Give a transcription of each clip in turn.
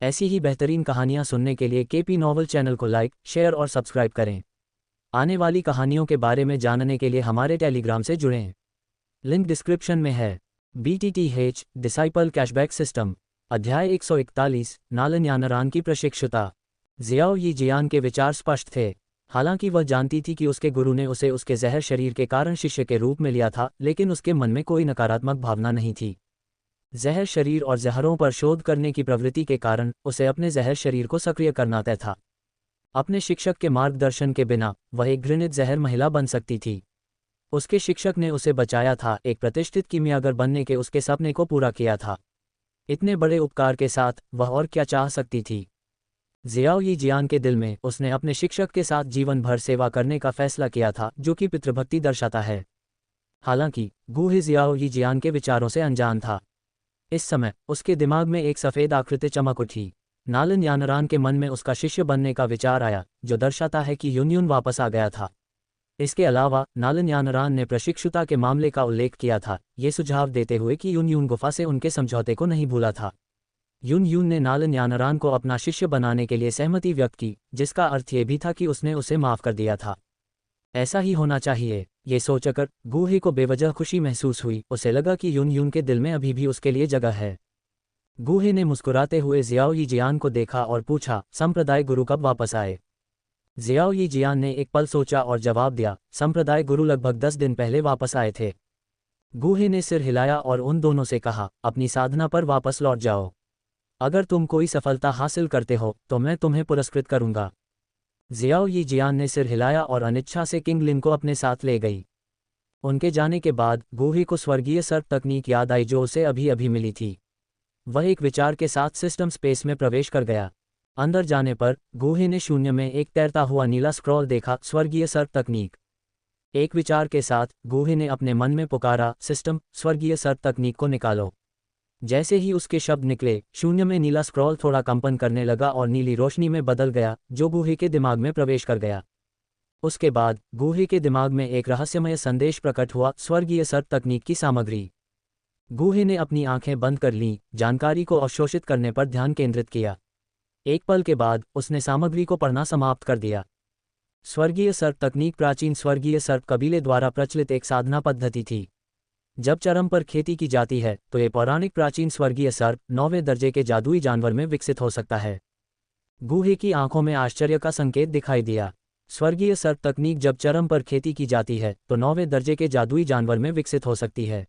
ऐसी ही बेहतरीन कहानियाँ सुनने के लिए केपी नॉवल चैनल को लाइक, शेयर और सब्सक्राइब करें। आने वाली कहानियों के बारे में जानने के लिए हमारे टेलीग्राम से जुड़ें। लिंक डिस्क्रिप्शन में है। BTTH disciple cashback system. अध्याय 141 नालन यानरान की प्रशिक्षुता। जियाओ यी जियान के विचार स्पष्ट थे। हालांकि वह जानती थी कि उसके गुरु ने उसे उसके जहर शरीर के कारण शिष्य के रूप में लिया था, लेकिन उसके मन में कोई नकारात्मक भावना नहीं थी। जहर शरीर और जहरों पर शोध करने की प्रवृत्ति के कारण उसे अपने जहर शरीर को सक्रिय करना तय था। अपने शिक्षक के मार्गदर्शन के बिना वह एक घृणित जहर महिला बन सकती थी। उसके शिक्षक ने उसे बचाया था, एक प्रतिष्ठित कीमियागर बनने के उसके सपने को पूरा किया था। इतने बड़े उपकार के साथ वह और क्या चाह सकती थी। जियाओ यी जियान के दिल में उसने अपने शिक्षक के साथ जीवन भर सेवा करने का फैसला किया था, जो कि पितृभक्ति दर्शाता है। हालांकि गूहे जियाओ यी जियान के विचारों से अनजान था। इस समय उसके दिमाग में एक सफ़ेद आकृति चमक उठी। नालन यानरान के मन में उसका शिष्य बनने का विचार आया, जो दर्शाता है कि यूनयून वापस आ गया था। इसके अलावा नालन यानरान ने प्रशिक्षुता के मामले का उल्लेख किया था, ये सुझाव देते हुए कि यूनयून गुफा से उनके समझौते को नहीं भूला था। यूनयून ने नालन यानरान को अपना शिष्य बनाने के लिए सहमति व्यक्त की, जिसका अर्थ ये भी था कि उसने उसे माफ़ कर दिया था। ऐसा ही होना चाहिए, ये सोचकर गूहे को बेवजह खुशी महसूस हुई। उसे लगा कि यूनयून के दिल में अभी भी उसके लिए जगह है। गूहे ने मुस्कुराते हुए जियाओ यी जियान को देखा और पूछा, संप्रदाय गुरु कब वापस आए? जियाओ यी जियान ने एक पल सोचा और जवाब दिया, संप्रदाय गुरु लगभग 10 दिन पहले वापस आए थे। गूहे ने सिर हिलाया और उन दोनों से कहा, अपनी साधना पर वापस लौट जाओ। अगर तुम कोई सफलता हासिल करते हो तो मैं तुम्हें पुरस्कृत करूंगा। जियाओ यी जियान ने सिर हिलाया और अनिच्छा से किंग लिन को अपने साथ ले गई। उनके जाने के बाद गूहे को स्वर्गीय सर्प तकनीक याद आई, जो उसे अभी अभी मिली थी। वह एक विचार के साथ सिस्टम स्पेस में प्रवेश कर गया। अंदर जाने पर गूहे ने शून्य में एक तैरता हुआ नीला स्क्रॉल देखा, स्वर्गीय सर्प तकनीक। एक विचार के साथ गूहे ने अपने मन में पुकारा, सिस्टम स्वर्गीय सर्प तकनीक को निकालो। जैसे ही उसके शब्द निकले, शून्य में नीला स्क्रॉल थोड़ा कंपन करने लगा और नीली रोशनी में बदल गया, जो गूहे के दिमाग में प्रवेश कर गया। उसके बाद गूहे के दिमाग में एक रहस्यमय संदेश प्रकट हुआ, स्वर्गीय सर्प तकनीक की सामग्री। गूहे ने अपनी आंखें बंद कर लीं, जानकारी को अवशोषित करने पर ध्यान केंद्रित किया। एक पल के बाद उसने सामग्री को पढ़ना समाप्त कर दिया। स्वर्गीय सर्प तकनीक प्राचीन स्वर्गीय सर्प कबीले द्वारा प्रचलित एक साधना पद्धति थी। जब चरम पर खेती की जाती है तो ये पौराणिक प्राचीन स्वर्गीय सर्प 9वें दर्जे के जादुई जानवर में विकसित हो सकता है। गूहे की आंखों में आश्चर्य का संकेत दिखाई दिया। स्वर्गीय सर्प तकनीक जब चरम पर खेती की जाती है तो 9वें दर्जे के जादुई जानवर में विकसित हो सकती है।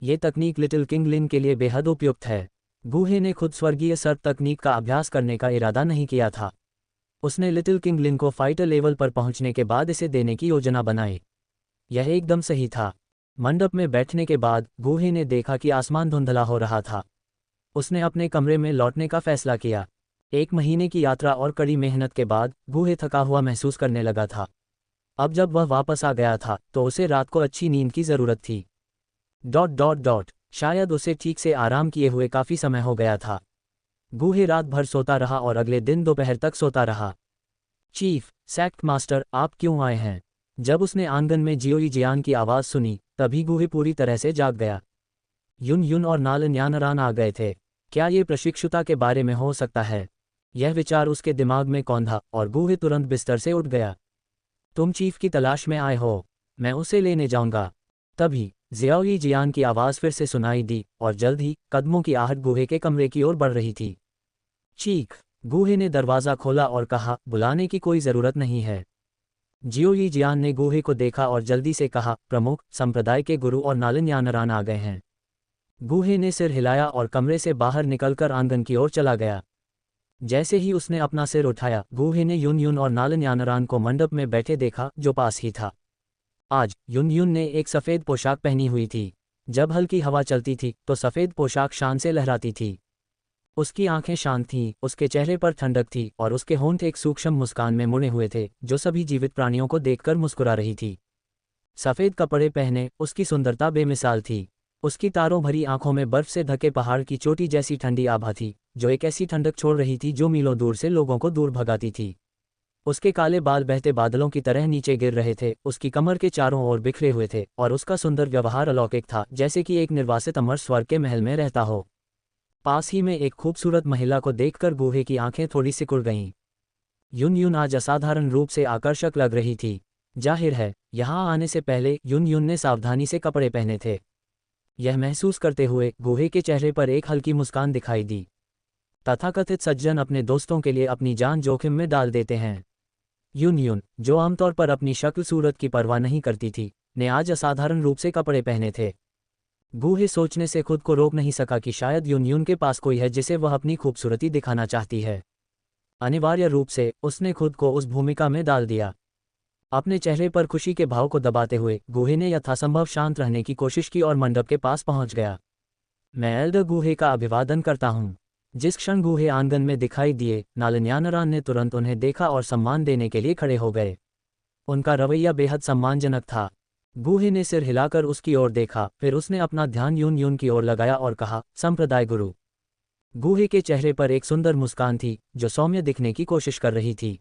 ये तकनीक लिटिल किंग लिन के लिए बेहद उपयुक्त है। गूहे ने खुद स्वर्गीय सर्प तकनीक का अभ्यास करने का इरादा नहीं किया था। उसने लिटिल किंग लिन को फाइटर लेवल पर पहुंचने के बाद इसे देने की योजना बनाई। यह एकदम सही था। मंडप में बैठने के बाद गूहे ने देखा कि आसमान धुंधला हो रहा था। उसने अपने कमरे में लौटने का फैसला किया। 1 महीने की यात्रा और कड़ी मेहनत के बाद गूहे थका हुआ महसूस करने लगा था। अब जब वह वापस आ गया था तो उसे रात को अच्छी नींद की ज़रूरत थी। ... शायद उसे ठीक से आराम किए हुए काफ़ी समय हो गया था। गूहे रात भर सोता रहा और अगले दिन दोपहर तक सोता रहा। चीफ सेक्ट मास्टर, आप क्यों आए हैं? जब उसने आंगन में जियो यी जियान की आवाज़ सुनी, तभी गूहे पूरी तरह से जाग गया। यूनयून और नालन यानरान आ गए थे। क्या ये प्रशिक्षुता के बारे में हो सकता है? यह विचार उसके दिमाग में कौंधा और गूहे तुरंत बिस्तर से उठ गया। तुम चीफ की तलाश में आए हो? मैं उसे लेने जाऊंगा। तभी जियाओ यी जियान की आवाज़ फिर से सुनाई दी और जल्द ही कदमों की आहट गूहे के कमरे की ओर बढ़ रही थी। चीख! गूहे ने दरवाज़ा खोला और कहा, बुलाने की कोई ज़रूरत नहीं है। जियो यी जियान ने गूहे को देखा और जल्दी से कहा, प्रमुख, संप्रदाय के गुरु और नालन यानरान आ गए हैं। गूहे ने सिर हिलाया और कमरे से बाहर निकलकर आंगन की ओर चला गया। जैसे ही उसने अपना सिर उठाया, गूहे ने यूनयून और नालन यानरान को मंडप में बैठे देखा, जो पास ही था। आज यूनयून ने एक सफ़ेद पोशाक पहनी हुई थी। जब हल्की हवा चलती थी तो सफ़ेद पोशाक शान से लहराती थी। उसकी आंखें शांत थीं, उसके चेहरे पर ठंडक थी और उसके होंठ एक सूक्ष्म मुस्कान में मुड़े हुए थे, जो सभी जीवित प्राणियों को देखकर मुस्कुरा रही थी। सफ़ेद कपड़े पहने उसकी सुंदरता बेमिसाल थी। उसकी तारों भरी आंखों में बर्फ से ढके पहाड़ की चोटी जैसी ठंडी आभा थी, जो एक ऐसी ठंडक छोड़ रही थी जो मीलों दूर से लोगों को दूर भगाती थी। उसके काले बाल बहते बादलों की तरह नीचे गिर रहे थे, उसकी कमर के चारों ओर बिखरे हुए थे और उसका सुंदर व्यवहार अलौकिक था, जैसे कि एक निर्वासित अमर स्वर्ग के महल में रहता हो। पास ही में एक खूबसूरत महिला को देखकर गूहे की आंखें थोड़ी सिकुड़ गईं। युन युन आज असाधारण रूप से आकर्षक लग रही थी। जाहिर है, यहाँ आने से पहले युन युन ने सावधानी से कपड़े पहने थे। यह महसूस करते हुए गूहे के चेहरे पर एक हल्की मुस्कान दिखाई दी। तथाकथित सज्जन अपने दोस्तों के लिए अपनी जान जोखिम में डाल देते हैं। युन युन, जो आमतौर पर अपनी शक्ल सूरत की परवाह नहीं करती थी, ने आज असाधारण रूप से कपड़े पहने थे। गूहे सोचने से खुद को रोक नहीं सका कि शायद युन युन के पास कोई है जिसे वह अपनी खूबसूरती दिखाना चाहती है। अनिवार्य रूप से उसने खुद को उस भूमिका में डाल दिया। अपने चेहरे पर खुशी के भाव को दबाते हुए गूहे ने यथासंभव शांत रहने की कोशिश की और मंडप के पास पहुंच गया। मैं एल्डर गूहे का अभिवादन करता हूं। जिस क्षण गूहे आंगन में दिखाई दिए, नालन्यानरान ने तुरंत उन्हें देखा और सम्मान देने के लिए खड़े हो गए। उनका रवैया बेहद सम्मानजनक था। गूहे ने सिर हिलाकर उसकी ओर देखा, फिर उसने अपना ध्यान युन युन की ओर लगाया और कहा, संप्रदाय गुरु। गूहे के चेहरे पर एक सुंदर मुस्कान थी, जो सौम्य दिखने की कोशिश कर रही थी।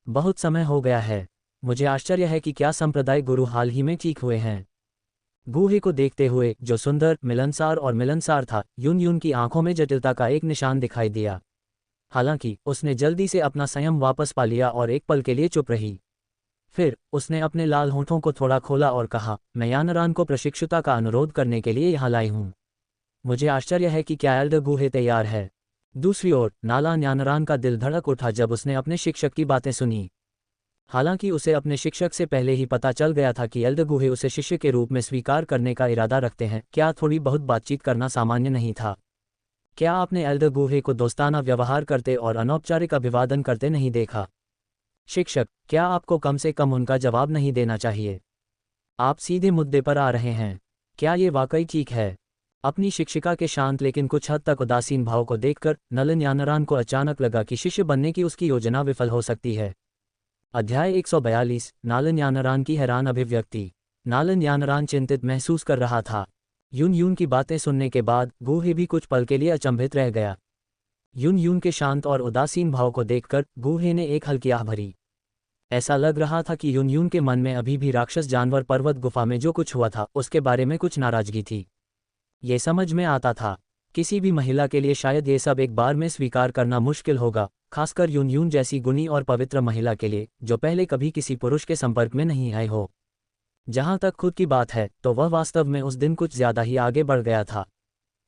बहुत समय हो गया है। मुझे आश्चर्य है कि क्या संप्रदाय गुरु हाल ही में ठीक हुए हैं। गूहे को देखते हुए, जो सुंदर, मिलनसार था, युन युन की आंखों में जटिलता का एक निशान दिखाई दिया। हालांकि उसने जल्दी से अपना संयम वापस पा लिया और एक पल के लिए चुप रही। फिर उसने अपने लाल होठों को थोड़ा खोला और कहा, मैं यानरान को प्रशिक्षुता का अनुरोध करने के लिए यहाँ लाई हूँ। मुझे आश्चर्य है कि क्या एल्डर गूहे तैयार है। दूसरी ओर नालान यानरान का दिल धड़क उठा जब उसने अपने शिक्षक की बातें सुनी। हालांकि उसे अपने शिक्षक से पहले ही पता चल गया था कि एल्डर गूहे उसे शिष्य के रूप में स्वीकार करने का इरादा रखते हैं। क्या थोड़ी बहुत बातचीत करना सामान्य नहीं था? क्या आपने एल्डर गूहे को दोस्ताना व्यवहार करते और अनौपचारिक अभिवादन करते नहीं देखा? शिक्षक, क्या आपको कम से कम उनका जवाब नहीं देना चाहिए? आप सीधे मुद्दे पर आ रहे हैं। क्या ये वाकई ठीक है? अपनी शिक्षिका के शांत लेकिन कुछ हद तक उदासीन भाव को देखकर नलन यानरान को अचानक लगा कि शिष्य बनने की उसकी योजना विफल हो सकती है। अध्याय 142, नालन यानरान की हैरान अभिव्यक्ति। नालन यानरान चिंतित महसूस कर रहा था। युन युन की बातें सुनने के बाद गूहे भी कुछ पल के लिए अचंभित रह गया। युन युन के शांत और उदासीन भाव को देखकर गूहे ने एक हल्की आह भरी। ऐसा लग रहा था कि युन युन के मन में अभी भी राक्षस जानवर पर्वत गुफा में जो कुछ हुआ था उसके बारे में कुछ नाराजगी थी। ये समझ में आता था। किसी भी महिला के लिए शायद ये सब एक बार में स्वीकार करना मुश्किल होगा, खासकर युन युन जैसी गुणी और पवित्र महिला के लिए, जो पहले कभी किसी पुरुष के संपर्क में नहीं आई हो। जहां तक खुद की बात है, तो वह वास्तव में उस दिन कुछ ज्यादा ही आगे बढ़ गया था।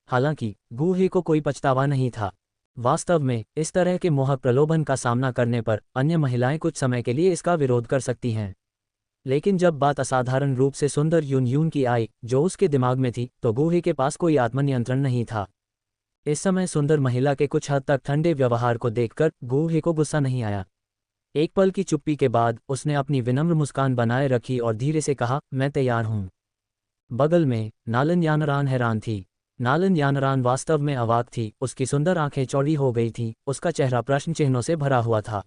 हालांकि गूहे को कोई पछतावा नहीं था। वास्तव में इस तरह के मोहक प्रलोभन का सामना करने पर अन्य महिलाएं कुछ समय के लिए इसका विरोध कर सकती हैं। लेकिन जब बात असाधारण रूप से सुंदर युन युन की आई, जो उसके दिमाग में थी, तो गूहे के पास कोई आत्मनियंत्रण नहीं था। इस समय सुंदर महिला के कुछ हद तक ठंडे व्यवहार को देखकर गूहे को गुस्सा नहीं आया। एक पल की चुप्पी के बाद उसने अपनी विनम्र मुस्कान बनाए रखी और धीरे से कहा, मैं तैयार हूं। बगल में नालन यानरान हैरान थी। नालन यानरान वास्तव में अवाक थी। उसकी सुंदर आंखें चौड़ी हो गई थीं, उसका चेहरा प्रश्न चिन्हों से भरा हुआ था।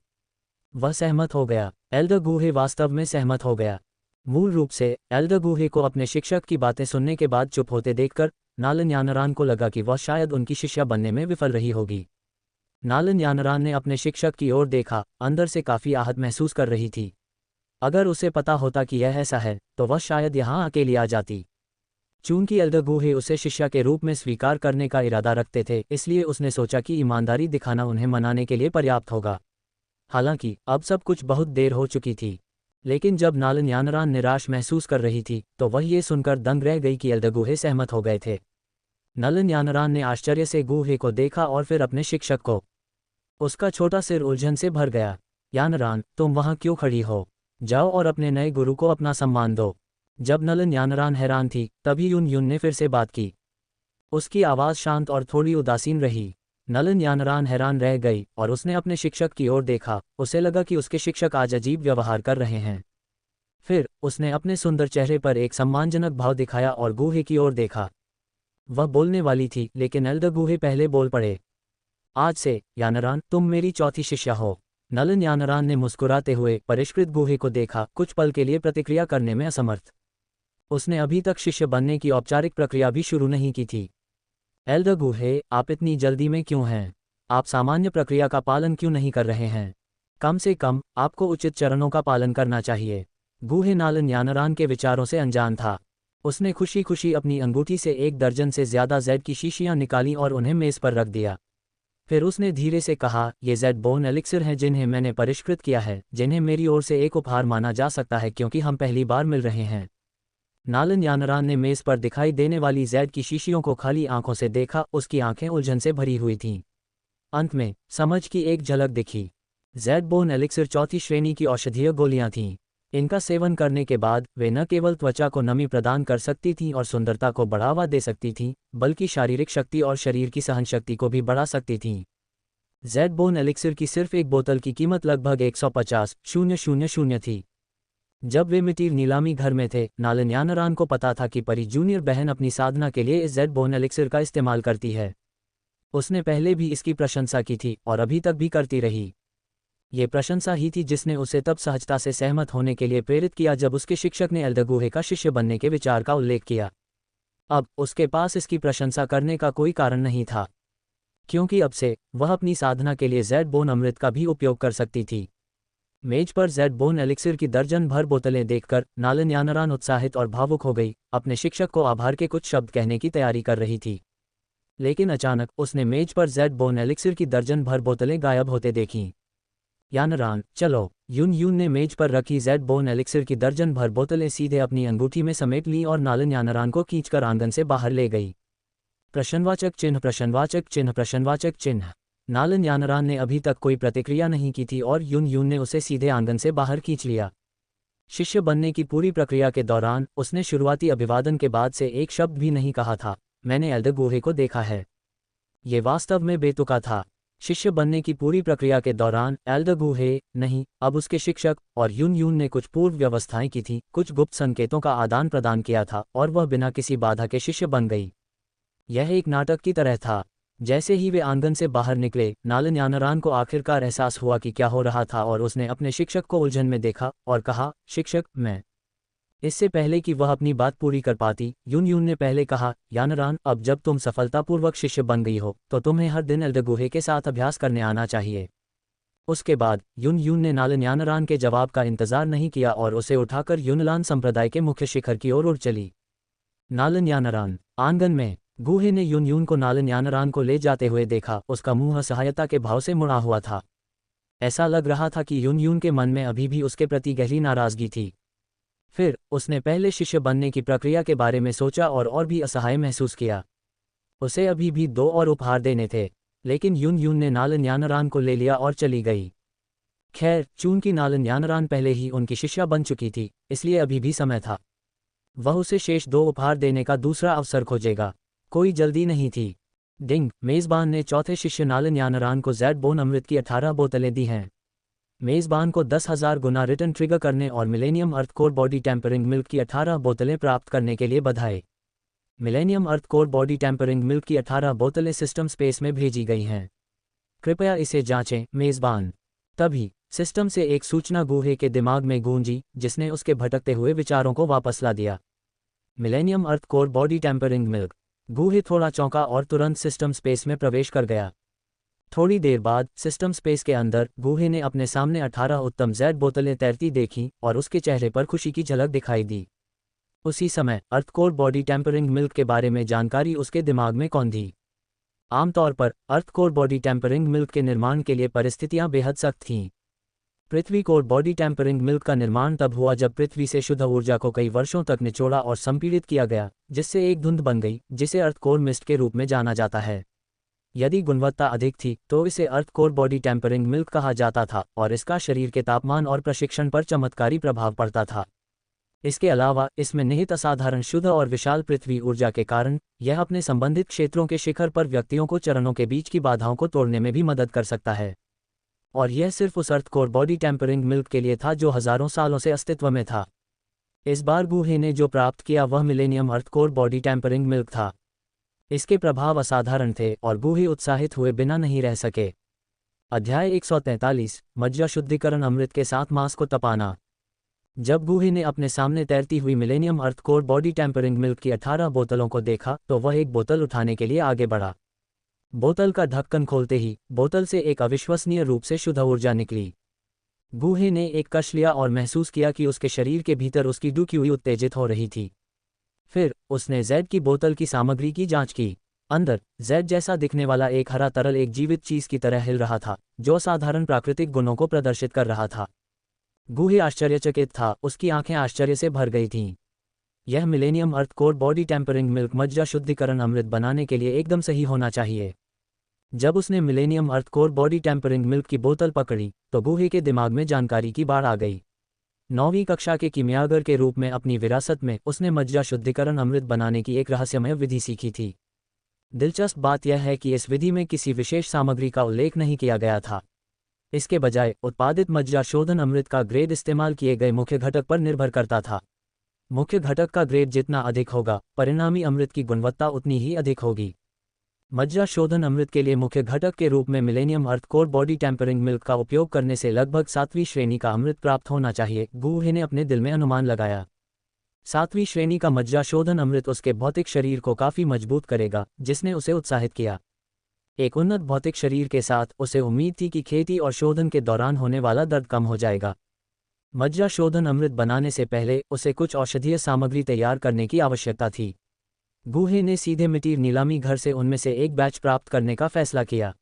वह सहमत हो गया। एल्डर गूहे वास्तव में सहमत हो गया। मूल रूप से एल्डर गूहे को अपने शिक्षक की बातें सुनने के बाद चुप होते देखकर नालन यानरान को लगा कि वह शायद उनकी शिष्या बनने में विफल रही होगी। नालन यानरान ने अपने शिक्षक की ओर देखा, अंदर से काफी आहत महसूस कर रही थी। अगर उसे पता होता कि यह ऐसा है, तो वह शायद यहाँ अकेली आ जाती। चूंकि एल्डर गूहे उसे शिष्या के रूप में स्वीकार करने का इरादा रखते थे, इसलिए उसने सोचा कि ईमानदारी दिखाना उन्हें मनाने के लिए पर्याप्त होगा। हालांकि अब सब कुछ बहुत देर हो चुकी थी। लेकिन जब नालन यानरान निराश महसूस कर रही थी, तो वह ये सुनकर दंग रह गई कि एल्डर गूहे सहमत हो गए थे। नालन यानरान ने आश्चर्य से गूहे को देखा और फिर अपने शिक्षक को। उसका छोटा सिर उलझन से भर गया। यानरान, तुम वहां क्यों खड़ी हो? जाओ और अपने नए गुरु को अपना सम्मान दो। जब नलन यानरान हैरान थी, तभी युन युन ने फिर से बात की। उसकी आवाज़ शांत और थोड़ी उदासीन रही। नलन यानरान हैरान रह गई और उसने अपने शिक्षक की ओर देखा। उसे लगा कि उसके शिक्षक आज अजीब व्यवहार कर रहे हैं। फिर उसने अपने सुंदर चेहरे पर एक सम्मानजनक भाव दिखाया और गूहे की ओर देखा। वह बोलने वाली थी, लेकिन एल्डर गूहे पहले बोल पड़े। आज से यानरान, तुम मेरी चौथी शिष्या हो। नलन यानरान ने मुस्कुराते हुए परिष्कृत गूहे को देखा, कुछ पल के लिए प्रतिक्रिया करने में असमर्थ। उसने अभी तक शिष्य बनने की औपचारिक प्रक्रिया भी शुरू नहीं की थी। एल्डर गूहे, आप इतनी जल्दी में क्यों हैं? आप सामान्य प्रक्रिया का पालन क्यों नहीं कर रहे हैं? कम से कम आपको उचित चरणों का पालन करना चाहिए। गूहे नालन यानरान के विचारों से अनजान था। उसने खुशी खुशी अपनी अंगूठी से 1 दर्जन से ज्यादा जेड की शीशियां निकाली और उन्हें मेज पर रख दिया। फिर उसने धीरे से कहा, ये जेड बोन एलिक्सिर हैं जिन्हें मैंने परिष्कृत किया है, जिन्हें मेरी ओर से एक उपहार माना जा सकता है क्योंकि हम पहली बार मिल रहे हैं। नालन यानरान ने मेज पर दिखाई देने वाली जेड की शीशियों को खाली आंखों से देखा। उसकी आंखें उलझन से भरी हुई थीं। अंत में समझ की एक झलक दिखी। जेड बोन एलिक्सिर 4थी श्रेणी की औषधीय गोलियां थीं। इनका सेवन करने के बाद वे न केवल त्वचा को नमी प्रदान कर सकती थीं और सुंदरता को बढ़ावा दे सकती थीं, बल्कि शारीरिक शक्ति और शरीर की सहनशक्ति को भी बढ़ा सकती थीं। जेड बोन एलिक्सिर की सिर्फ एक बोतल की कीमत लगभग 150,000 थी। जब वे मिटीर नीलामी घर में थे, नालन यानरान को पता था कि परी जूनियर बहन अपनी साधना के लिए इस जेड बोन एलिक्सिर का इस्तेमाल करती है। उसने पहले भी इसकी प्रशंसा की थी और अभी तक भी करती रही। ये प्रशंसा ही थी जिसने उसे तब सहजता से सहमत होने के लिए प्रेरित किया जब उसके शिक्षक ने एल्डर गुहे का शिष्य बनने के विचार का उल्लेख किया। अब उसके पास इसकी प्रशंसा करने का कोई कारण नहीं था, क्योंकि अब से वह अपनी साधना के लिए जेड बोन अमृत का भी उपयोग कर सकती थी। मेज पर जेड बोन एलिक्सिर की दर्जन भर बोतलें देखकर नालन यानरान उत्साहित और भावुक हो गई। अपने शिक्षक को आभार के कुछ शब्द कहने की तैयारी कर रही थी, लेकिन अचानक उसने मेज पर जेड बोन एलिक्सिर की दर्जन भर बोतलें गायब होते देखीं। यानरान, चलो। यून यून ने मेज पर रखी जेड बोन एलिक्सिर की दर्जन भर बोतलें सीधे अपनी अंगूठी में समेट लीं और नालन यानरान को खींचकर आंगन से बाहर ले गई। प्रश्नवाचक चिन्ह प्रश्नवाचक चिन्ह प्रश्नवाचक चिन्ह। नालन यानरान ने अभी तक कोई प्रतिक्रिया नहीं की थी और यून यून ने उसे सीधे आंगन से बाहर खींच लिया। शिष्य बनने की पूरी प्रक्रिया के दौरान उसने शुरुआती अभिवादन के बाद से एक शब्द भी नहीं कहा था। मैंने एल्डर गुहे को देखा है। ये वास्तव में बेतुका था। शिष्य बनने की पूरी प्रक्रिया के दौरान एल्डर गुहे नहीं, अब उसके शिक्षक और यून यून ने कुछ पूर्व व्यवस्थाएं की थीं, कुछ गुप्त संकेतों का आदान प्रदान किया था और वह बिना किसी बाधा के शिष्य बन गई। यह एक नाटक की तरह था। जैसे ही वे आंगन से बाहर निकले, नालन यानरान को आखिरकार एहसास हुआ कि क्या हो रहा था और उसने अपने शिक्षक को उलझन में देखा और कहा, शिक्षक, मैं। इससे पहले कि वह अपनी बात पूरी कर पाती, यून यून ने पहले कहा, यानरान, अब जब तुम सफलतापूर्वक शिष्य बन गई हो तो तुम्हें हर दिन एल्डर गुहे के साथ अभ्यास करने आना चाहिए। उसके बाद यून यून ने नालन यानरान के जवाब का इंतजार नहीं किया और उसे उठाकर यूनलान संप्रदाय के मुख्य शिखर की ओर उड़ चली। नालन यानरान। आंगन में गुहे ने यून यून को नालन यानरान को ले जाते हुए देखा। उसका मुंह असहायता के भाव से मुड़ा हुआ था। ऐसा लग रहा था कि यून यून के मन में अभी भी उसके प्रति गहरी नाराजगी थी। फिर उसने पहले शिष्य बनने की प्रक्रिया के बारे में सोचा और भी असहाय महसूस किया। उसे अभी भी 2 और उपहार देने थे, लेकिन यून यून ने नालन यानरान को ले लिया और चली गई। खैर, चूंकि नालन यानरान पहले ही उनकी शिष्या बन चुकी थी, इसलिए अभी भी समय था। वह उसे शेष 2 उपहार देने का दूसरा अवसर खोजेगा। कोई जल्दी नहीं थी। डिंग। मेजबान ने चौथे शिष्य नालन यानरान को जेड बोन अमृत की 18 बोतलें दी हैं। मेजबान को 10,000 गुना रिटर्न ट्रिगर करने और millennium earth core body tempering milk की 18 बोतलें प्राप्त करने के लिए बधाई। Millennium earth core body tempering milk की 18 बोतलें सिस्टम स्पेस में भेजी गई हैं। कृपया इसे जांचें, मेजबान। तभी सिस्टम से एक सूचना गुहे के दिमाग में गूंजी, जिसने उसके भटकते हुए विचारों को वापस ला दिया। Millennium earth core body tempering milk. गुहे थोड़ा चौंका और तुरंत सिस्टम स्पेस में प्रवेश कर गया। थोड़ी देर बाद सिस्टम स्पेस के अंदर गुहे ने अपने सामने 18 उत्तम जेड बोतलें तैरती देखीं और उसके चेहरे पर खुशी की झलक दिखाई दी। उसी समय अर्थकोर बॉडी टेम्परिंग मिल्क के बारे में जानकारी उसके दिमाग में कौंधी। आमतौर पर अर्थकोर बॉडी टेम्परिंग मिल्क के निर्माण के लिए परिस्थितियां बेहद सख्त थीं। पृथ्वी कोर बॉडी टेम्परिंग मिल्क का निर्माण तब हुआ जब पृथ्वी से शुद्ध ऊर्जा को कई वर्षों तक निचोड़ा और संपीड़ित किया गया, जिससे एक धुंध बन गई, जिसे अर्थकोर मिस्ट के रूप में जाना जाता है। यदि गुणवत्ता अधिक थी तो इसे अर्थकोर बॉडी टेम्परिंग मिल्क कहा जाता था और इसका शरीर के तापमान और प्रशिक्षण पर चमत्कारी प्रभाव पड़ता था। इसके अलावा इसमें निहित असाधारण शुद्ध और विशाल पृथ्वी ऊर्जा के कारण यह अपने संबंधित क्षेत्रों के शिखर पर व्यक्तियों को चरणों के बीच की बाधाओं को तोड़ने में भी मदद कर सकता है। और यह सिर्फ उस अर्थकोर बॉडी टेम्परिंग मिल्क के लिए था जो हजारों सालों से अस्तित्व में था। इस बार गुहे ने जो प्राप्त किया वह मिलेनियम अर्थकोर बॉडी टेम्परिंग मिल्क था। इसके प्रभाव असाधारण थे और गुहे उत्साहित हुए बिना नहीं रह सके। अध्याय 143 मज्जा शुद्धिकरण अमृत के साथ मांस को तपाना। जब गुहे ने अपने सामने तैरती हुई मिलेनियम अर्थकोर बॉडी टेम्परिंग मिल्क की 18 बोतलों को देखा तो वह एक बोतल उठाने के लिए आगे बढ़ा। बोतल का ढक्कन खोलते ही बोतल से एक अविश्वसनीय रूप से शुद्ध ऊर्जा निकली। गुहे ने एक कश लिया और महसूस किया कि उसके शरीर के भीतर उसकी डुकी हुई उत्तेजित हो रही थी। फिर उसने जैड की बोतल की सामग्री की जांच की। अंदर जैड जैसा दिखने वाला एक हरा तरल एक जीवित चीज की तरह हिल रहा था, जो साधारण प्राकृतिक गुणों को प्रदर्शित कर रहा था। गूही आश्चर्यचकित था, उसकी आंखें आश्चर्य से भर गई थीं। यह millennium earth core body tempering milk मज्जा शुद्धिकरण अमृत बनाने के लिए एकदम सही होना चाहिए। जब उसने millennium earth core body tempering milk की बोतल पकड़ी तो गूही के दिमाग में जानकारी की बाढ़ आ गई। 9वीं कक्षा के कीमियागर के रूप में अपनी विरासत में उसने मज्जा शुद्धिकरण अमृत बनाने की एक रहस्यमय विधि सीखी थी। दिलचस्प बात यह है कि इस विधि में किसी विशेष सामग्री का उल्लेख नहीं किया गया था। इसके बजाय उत्पादित मज्जा शोधन अमृत का ग्रेड इस्तेमाल किए गए मुख्य घटक पर निर्भर करता था। मुख्य घटक का ग्रेड जितना अधिक होगा, परिणामी अमृत की गुणवत्ता उतनी ही अधिक होगी। मज्जा शोधन अमृत के लिए मुख्य घटक के रूप में millennium earth core body tempering milk का उपयोग करने से लगभग 7वीं श्रेणी का अमृत प्राप्त होना चाहिए, गूहे ने अपने दिल में अनुमान लगाया। 7वीं श्रेणी का मज्जा शोधन अमृत उसके भौतिक शरीर को काफी मजबूत करेगा, जिसने उसे उत्साहित किया। एक उन्नत भौतिक शरीर के साथ उसे उम्मीद थी कि खेती और शोधन के दौरान होने वाला दर्द कम हो जाएगा। मज्जा शोधन अमृत बनाने से पहले उसे कुछ औषधीय सामग्री तैयार करने की आवश्यकता थी। गूहे ने सीधे मिटीर नीलामी घर से उनमें से एक बैच प्राप्त करने का फैसला किया।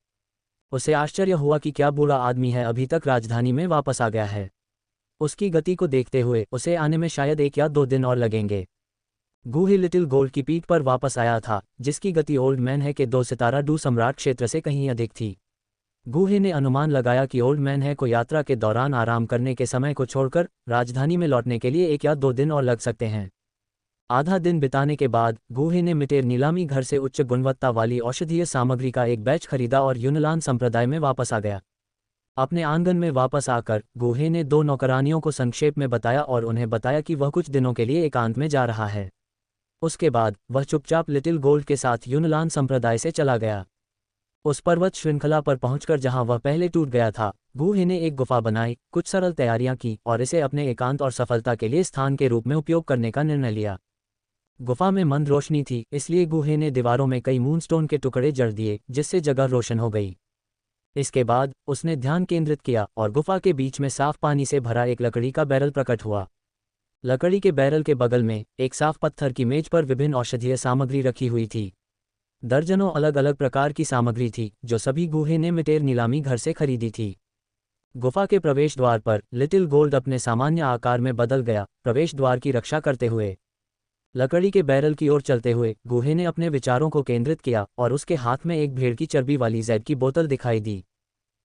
उसे आश्चर्य हुआ कि क्या बूढ़ा आदमी है अभी तक राजधानी में वापस आ गया है। उसकी गति को देखते हुए उसे आने में शायद 1 या 2 दिन और लगेंगे। गूहे लिटिल गोल्ड की पीठ पर वापस आया था, जिसकी गति ओल्ड मैन है के 2 सितारा डू सम्राट क्षेत्र से कहीं अधिक थी। गूहे ने अनुमान लगाया कि ओल्ड मैन है को यात्रा के दौरान आराम करने के समय को छोड़कर राजधानी में लौटने के लिए 1 या 2 दिन और लग सकते हैं। आधा दिन बिताने के बाद गूहे ने मिटेर नीलामी घर से उच्च गुणवत्ता वाली औषधीय सामग्री का एक बैच खरीदा और यूनान संप्रदाय में वापस आ गया। अपने आंगन में वापस आकर गूहे ने 2 नौकरानियों को संक्षेप में बताया और उन्हें बताया कि वह कुछ दिनों के लिए एकांत में जा रहा है। उसके बाद वह चुपचाप लिटिल गोल्ड के साथ यूनान संप्रदाय से चला गया। उस पर्वत श्रृंखला पर पहुंचकर जहां वह पहले टूट गया था, गूहे ने एक गुफा बनाई, कुछ सरल तैयारियां की और इसे अपने एकांत और सफलता के लिए स्थान के रूप में उपयोग करने का निर्णय लिया। गुफा में मंद रोशनी थी, इसलिए गूहे ने दीवारों में कई मूनस्टोन के टुकड़े जड़ दिए, जिससे जगह रोशन हो गई। इसके बाद उसने ध्यान केंद्रित किया और गुफा के बीच में साफ पानी से भरा एक लकड़ी का बैरल प्रकट हुआ। लकड़ी के बैरल के बगल में एक साफ पत्थर की मेज पर विभिन्न औषधीय सामग्री रखी हुई थी। दर्जनों अलग अलग प्रकार की सामग्री थी, जो सभी गूहे ने मिटेर नीलामी घर से खरीदी थी। गुफा के प्रवेश द्वार पर लिटिल गोल्ड अपने सामान्य आकार में बदल गया, प्रवेश द्वार की रक्षा करते हुए। लकड़ी के बैरल की ओर चलते हुए गूहे ने अपने विचारों को केंद्रित किया और उसके हाथ में एक भेड़ की चर्बी वाली जैड की बोतल दिखाई दी।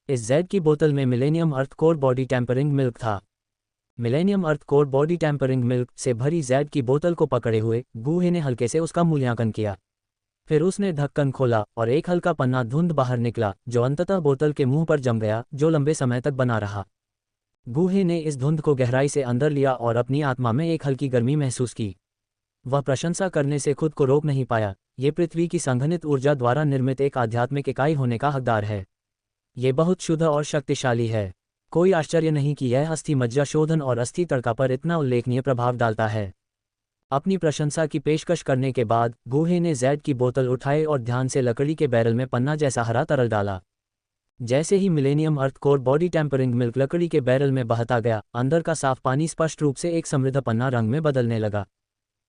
इस जैड की बोतल में millennium earth core body tempering milk था। Millennium earth core body tempering milk से भरी जैड की बोतल को पकड़े हुए गूहे ने हल्के से उसका मूल्यांकन किया। फिर उसने ढक्कन खोला और एक हल्का पन्ना धुंध बाहर निकला, जो अंततः बोतल के मुंह पर जम गया, जो लंबे समय तक बना रहा। गूहे ने इस धुंध को गहराई से अंदर लिया और अपनी आत्मा में एक हल्की गर्मी महसूस की। वह प्रशंसा करने से खुद को रोक नहीं पाया। ये पृथ्वी की संघनित ऊर्जा द्वारा निर्मित एक आध्यात्मिक इकाई होने का हकदार है। ये बहुत शुद्ध और शक्तिशाली है। कोई आश्चर्य नहीं कि यह अस्थि मज्जा शोधन और अस्थि तड़का पर इतना उल्लेखनीय प्रभाव डालता है। अपनी प्रशंसा की पेशकश करने के बाद गूहे ने जैड की बोतल उठाई और ध्यान से लकड़ी के बैरल में पन्ना जैसा हरा तरल डाला। जैसे ही millennium earth core body tempering milk लकड़ी के बैरल में बहता गया, अंदर का साफ पानी स्पष्ट रूप से एक समृद्ध पन्ना रंग में बदलने लगा।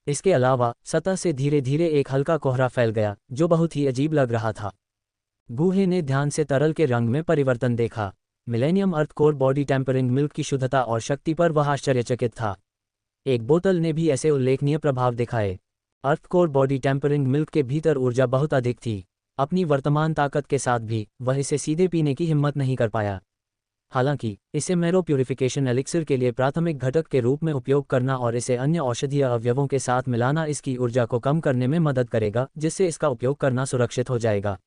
इसके अलावा सतह से धीरे धीरे एक हल्का कोहरा फैल गया, जो बहुत ही अजीब लग रहा था। गूहे ने ध्यान से तरल के रंग में परिवर्तन देखा। Millennium earth core body tempering milk की शुद्धता और शक्ति पर वह आश्चर्यचकित था। एक बोतल ने भी ऐसे उल्लेखनीय प्रभाव दिखाए। Earth core body tempering milk के भीतर ऊर्जा बहुत अधिक थी। अपनी वर्तमान ताकत के साथ भी वह इसे सीधे पीने की हिम्मत नहीं कर पाया। हालांकि इसे मैरो प्यूरिफिकेशन एलिक्सिर के लिए प्राथमिक घटक के रूप में उपयोग करना और इसे अन्य औषधीय अवयवों के साथ मिलाना इसकी ऊर्जा को कम करने में मदद करेगा, जिससे इसका उपयोग करना सुरक्षित हो जाएगा।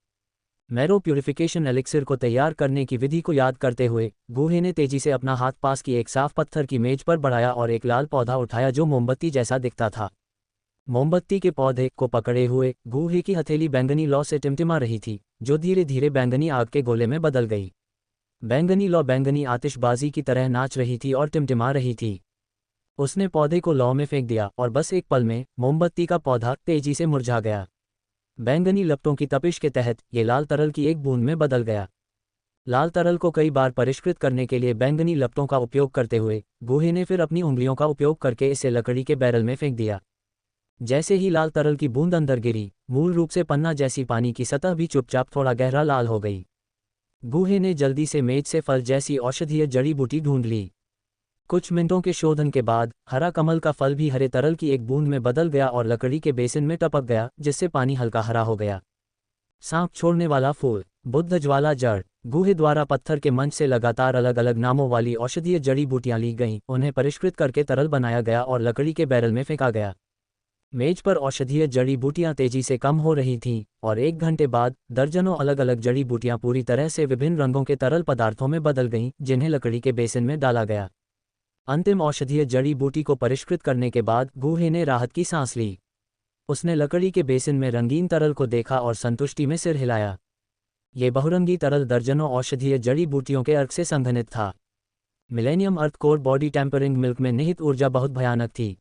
मैरो प्यूरिफिकेशन एलिक्सिर को तैयार करने की विधि को याद करते हुए गूहे ने तेजी से अपना हाथ पास की एक साफ पत्थर की मेज पर बढ़ाया और एक लाल पौधा उठाया, जो मोमबत्ती जैसा दिखता था। मोमबत्ती के पौधे को पकड़े हुए गूहे की हथेली बैंगनी लौ से टिमटिमा रही थी, जो धीरे धीरे बैंगनी आग के गोले में बदल गई। बैंगनी लौ बैंगनी आतिशबाजी की तरह नाच रही थी और टिमटिमा रही थी। उसने पौधे को लौ में फेंक दिया और बस एक पल में मोमबत्ती का पौधा तेजी से मुरझा गया। बैंगनी लपटों की तपिश के तहत ये लाल तरल की एक बूंद में बदल गया। लाल तरल को कई बार परिष्कृत करने के लिए बैंगनी लपटों का उपयोग करते हुए गूहे ने फिर अपनी उंगलियों का उपयोग करके इसे लकड़ी के बैरल में फेंक दिया। जैसे ही लाल तरल की बूंद अंदर गिरी, मूल रूप से पन्ना जैसी पानी की सतह भी चुपचाप थोड़ा गहरा लाल हो गई। गूहे ने जल्दी से मेज से फल जैसी औषधीय जड़ी बूटी ढूंढ ली। कुछ मिनटों के शोधन के बाद हरा कमल का फल भी हरे तरल की एक बूंद में बदल गया और लकड़ी के बेसिन में टपक गया, जिससे पानी हल्का हरा हो गया। सांप छोड़ने वाला फूल, बुद्ध ज्वाला जड़। गूहे द्वारा पत्थर के मंच से लगातार अलग अलग नामों वाली औषधीय जड़ी बूटियां ली गईं, उन्हें परिष्कृत करके तरल बनाया गया और लकड़ी के बैरल में फेंका गया। मेज पर औषधीय जड़ी बूटियां तेजी से कम हो रही थीं, और 1 घंटे बाद दर्जनों अलग अलग जड़ी बूटियां पूरी तरह से विभिन्न रंगों के तरल पदार्थों में बदल गईं, जिन्हें लकड़ी के बेसिन में डाला गया। अंतिम औषधीय जड़ी बूटी को परिष्कृत करने के बाद गूहे ने राहत की सांस ली। उसने लकड़ी के बेसिन में रंगीन तरल को देखा और संतुष्टि में सिर हिलाया। ये बहुरंगी तरल दर्जनों औषधीय जड़ी बूटियों के अर्क से संघनित था। Millennium earth core body tempering milk में निहित ऊर्जा बहुत भयानक थी।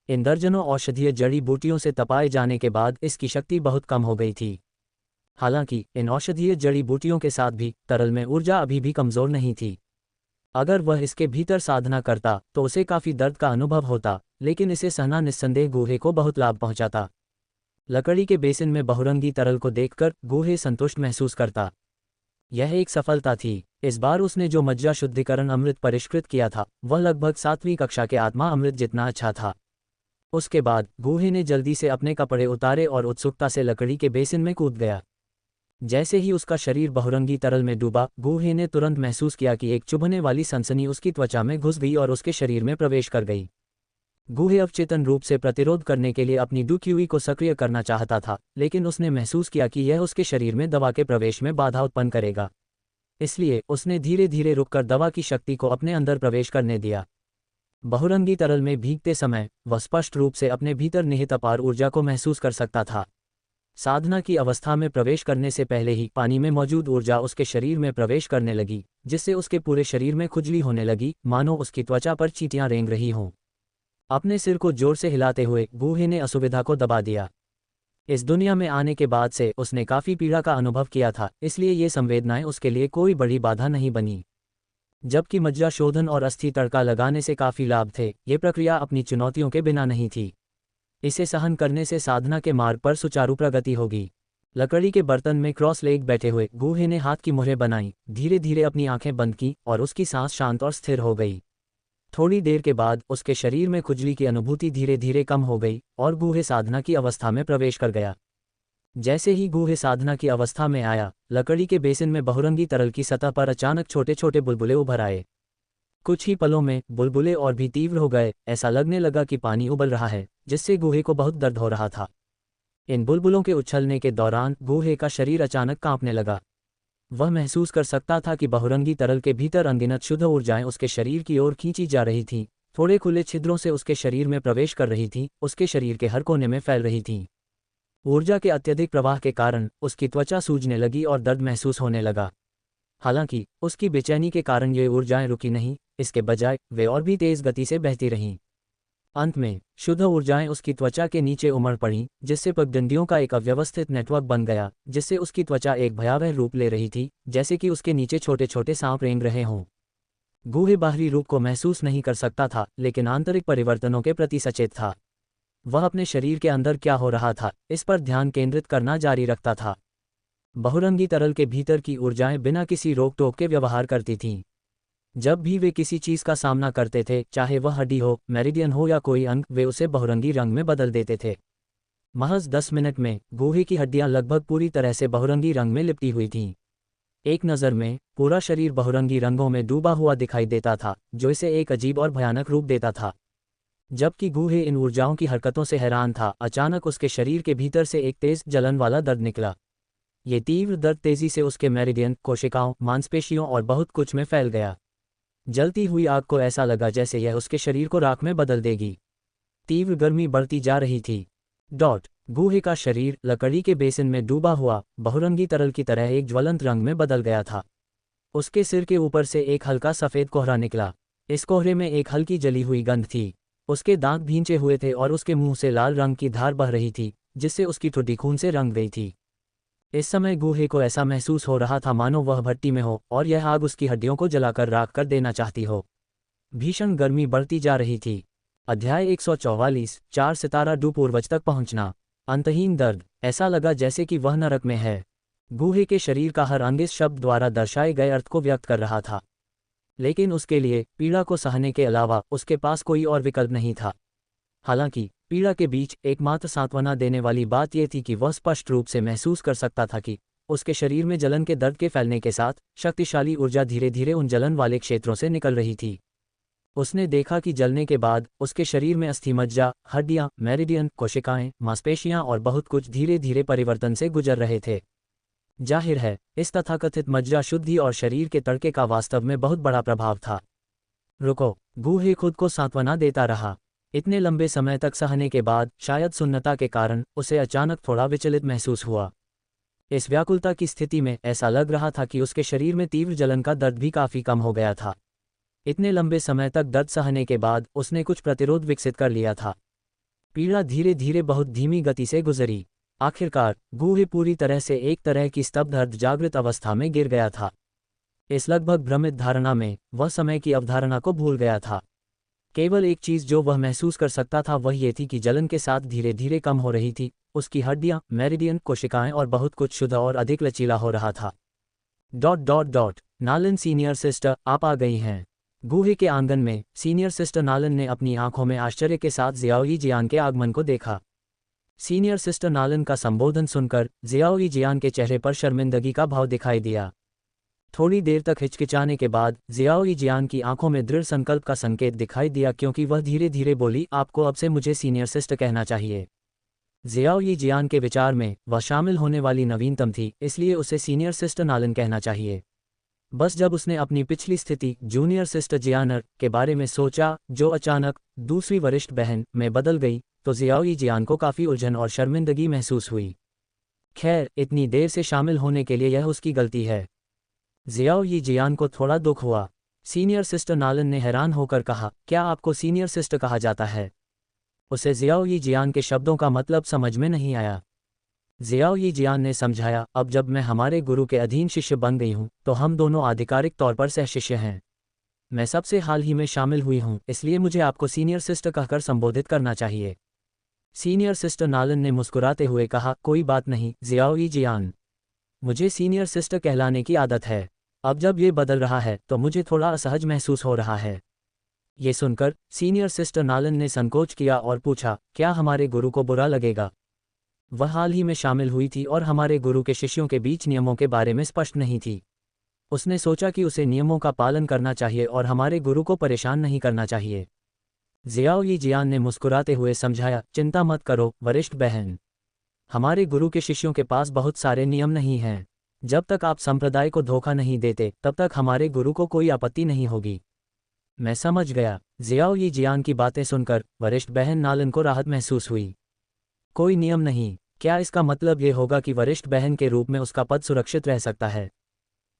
इन दर्जनों औषधीय जड़ी बूटियों से तपाए जाने के बाद इसकी शक्ति बहुत कम हो गई थी। हालांकि इन औषधीय जड़ी बूटियों के साथ भी तरल में ऊर्जा अभी भी कमज़ोर नहीं थी। अगर वह इसके भीतर साधना करता तो उसे काफ़ी दर्द का अनुभव होता, लेकिन इसे सहना निस्संदेह गूहे को बहुत लाभ पहुंचाता। लकड़ी के बेसिन में बहुरंगी तरल को देखकर गूहे संतुष्ट महसूस करता। यह एक सफलता थी। इस बार उसने जो मज्जा शुद्धिकरण अमृत परिष्कृत किया था वह लगभग 7वीं कक्षा के आत्मा अमृत जितना अच्छा था। उसके बाद गूहे ने जल्दी से अपने कपड़े उतारे और उत्सुकता से लकड़ी के बेसिन में कूद गया। जैसे ही उसका शरीर बहुरंगी तरल में डूबा, गूहे ने तुरंत महसूस किया कि एक चुभने वाली सनसनी उसकी त्वचा में घुस गई और उसके शरीर में प्रवेश कर गई। गूहे अवचेतन रूप से प्रतिरोध करने के लिए अपनी डुक्यूई को सक्रिय करना चाहता था, लेकिन उसने महसूस किया कि यह उसके शरीर में दवा के प्रवेश में बाधा उत्पन्न करेगा। इसलिए उसने धीरे धीरे रुककर दवा की शक्ति को अपने अंदर प्रवेश करने दिया। बहुरंगी तरल में भीगते समय वह स्पष्ट रूप से अपने भीतर निहित अपार ऊर्जा को महसूस कर सकता था। साधना की अवस्था में प्रवेश करने से पहले ही पानी में मौजूद ऊर्जा उसके शरीर में प्रवेश करने लगी, जिससे उसके पूरे शरीर में खुजली होने लगी, मानो उसकी त्वचा पर चींटियां रेंग रही हों। अपने सिर को जोर से हिलाते हुए गूहे ने असुविधा को दबा दिया। इस दुनिया में आने के बाद से उसने काफ़ी पीड़ा का अनुभव किया था, इसलिए ये संवेदनाएं उसके लिए कोई बड़ी बाधा नहीं बनी। जबकि मज्जा शोधन और अस्थि तड़का लगाने से काफ़ी लाभ थे, ये प्रक्रिया अपनी चुनौतियों के बिना नहीं थी। इसे सहन करने से साधना के मार्ग पर सुचारू प्रगति होगी। लकड़ी के बर्तन में क्रॉस लेग बैठे हुए गूहे ने हाथ की मुहरें बनाई, धीरे धीरे अपनी आंखें बंद की और उसकी सांस शांत और स्थिर हो गई। थोड़ी देर के बाद उसके शरीर में खुजली की अनुभूति धीरे धीरे कम हो गई और गूहे साधना की अवस्था में प्रवेश कर गया। जैसे ही गूहे साधना की अवस्था में आया, लकड़ी के बेसिन में बहुरंगी तरल की सतह पर अचानक छोटे छोटे बुलबुले उभर आए। कुछ ही पलों में बुलबुले और भी तीव्र हो गए। ऐसा लगने लगा कि पानी उबल रहा है, जिससे गूहे को बहुत दर्द हो रहा था। इन बुलबुलों के उछलने के दौरान गूहे का शरीर अचानक कांपने लगा। वह महसूस कर सकता था कि बहुरंगी तरल के भीतर अनगिनत शुद्ध ऊर्जाएं उसके शरीर की ओर खींची जा रही थीं, थोड़े खुले छिद्रों से उसके शरीर में प्रवेश कर रही थीं, उसके शरीर के हर कोने में फैल रही थीं। ऊर्जा के अत्यधिक प्रवाह के कारण उसकी त्वचा सूजने लगी और दर्द महसूस होने लगा। हालांकि उसकी बेचैनी के कारण ये ऊर्जाएं रुकी नहीं, इसके बजाय वे और भी तेज गति से बहती रहीं। अंत में शुद्ध ऊर्जाएं उसकी त्वचा के नीचे उमड़ पड़ीं, जिससे पगडंडियों का एक अव्यवस्थित नेटवर्क बन गया, जिससे उसकी त्वचा एक भयावह रूप ले रही थी, जैसे कि उसके नीचे छोटे छोटे सांप रेंग रहे हों। गूहे बाहरी रूप को महसूस नहीं कर सकता था, लेकिन आंतरिक परिवर्तनों के प्रति सचेत था। वह अपने शरीर के अंदर क्या हो रहा था, इस पर ध्यान केंद्रित करना जारी रखता था। बहुरंगी तरल के भीतर की ऊर्जाएं बिना किसी रोक टोक के व्यवहार करती थीं। जब भी वे किसी चीज़ का सामना करते थे, चाहे वह हड्डी हो, मेरिडियन हो या कोई अंग, वे उसे बहुरंगी रंग में बदल देते थे। महज 10 मिनट में गूहे की हड्डियां लगभग पूरी तरह से बहुरंगी रंग में लिपटी हुई थीं। एक नज़र में पूरा शरीर बहुरंगी रंगों में डूबा हुआ दिखाई देता था, जो इसे एक अजीब और भयानक रूप देता था। जबकि गूहे इन ऊर्जाओं की हरकतों से हैरान था, अचानक उसके शरीर के भीतर से एक तेज जलन वाला दर्द निकला। ये तीव्र दर्द तेजी से उसके मेरिडियन, कोशिकाओं, मांसपेशियों और बहुत कुछ में फैल गया। जलती हुई आग को ऐसा लगा जैसे यह उसके शरीर को राख में बदल देगी। तीव्र गर्मी बढ़ती जा रही थी। गूहे का शरीर लकड़ी के बेसिन में डूबा हुआ बहुरंगी तरल की तरह एक ज्वलंत रंग में बदल गया था। उसके सिर के ऊपर से एक हल्का सफ़ेद कोहरा निकला। इस कोहरे में एक हल्की जली हुई गंध थी। उसके दांत भींचे हुए थे और उसके मुंह से लाल रंग की धार बह रही थी, जिससे उसकी ठुड्डी खून से रंग गई थी। इस समय गूहे को ऐसा महसूस हो रहा था मानो वह भट्टी में हो और यह आग उसकी हड्डियों को जलाकर राख कर देना चाहती हो। भीषण गर्मी बढ़ती जा रही थी। अध्याय 144 4 सितारा डू पूर्वज तक पहुंचना। अंतहीन दर्द, ऐसा लगा जैसे कि वह नरक में है। गूहे के शरीर का हर अंग इस शब्द द्वारा दर्शाए गए अर्थ को व्यक्त कर रहा था, लेकिन उसके लिए पीड़ा को सहने के अलावा उसके पास कोई और विकल्प नहीं था। हालांकि पीड़ा के बीच एकमात्र सांत्वना देने वाली बात यह थी कि वह स्पष्ट रूप से महसूस कर सकता था कि उसके शरीर में जलन के दर्द के फैलने के साथ शक्तिशाली ऊर्जा धीरे धीरे उन जलन वाले क्षेत्रों से निकल रही थी। उसने देखा कि जलने के बाद उसके शरीर में अस्थिमज्जा, हड्डियां, मेरिडियन, कोशिकाएं, मांसपेशियां और बहुत कुछ धीरे धीरे परिवर्तन से गुजर रहे थे। जाहिर है, इस तथाकथित मज्जा शुद्धि और शरीर के तड़के का वास्तव में बहुत बड़ा प्रभाव था। रुको, गूहे खुद को सांत्वना देता रहा। इतने लंबे समय तक सहने के बाद शायद सुन्नता के कारण उसे अचानक थोड़ा विचलित महसूस हुआ। इस व्याकुलता की स्थिति में ऐसा लग रहा था कि उसके शरीर में तीव्र जलन का दर्द भी काफी कम हो गया था। इतने लंबे समय तक दर्द सहने के बाद उसने कुछ प्रतिरोध विकसित कर लिया था। पीड़ा धीरे धीरे बहुत धीमी गति से गुजरी। आखिरकार गूहे पूरी तरह से एक तरह की स्तब्ध अर्ध जागृत अवस्था में गिर गया था। इस लगभग भ्रमित धारणा में वह समय की अवधारणा को भूल गया था। केवल एक चीज जो वह महसूस कर सकता था वह ये थी कि जलन के साथ धीरे धीरे कम हो रही थी उसकी हड्डियां, मेरिडियन, कोशिकाएं और बहुत कुछ शुद्ध और अधिक लचीला हो रहा था। ... नालन सीनियर सिस्टर, आप आ गई हैं। गूहे के आंगन में सीनियर सिस्टर नालन ने अपनी आंखों में आश्चर्य के साथ जियाओई जियान के आगमन को देखा। सीनियर सिस्टर नालन का संबोधन सुनकर जियाओई जियान के चेहरे पर शर्मिंदगी का भाव दिखाई दिया। थोड़ी देर तक हिचकिचाने के बाद जियाओई जियान की आंखों में दृढ़ संकल्प का संकेत दिखाई दिया, क्योंकि वह धीरे धीरे बोली, आपको अब से मुझे सीनियर सिस्टर कहना चाहिए। जियाओई जियान के विचार में वह शामिल होने वाली नवीनतम थी, इसलिए उसे सीनियर सिस्टर नालन कहना चाहिए। बस जब उसने अपनी पिछली स्थिति जूनियर सिस्टर जियानर के बारे में सोचा, जो अचानक दूसरी वरिष्ठ बहन में बदल गई, तो जियाओई जियान को काफी उलझन और शर्मिंदगी महसूस हुई। खैर, इतनी देर से शामिल होने के लिए यह उसकी गलती है। जियाओई जियान को थोड़ा दुख हुआ। सीनियर सिस्टर नालन ने हैरान होकर कहा, क्या आपको सीनियर सिस्टर कहा जाता है? उसे जियाओई जियान के शब्दों का मतलब समझ में नहीं आया। जियाओई जियान ने समझाया, अब जब मैं हमारे गुरु के अधीन शिष्य बन गई हूँ तो हम दोनों आधिकारिक तौर पर सहशिष्य हैं। मैं सबसे हाल ही में शामिल हुई हूँ, इसलिए मुझे आपको सीनियर सिस्टर कहकर संबोधित करना चाहिए। सीनियर सिस्टर नालन ने मुस्कुराते हुए कहा, कोई बात नहीं जियाओई जियान, मुझे सीनियर सिस्टर कहलाने की आदत है। अब जब ये बदल रहा है तो मुझे थोड़ा असहज महसूस हो रहा है। ये सुनकर सीनियर सिस्टर नालन ने संकोच किया और पूछा, क्या हमारे गुरु को बुरा लगेगा? वह हाल ही में शामिल हुई थी और हमारे गुरु के शिष्यों के बीच नियमों के बारे में स्पष्ट नहीं थी। उसने सोचा कि उसे नियमों का पालन करना चाहिए और हमारे गुरु को परेशान नहीं करना चाहिए। जियाओई जियान ने मुस्कुराते हुए समझाया, चिंता मत करो वरिष्ठ बहन, हमारे गुरु के शिष्यों के पास बहुत सारे नियम नहीं हैं। जब तक आप संप्रदाय को धोखा नहीं देते तब तक हमारे गुरु को कोई आपत्ति नहीं होगी। मैं समझ गया। जियाओई जियान की बातें सुनकर वरिष्ठ बहन नालन को राहत महसूस हुई। कोई नियम नहीं, क्या इसका मतलब ये होगा कि वरिष्ठ बहन के रूप में उसका पद सुरक्षित रह सकता है?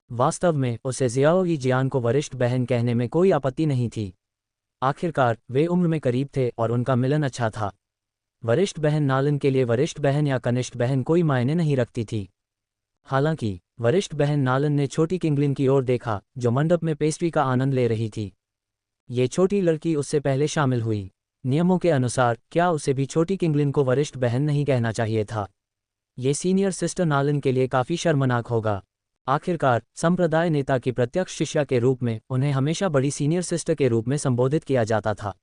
वास्तव में उसे जियाओई जियान को वरिष्ठ बहन कहने में कोई आपत्ति नहीं थी। आखिरकार वे उम्र में करीब थे और उनका मिलन अच्छा था। वरिष्ठ बहन नालन के लिए वरिष्ठ बहन या कनिष्ठ बहन कोई मायने नहीं रखती थी। हालांकि वरिष्ठ बहन नालन ने छोटी किंगलिन की ओर देखा जो मंडप में पेस्ट्री का आनंद ले रही थी। ये छोटी लड़की उससे पहले शामिल हुई। नियमों के अनुसार क्या उसे भी छोटी किंगलिन को वरिष्ठ बहन नहीं कहना चाहिए था? ये सीनियर सिस्टर नालन के लिए काफी शर्मनाक होगा। आखिरकार संप्रदाय नेता की प्रत्यक्ष शिष्या के रूप में उन्हें हमेशा बड़ी सीनियर सिस्टर के रूप में संबोधित किया जाता था।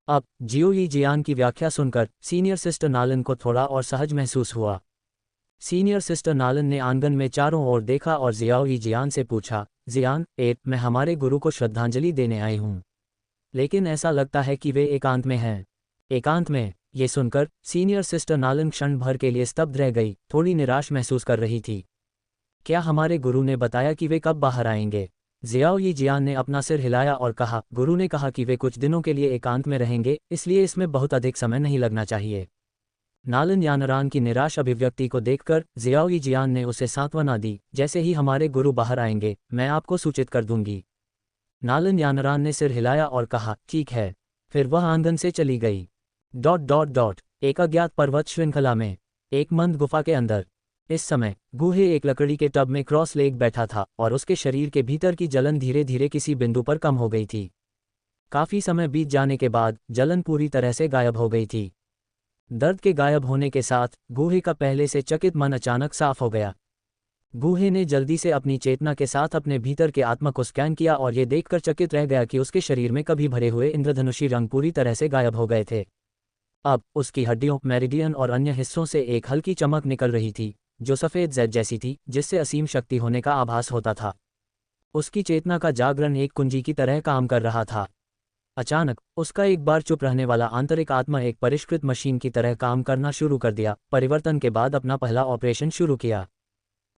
अब जियाओई जियान की व्याख्या सुनकर सीनियर सिस्टर नालन को थोड़ा और सहज महसूस हुआ। सीनियर सिस्टर नालन ने आंगन में चारों ओर देखा और जियाओई जियान से पूछा, जियान, मैं हमारे गुरु को श्रद्धांजलि देने आई हूँ, लेकिन ऐसा लगता है कि वे एकांत में हैं। एकांत में? ये सुनकर सीनियर सिस्टर नालन क्षण भर के लिए स्तब्ध रह गई, थोड़ी निराश महसूस कर रही थी। क्या हमारे गुरु ने बताया कि वे कब बाहर आएंगे? जियाओई जियान ने अपना सिर हिलाया और कहा, गुरु ने कहा कि वे कुछ दिनों के लिए एकांत में रहेंगे, इसलिए इसमें बहुत अधिक समय नहीं लगना चाहिए। नालन यानरान की निराश अभिव्यक्ति को देखकर जियाओई जियान ने उसे सांत्वना दी, जैसे ही हमारे गुरु बाहर आएंगे मैं आपको सूचित कर दूंगी। नालन यानरान ने सिर हिलाया और कहा, ठीक है। फिर वह आंगन से चली गई। ... एक अज्ञात पर्वत श्रृंखला में एक मंद गुफा के अंदर इस समय गूहे एक लकड़ी के टब में क्रॉस लेग बैठा था और उसके शरीर के भीतर की जलन धीरे धीरे किसी बिंदु पर कम हो गई थी। काफी समय बीत जाने के बाद जलन पूरी तरह से गायब हो गई थी। दर्द के गायब होने के साथ गुहे का पहले से चकित मन अचानक साफ हो गया। गुहे ने जल्दी से अपनी चेतना के साथ अपने भीतर के आत्मा को स्कैन किया और ये देखकर चकित रह गया कि उसके शरीर में कभी भरे हुए इंद्रधनुषी रंग पूरी तरह से गायब हो गए थे। अब उसकी हड्डियों, मेरिडियन और अन्य हिस्सों से एक हल्की चमक निकल रही थी, जो सफ़ेद ज़ैद जैसी थी, जिससे असीम शक्ति होने का आभास होता था। उसकी चेतना का जागरण एक कुंजी की तरह काम कर रहा था। अचानक उसका एक बार चुप रहने वाला आंतरिक आत्मा एक परिष्कृत मशीन की तरह काम करना शुरू कर दिया, परिवर्तन के बाद अपना पहला ऑपरेशन शुरू किया।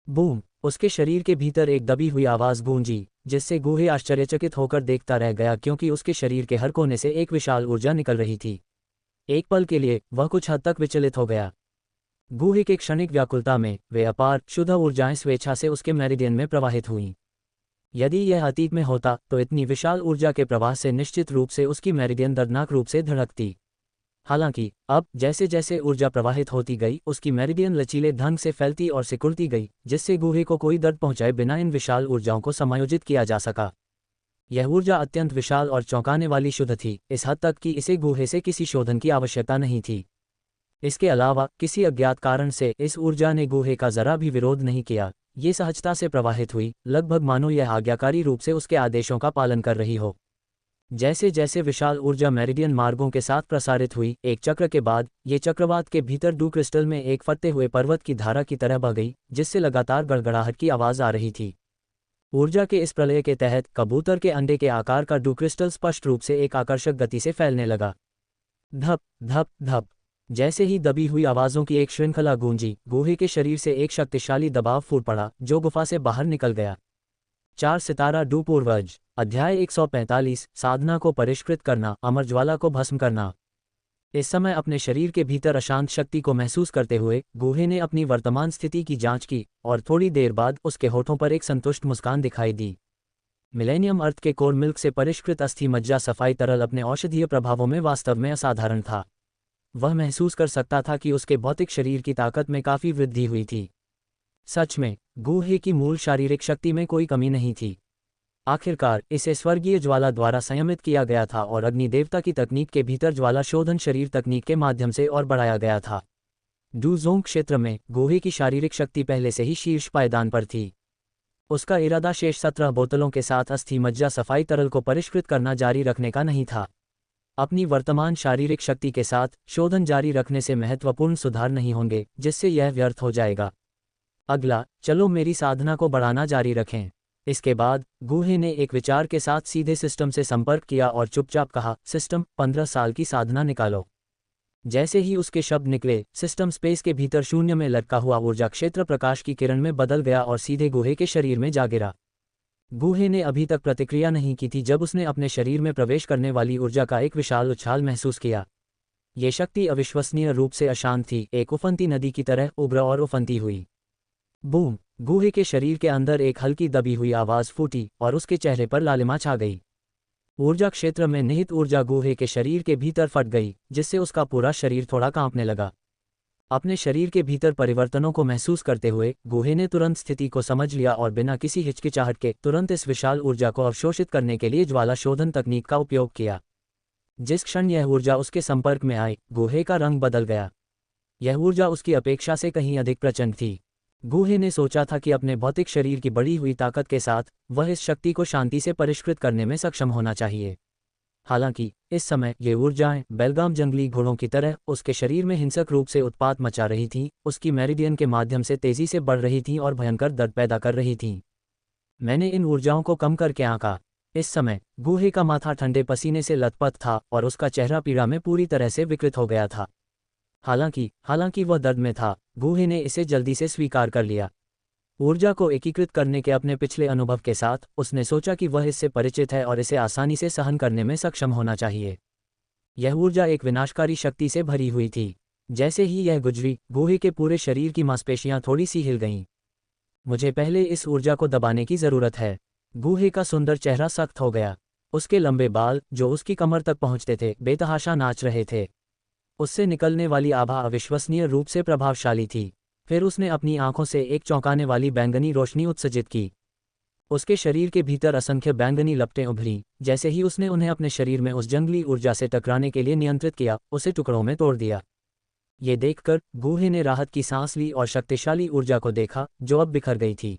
बूम! उसके शरीर के भीतर एक दबी हुई आवाज़ गूंजी, जिससे गुहे आश्चर्यचकित होकर देखता रह गया, क्योंकि उसके शरीर के हर कोने से एक विशाल ऊर्जा निकल रही थी। एक पल के लिए वह कुछ हद तक विचलित हो गया। गुहे के क्षणिक व्याकुलता में वे अपार शुद्ध ऊर्जाएं स्वेच्छा से उसके मेरिडियन में प्रवाहित हुईं। यदि यह अतीत में होता तो इतनी विशाल ऊर्जा के प्रवाह से निश्चित रूप से उसकी मेरिडियन दर्दनाक रूप से धड़कती। हालांकि अब जैसे जैसे ऊर्जा प्रवाहित होती गई, उसकी मेरिडियन लचीले ढंग से फैलती और सिकुड़ती गई, जिससे गुहे को कोई दर्द पहुंचाए बिना इन विशाल ऊर्जाओं को समायोजित किया जा सका। यह ऊर्जा अत्यंत विशाल और चौंकाने वाली शुद्ध थी, इस हद तक कि इसे गुहे से किसी शोधन की आवश्यकता नहीं थी। इसके अलावा किसी अज्ञात कारण से इस ऊर्जा ने गुहे का जरा भी विरोध नहीं किया। ये सहजता से प्रवाहित हुई, लगभग मानो यह आज्ञाकारी रूप से उसके आदेशों का पालन कर रही हो। जैसे जैसे विशाल ऊर्जा मेरिडियन मार्गों के साथ प्रसारित हुई, एक चक्र के बाद ये चक्रवात के भीतर डू क्रिस्टल में एक फटते हुए पर्वत की धारा की तरह बह गई, जिससे लगातार गड़गड़ाहट की आवाज़ आ रही थी। ऊर्जा के इस प्रलय के तहत कबूतर के अंडे के आकार का डू क्रिस्टल स्पष्ट रूप से एक आकर्षक गति से फैलने लगा। धप धप धप, जैसे ही दबी हुई आवाज़ों की एक श्रृंखला गूंजी, गुहे के शरीर से एक शक्तिशाली दबाव फूट पड़ा, जो गुफा से बाहर निकल गया। 4 सितारा डू पूर्वज। अध्याय 145, साधना को परिष्कृत करना, अमर ज्वाला को भस्म करना। इस समय अपने शरीर के भीतर अशांत शक्ति को महसूस करते हुए गुहे ने अपनी वर्तमान स्थिति की जांच की, और थोड़ी देर बाद उसके होठों पर एक संतुष्ट मुस्कान दिखाई दी। मिलेनियम अर्थ के कोर मिल्क से परिष्कृत अस्थि मज्जा सफाई तरल अपने औषधीय प्रभावों में वास्तव में असाधारण था। वह महसूस कर सकता था कि उसके भौतिक शरीर की ताकत में काफ़ी वृद्धि हुई थी। सच में गुहे की मूल शारीरिक शक्ति में कोई कमी नहीं थी। आखिरकार इसे स्वर्गीय ज्वाला द्वारा संयमित किया गया था और अग्नि देवता की तकनीक के भीतर ज्वाला शोधन शरीर तकनीक के माध्यम से और बढ़ाया गया था। डू जोंग क्षेत्र में गुहे की शारीरिक शक्ति पहले से ही शीर्ष पायदान पर थी। उसका इरादा शेष 17 बोतलों के साथ अस्थि मज्जा सफाई तरल को परिष्कृत करना जारी रखने का नहीं था। अपनी वर्तमान शारीरिक शक्ति के साथ शोधन जारी रखने से महत्वपूर्ण सुधार नहीं होंगे, जिससे यह व्यर्थ हो जाएगा। अगला, चलो मेरी साधना को बढ़ाना जारी रखें। इसके बाद गुहे ने एक विचार के साथ सीधे सिस्टम से संपर्क किया और चुपचाप कहा, सिस्टम 15 साल की साधना निकालो। जैसे ही उसके शब्द निकले, सिस्टम स्पेस के भीतर शून्य में लटका हुआ ऊर्जा क्षेत्र प्रकाश की किरण में बदल गया और सीधे गुहे के शरीर में जा गिरा। गुहे ने अभी तक प्रतिक्रिया नहीं की थी जब उसने अपने शरीर में प्रवेश करने वाली ऊर्जा का एक विशाल उछाल महसूस किया। ये शक्ति अविश्वसनीय रूप से अशांत थी, एक उफनती नदी की तरह उभरा और उफनती हुई। बूम! गुहे के शरीर के अंदर एक हल्की दबी हुई आवाज़ फूटी और उसके चेहरे पर लालिमा छा गई। ऊर्जा क्षेत्र में निहित ऊर्जा गुहे के शरीर के भीतर फट गई, जिससे उसका पूरा शरीर थोड़ा कांपने लगा। अपने शरीर के भीतर परिवर्तनों को महसूस करते हुए गुहे ने तुरंत स्थिति को समझ लिया और बिना किसी हिचकिचाहट के तुरंत इस विशाल ऊर्जा को अवशोषित करने के लिए ज्वाला शोधन तकनीक का उपयोग किया। जिस क्षण यह ऊर्जा उसके संपर्क में आई, गुहे का रंग बदल गया। यह ऊर्जा उसकी अपेक्षा से कहीं अधिक प्रचंड थी। गुहे ने सोचा था कि अपने भौतिक शरीर की बढ़ी हुई ताकत के साथ वह इस शक्ति को शांति से परिष्कृत करने में सक्षम होना चाहिए। हालांकि इस समय ये ऊर्जाएं बेलगाम जंगली घोड़ों की तरह उसके शरीर में हिंसक रूप से उत्पात मचा रही थीं, उसकी मेरिडियन के माध्यम से तेजी से बढ़ रही थीं और भयंकर दर्द पैदा कर रही थीं। मैंने इन ऊर्जाओं को कम करके आंका। इस समय गुहे का माथा ठंडे पसीने से लथपथ था और उसका चेहरा पीड़ा में पूरी तरह से विकृत हो गया था। हालांकि वह दर्द में था, गुहे ने इसे जल्दी से स्वीकार कर लिया। ऊर्जा को एकीकृत करने के अपने पिछले अनुभव के साथ उसने सोचा कि वह इससे परिचित है और इसे आसानी से सहन करने में सक्षम होना चाहिए। यह ऊर्जा एक विनाशकारी शक्ति से भरी हुई थी। जैसे ही यह गुजरी, गुहे के पूरे शरीर की मांसपेशियां थोड़ी सी हिल गईं। मुझे पहले इस ऊर्जा को दबाने की ज़रूरत है। गुहे का सुंदर चेहरा सख्त हो गया। उसके लंबे बाल, जो उसकी कमर तक पहुंचते थे, बेतहाशा नाच रहे थे। उससे निकलने वाली आभा अविश्वसनीय रूप से प्रभावशाली थी। फिर उसने अपनी आंखों से एक चौंकाने वाली बैंगनी रोशनी उत्सर्जित की। उसके शरीर के भीतर असंख्य बैंगनी लपटें उभरी। जैसे ही उसने उन्हें अपने शरीर में उस जंगली ऊर्जा से टकराने के लिए नियंत्रित किया, उसे टुकड़ों में तोड़ दिया। ये देखकर गूहे ने राहत की सांस ली और शक्तिशाली ऊर्जा को देखा जो अब बिखर गई थी।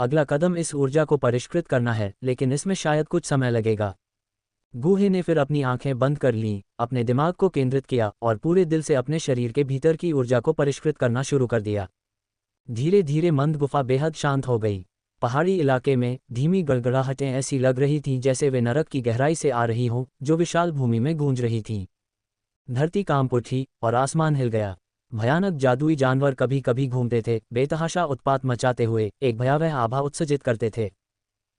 अगला कदम इस ऊर्जा को परिष्कृत करना है, लेकिन इसमें शायद कुछ समय लगेगा। गूहे ने फिर अपनी आंखें बंद कर लीं, अपने दिमाग को केंद्रित किया और पूरे दिल से अपने शरीर के भीतर की ऊर्जा को परिष्कृत करना शुरू कर दिया। धीरे धीरे मंद गुफा बेहद शांत हो गई। पहाड़ी इलाके में धीमी गड़गड़ाहटें ऐसी लग रही थीं जैसे वे नरक की गहराई से आ रही हों, जो विशाल भूमि में गूंज रही थीं। धरती कांप उठी और आसमान हिल गया। भयानक जादुई जानवर कभी कभी घूमते थे, बेतहाशा उत्पात मचाते हुए एक भयावह आभा उत्सर्जित करते थे।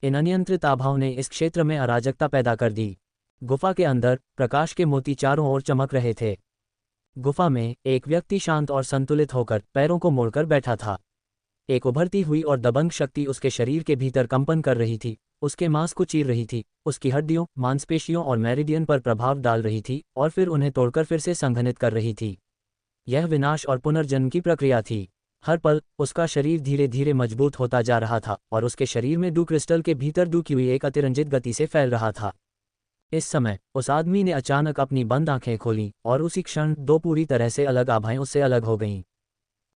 इन अनियंत्रित आभाओं ने इस क्षेत्र में अराजकता पैदा कर दी। गुफा के अंदर प्रकाश के मोती चारों ओर चमक रहे थे। गुफा में एक व्यक्ति शांत और संतुलित होकर पैरों को मोड़कर बैठा था। एक उभरती हुई और दबंग शक्ति उसके शरीर के भीतर कंपन कर रही थी, उसके मांस को चीर रही थी, उसकी हड्डियों, मांसपेशियों और मेरिडियन पर प्रभाव डाल रही थी और फिर उन्हें तोड़कर फिर से संघनित कर रही थी। यह विनाश और पुनर्जन्म की प्रक्रिया थी। हर पल उसका शरीर धीरे धीरे मजबूत होता जा रहा था और उसके शरीर में डू क्रिस्टल के भीतर डूबी हुई एक अतिरंजित गति से फैल रहा था। इस समय उस आदमी ने अचानक अपनी बंद आंखें खोलीं और उसी क्षण दो पूरी तरह से अलग आभाएं उससे अलग हो गईं।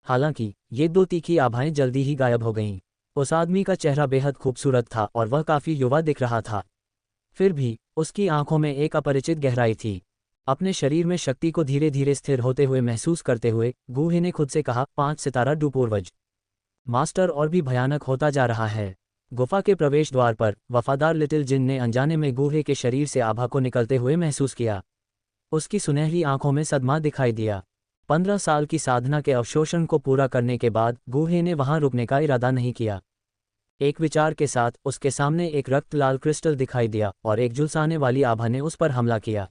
हालांकि ये दो तीखी आभाएं जल्दी ही गायब हो गईं। उस आदमी का चेहरा बेहद खूबसूरत था और वह काफी युवा दिख रहा था। फिर भी उसकी आंखों में एक अपरिचित गहराई थी। अपने शरीर में शक्ति को धीरे धीरे स्थिर होते हुए महसूस करते हुए गूहे ने खुद से कहा, 5 सितारा डू पूर्वज। मास्टर और भी भयानक होता जा रहा है। गुफा के प्रवेश द्वार पर वफादार लिटिल जिन ने अनजाने में गूहे के शरीर से आभा को निकलते हुए महसूस किया। उसकी सुनहरी आंखों में सदमा दिखाई दिया। 15 साल की साधना के अवशोषण को पूरा करने के बाद गूहे ने वहां रुकने का इरादा नहीं किया। एक विचार के साथ उसके सामने एक रक्त लाल क्रिस्टल दिखाई दिया और एक झुलसाने वाली आभा ने उस पर हमला किया।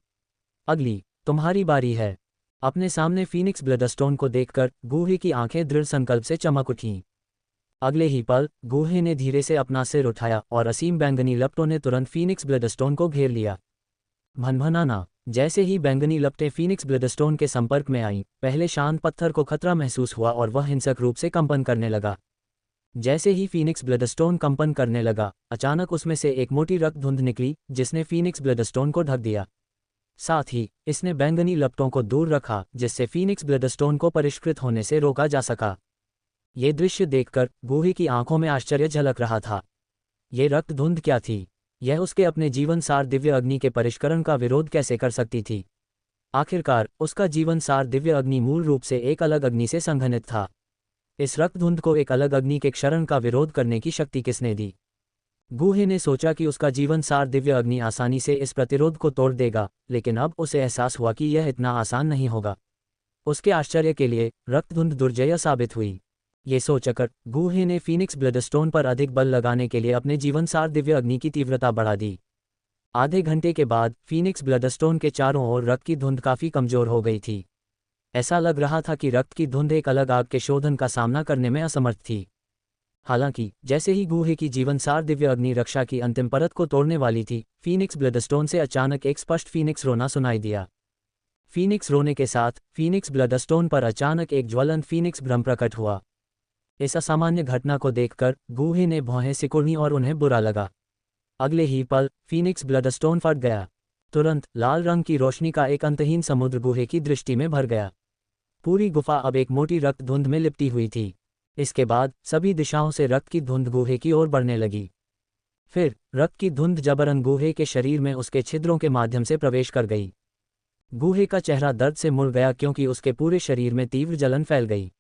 अगली तुम्हारी बारी है। अपने सामने फीनिक्स ब्लडस्टोन को देखकर गूहे की आंखें दृढ़ संकल्प से चमक उठीं। अगले ही पल गूहे ने धीरे से अपना सिर उठाया और असीम बैंगनी लपटों ने तुरंत फीनिक्स ब्लडस्टोन को घेर लिया। भनभनाना। जैसे ही बैंगनी लपटें फीनिक्स ब्लडस्टोन के संपर्क में आईं, पहले शांत पत्थर को खतरा महसूस हुआ और वह हिंसक रूप से कंपन करने लगा। जैसे ही फीनिक्स ब्लडस्टोन कंपन करने लगा, अचानक उसमें से एक मोटी रक्त धुंध निकली जिसने फीनिक्स ब्लडस्टोन को ढक दिया। साथ ही इसने बैंगनी लपटों को दूर रखा, जिससे फीनिक्स ब्लडस्टोन को परिष्कृत होने से रोका जा सका। ये दृश्य देखकर गूहे की आंखों में आश्चर्य झलक रहा था। ये रक्त धुंध क्या थी? यह उसके अपने जीवन सार दिव्य अग्नि के परिष्करण का विरोध कैसे कर सकती थी? आखिरकार उसका जीवन सार दिव्य अग्नि मूल रूप से एक अलग अग्नि से संघनित था। इस रक्त धुंध को एक अलग अग्नि के क्षरण का विरोध करने की शक्ति किसने दी? गूहे ने सोचा कि उसका जीवन सार दिव्य अग्नि आसानी से इस प्रतिरोध को तोड़ देगा, लेकिन अब उसे एहसास हुआ कि यह इतना आसान नहीं होगा। उसके आश्चर्य के लिए रक्त धुंध दुर्जय साबित हुई। ये सोचकर गूहे ने फीनिक्स ब्लडस्टोन पर अधिक बल लगाने के लिए अपने जीवनसार दिव्य अग्नि की तीव्रता बढ़ा दी। आधे घंटे के बाद फीनिक्स ब्लडस्टोन के चारों ओर रक्त की धुंध काफी कमजोर हो गई थी। ऐसा लग रहा था कि रक्त की धुंध एक अलग आग के शोधन का सामना करने में असमर्थ थी। हालांकि जैसे ही गूहे की जीवनसार दिव्य अग्नि रक्षा की अंतिम परत को तोड़ने वाली थी, फीनिक्स ब्लडस्टोन से अचानक एक स्पष्ट फीनिक्स रोना सुनाई दिया। फीनिक्स रोने के साथ फीनिक्स ब्लडस्टोन पर अचानक एक ज्वलंत फीनिक्स भ्रम प्रकट हुआ। इस असामान्य घटना को देखकर गूहे ने भौहें सिकुड़ी और उन्हें बुरा लगा। अगले ही पल फीनिक्स ब्लडस्टोन फट गया। तुरंत लाल रंग की रोशनी का एक अंतहीन समुद्र गूहे की दृष्टि में भर गया। पूरी गुफा अब एक मोटी रक्त धुंध में लिपटी हुई थी। इसके बाद सभी दिशाओं से रक्त की धुंध गूहे की ओर बढ़ने लगी। फिर रक्त की धुंध जबरन गूहे के शरीर में उसके छिद्रों के माध्यम से प्रवेश कर गई। गूहे का चेहरा दर्द से मुड़ गया क्योंकि उसके पूरे शरीर में तीव्र जलन फैल गई।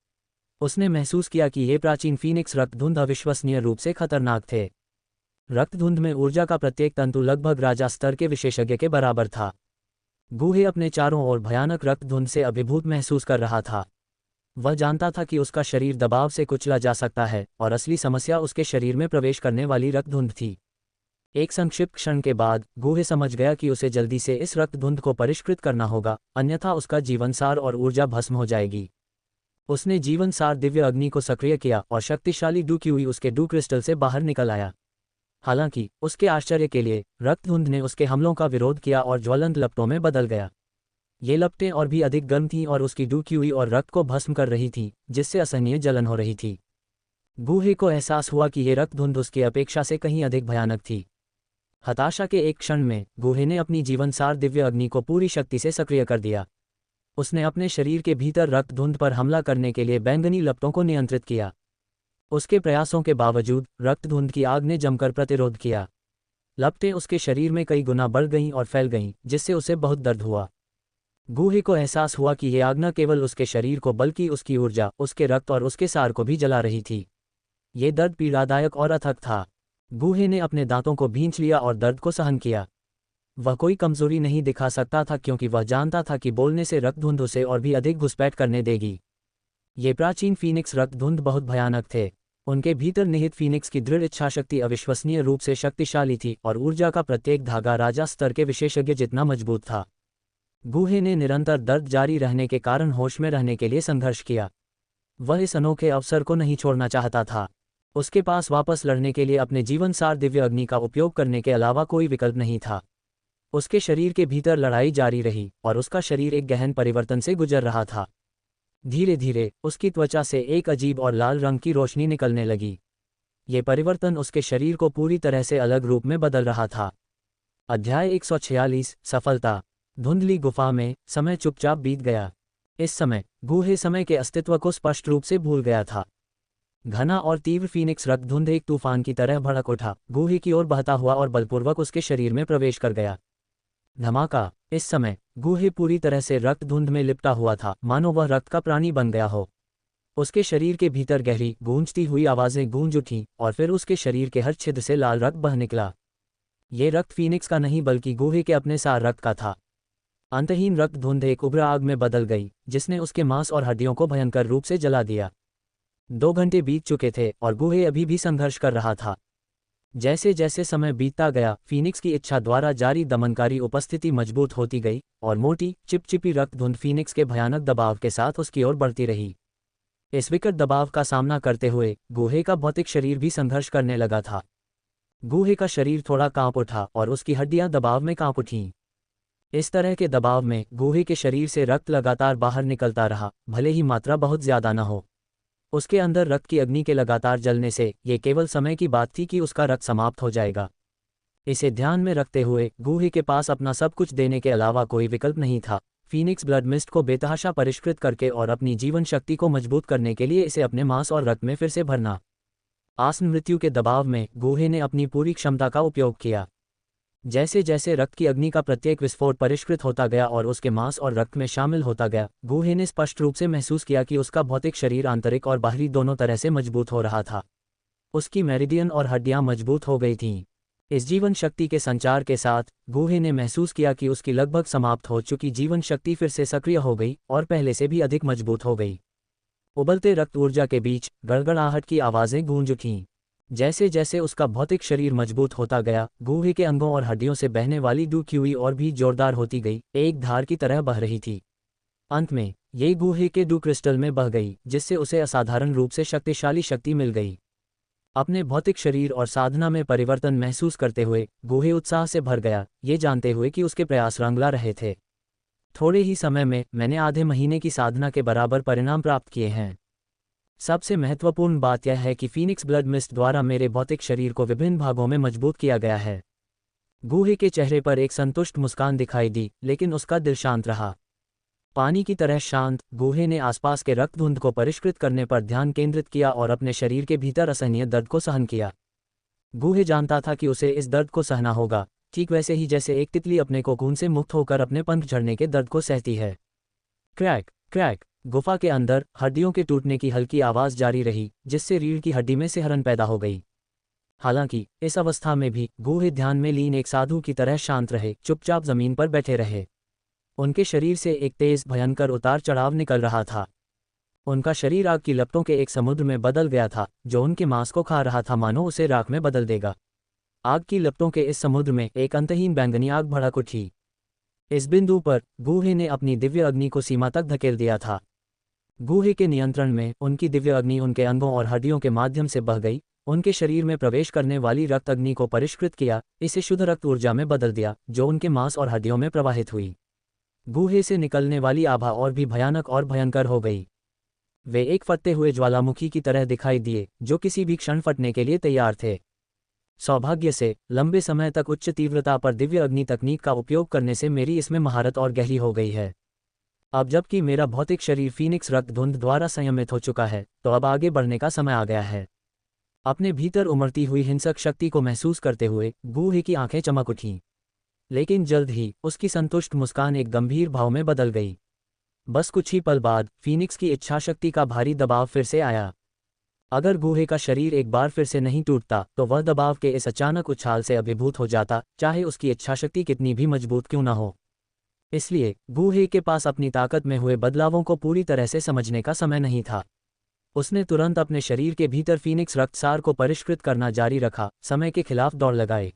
उसने महसूस किया कि ये प्राचीन फीनिक्स रक्त धुंध अविश्वसनीय रूप से खतरनाक थे। रक्त धुंध में ऊर्जा का प्रत्येक तंतु लगभग राजा स्तर के विशेषज्ञ के बराबर था। गूहे अपने चारों ओर भयानक रक्त धुंध से अभिभूत महसूस कर रहा था। वह जानता था कि उसका शरीर दबाव से कुचला जा सकता है और असली समस्या उसके शरीर में प्रवेश करने वाली रक्त धुंध थी। एक संक्षिप्त क्षण के बाद गूहे समझ गया कि उसे जल्दी से इस रक्त धुंध को परिष्कृत करना होगा, अन्यथा उसका जीवनसार और ऊर्जा भस्म हो जाएगी। उसने जीवनसार दिव्य अग्नि को सक्रिय किया और शक्तिशाली डू क्यूई उसके डू क्रिस्टल से बाहर निकल आया। हालांकि उसके आश्चर्य के लिए रक्त धुंध ने उसके हमलों का विरोध किया और ज्वलंत लपटों में बदल गया। ये लपटें और भी अधिक गर्म थीं और उसकी डू क्यूई और रक्त को भस्म कर रही थीं, जिससे असहनीय जलन हो रही थी। गूहे को एहसास हुआ कि ये रक्त धुंध उसकी अपेक्षा से कहीं अधिक भयानक थी। हताशा के एक क्षण में गूहे ने अपनी जीवनसार दिव्य अग्नि को पूरी शक्ति से सक्रिय कर दिया। उसने अपने शरीर के भीतर रक्त धुंध पर हमला करने के लिए बैंगनी लपटों को नियंत्रित किया। उसके प्रयासों के बावजूद रक्त धुंध की आग ने जमकर प्रतिरोध किया। लपटें उसके शरीर में कई गुना बढ़ गईं और फैल गईं, जिससे उसे बहुत दर्द हुआ। गूहे को एहसास हुआ कि यह आग न केवल उसके शरीर को बल्कि उसकी ऊर्जा, उसके रक्त और उसके सार को भी जला रही थी। ये दर्द पीड़ादायक और अथक था। गूहे ने अपने दांतों को भींच लिया और दर्द को सहन किया। वह कोई कमजोरी नहीं दिखा सकता था क्योंकि वह जानता था कि बोलने से रक्तधुंध उसे और भी अधिक घुसपैठ करने देगी। ये प्राचीन फीनिक्स रक्तधुंध बहुत भयानक थे। उनके भीतर निहित फीनिक्स की दृढ़ इच्छाशक्ति अविश्वसनीय रूप से शक्तिशाली थी और ऊर्जा का प्रत्येक धागा राजा स्तर के विशेषज्ञ जितना मजबूत था। गूहे ने निरंतर दर्द जारी रहने के कारण होश में रहने के लिए संघर्ष किया। वह इस अनोखे अवसर को नहीं छोड़ना चाहता था। उसके पास वापस लड़ने के लिए अपने जीवनसार दिव्य अग्नि का उपयोग करने के अलावा कोई विकल्प नहीं था। उसके शरीर के भीतर लड़ाई जारी रही और उसका शरीर एक गहन परिवर्तन से गुजर रहा था। धीरे धीरे उसकी त्वचा से एक अजीब और लाल रंग की रोशनी निकलने लगी। ये परिवर्तन उसके शरीर को पूरी तरह से अलग रूप में बदल रहा था। अध्याय 146 सफलता। धुंधली गुफा में समय चुपचाप बीत गया। इस समय गूहे समय के अस्तित्व को स्पष्ट रूप से भूल गया था। घना और तीव्र फीनिक्स रक्तधुंध एक तूफान की तरह भड़क उठा, गूहे की ओर बहता हुआ और बलपूर्वक उसके शरीर में प्रवेश कर गया। धमाका। इस समय गूहे पूरी तरह से रक्तधुंध में लिपटा हुआ था, मानो वह रक्त का प्राणी बन गया हो। उसके शरीर के भीतर गहरी गूंजती हुई आवाजें गूंज उठीं और फिर उसके शरीर के हर छिद्र से लाल रक्त बह निकला। ये रक्त फीनिक्स का नहीं बल्कि गूहे के अपने सार रक्त का था। अंतहीन रक्तधुंध एक उग्र आग में बदल गई, जिसने उसके मांस और हड्डियों को भयंकर रूप से जला दिया। 2 घंटे बीत चुके थे और गूहे अभी भी संघर्ष कर रहा था। जैसे जैसे समय बीतता गया, फीनिक्स की इच्छा द्वारा जारी दमनकारी उपस्थिति मजबूत होती गई और मोटी चिपचिपी रक्तधुंध फीनिक्स के भयानक दबाव के साथ उसकी ओर बढ़ती रही। इस विकट दबाव का सामना करते हुए गूहे का भौतिक शरीर भी संघर्ष करने लगा था। गूहे का शरीर थोड़ा कांप उठा और उसकी हड्डियां दबाव में कांप उठीं। इस तरह के दबाव में गूहे के शरीर से रक्त लगातार बाहर निकलता रहा, भले ही मात्रा बहुत ज्यादा न हो। उसके अंदर रक्त की अग्नि के लगातार जलने से ये केवल समय की बात थी कि उसका रक्त समाप्त हो जाएगा। इसे ध्यान में रखते हुए गूहे के पास अपना सब कुछ देने के अलावा कोई विकल्प नहीं था। फीनिक्स ब्लड मिस्ट को बेतहाशा परिष्कृत करके और अपनी जीवन शक्ति को मजबूत करने के लिए इसे अपने मांस और रक्त में फिर से भरना। आसन मृत्यु के दबाव में गूहे ने अपनी पूरी क्षमता का उपयोग किया। जैसे जैसे रक्त की अग्नि का प्रत्येक विस्फोट परिष्कृत होता गया और उसके मांस और रक्त में शामिल होता गया, गूहे ने स्पष्ट रूप से महसूस किया कि उसका भौतिक शरीर आंतरिक और बाहरी दोनों तरह से मजबूत हो रहा था। उसकी मेरिडियन और हड्डियां मजबूत हो गई थीं। इस जीवन शक्ति के संचार के साथ गूहे ने महसूस किया कि उसकी लगभग समाप्त हो चुकी जीवन शक्ति फिर से सक्रिय हो गई और पहले से भी अधिक मजबूत हो गई। उबलते रक्त ऊर्जा के बीच गड़गड़ाहट की आवाजें गूंज उठीं। जैसे जैसे उसका भौतिक शरीर मजबूत होता गया, गूहे के अंगों और हड्डियों से बहने वाली डू क्यूई और भी जोरदार होती गई, एक धार की तरह बह रही थी। अंत में ये गूहे के डू क्रिस्टल में बह गई, जिससे उसे असाधारण रूप से शक्तिशाली शक्ति मिल गई। अपने भौतिक शरीर और साधना में परिवर्तन महसूस करते हुए गूहे उत्साह से भर गया, ये जानते हुए कि उसके प्रयास रंगला रहे थे। थोड़े ही समय में मैंने आधे महीने की साधना के बराबर परिणाम प्राप्त किए हैं। सबसे महत्वपूर्ण बात यह है कि फीनिक्स ब्लड मिस्ट द्वारा मेरे भौतिक शरीर को विभिन्न भागों में मजबूत किया गया है। गूहे के चेहरे पर एक संतुष्ट मुस्कान दिखाई दी, लेकिन उसका दिल शांत रहा। पानी की तरह शांत, गूहे ने आसपास के रक्तधुंध को परिष्कृत करने पर ध्यान केंद्रित किया और अपने शरीर के भीतर असहनीय दर्द को सहन किया। गूहे जानता था कि उसे इस दर्द को सहना होगा, ठीक वैसे ही जैसे एक तितली अपने कोकून से मुक्त होकर अपने पंख झड़ने के दर्द को सहती है। Crack crack. गुफा के अंदर हड्डियों के टूटने की हल्की आवाज जारी रही, जिससे रीढ़ की हड्डी में सिहरन पैदा हो गई। हालांकि इस अवस्था में भी गूहे ध्यान में लीन एक साधु की तरह शांत रहे, चुपचाप जमीन पर बैठे रहे। उनके शरीर से एक तेज भयंकर उतार चढ़ाव निकल रहा था। उनका शरीर आग की लपटों के एक समुद्र में बदल गया था, जो उनके मांस को खा रहा था, मानो उसे राख में बदल देगा। आग की लपटों के इस समुद्र में एक अंतहीन बैंगनी आग भड़क उठी। इस बिंदु पर गूहे ने अपनी दिव्य अग्नि को सीमा तक धकेल दिया था। गूहे के नियंत्रण में उनकी दिव्य अग्नि उनके अंगों और हड्डियों के माध्यम से बह गई, उनके शरीर में प्रवेश करने वाली रक्त अग्नि को परिष्कृत किया, इसे शुद्ध रक्त ऊर्जा में बदल दिया, जो उनके मांस और हड्डियों में प्रवाहित हुई। गूहे से निकलने वाली आभा और भी भयानक और भयंकर हो गई। वे एक फटते हुए ज्वालामुखी की तरह दिखाई दिए, जो किसी भी क्षण फटने के लिए तैयार थे। सौभाग्य से, लंबे समय तक उच्च तीव्रता पर दिव्य अग्नि तकनीक का उपयोग करने से मेरी इसमें महारत और गहरी हो गई है। अब जबकि मेरा भौतिक शरीर फीनिक्स रक्तधुंध द्वारा संयमित हो चुका है, तो अब आगे बढ़ने का समय आ गया है। अपने भीतर उमड़ती हुई हिंसक शक्ति को महसूस करते हुए गूहे की आंखें चमक उठीं। लेकिन जल्द ही उसकी संतुष्ट मुस्कान एक गंभीर भाव में बदल गई। बस कुछ ही पल बाद फीनिक्स की इच्छाशक्ति का भारी दबाव फिर से आया। अगर गूहे का शरीर एक बार फिर से नहीं टूटता, तो वह दबाव के इस अचानक उछाल से अभिभूत हो जाता, चाहे उसकी इच्छाशक्ति कितनी भी मजबूत क्यों न हो। इसलिए गूहे के पास अपनी ताकत में हुए बदलावों को पूरी तरह से समझने का समय नहीं था। उसने तुरंत अपने शरीर के भीतर फीनिक्स रक्तसार को परिष्कृत करना जारी रखा, समय के खिलाफ दौड़ लगाए।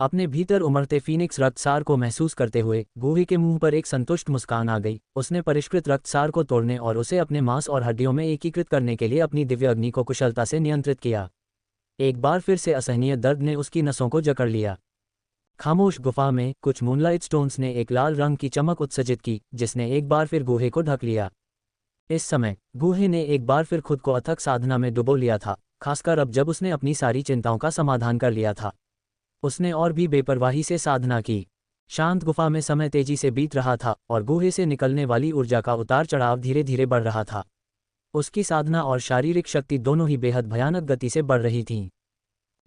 अपने भीतर उमड़ते फीनिक्स रक्तसार को महसूस करते हुए गूहे के मुंह पर एक संतुष्ट मुस्कान आ गई। उसने परिष्कृत रक्तसार को तोड़ने और उसे अपने मांस और हड्डियों में एकीकृत करने के लिए अपनी दिव्य अग्नि को कुशलता से नियंत्रित किया। एक बार फिर से असहनीय दर्द ने उसकी नसों को जकड़ लिया। खामोश गुफा में कुछ मूनलाइट स्टोन्स ने एक लाल रंग की चमक उत्सर्जित की, जिसने एक बार फिर गूहे को ढक लिया। इस समय गूहे ने एक बार फिर खुद को अथक साधना में डुबो लिया था, खासकर अब जब उसने अपनी सारी चिंताओं का समाधान कर लिया था। उसने और भी बेपरवाही से साधना की। शांत गुफा में समय तेजी से बीत रहा था और गूहे से निकलने वाली ऊर्जा का उतार चढ़ाव धीरे धीरे बढ़ रहा था। उसकी साधना और शारीरिक शक्ति दोनों ही बेहद भयानक गति से बढ़ रही थीं।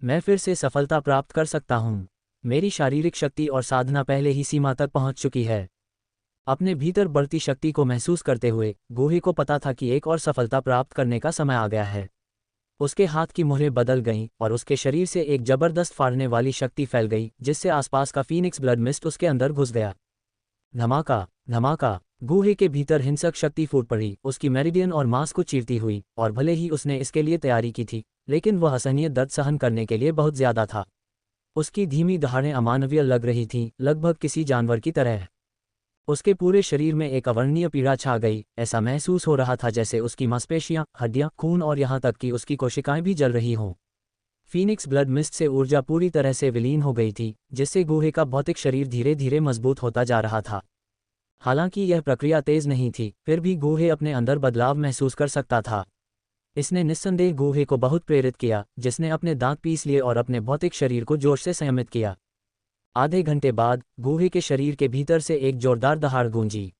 मैं फिर से सफलता प्राप्त कर सकता हूँ। मेरी शारीरिक शक्ति और साधना पहले ही सीमा तक पहुँच चुकी है। अपने भीतर बढ़ती शक्ति को महसूस करते हुए गूहे को पता था कि एक और सफलता प्राप्त करने का समय आ गया है। उसके हाथ की मुहरें बदल गईं और उसके शरीर से एक जबरदस्त फाड़ने वाली शक्ति फैल गई, जिससे आसपास का फीनिक्स ब्लड मिस्ट उसके अंदर घुस गया। धमाका धमाका, गूहे के भीतर हिंसक शक्ति फूट पड़ी, उसकी मेरिडियन और मांस को चीरती हुई। और भले ही उसने इसके लिए तैयारी की थी, लेकिन वह असहनीय दर्द सहन करने के लिए बहुत ज्यादा था। उसकी धीमी दहाड़ें अमानवीय लग रही थीं, लगभग किसी जानवर की तरह। उसके पूरे शरीर में एक अवर्णनीय पीड़ा छा गई। ऐसा महसूस हो रहा था जैसे उसकी मांसपेशियां, हड्डियां, खून और यहाँ तक कि उसकी कोशिकाएं भी जल रही हों। फीनिक्स ब्लड मिस्ट से ऊर्जा पूरी तरह से विलीन हो गई थी, जिससे गूहे का भौतिक शरीर धीरे धीरे मजबूत होता जा रहा था। हालांकि यह प्रक्रिया तेज नहीं थी, फिर भी गूहे अपने अंदर बदलाव महसूस कर सकता था। इसने निस्संदेह गूहे को बहुत प्रेरित किया, जिसने अपने दांत पीस लिए और अपने भौतिक शरीर को जोश से संयमित किया। आधे घंटे बाद गूहे के शरीर के भीतर से एक जोरदार दहाड़ गूंजी।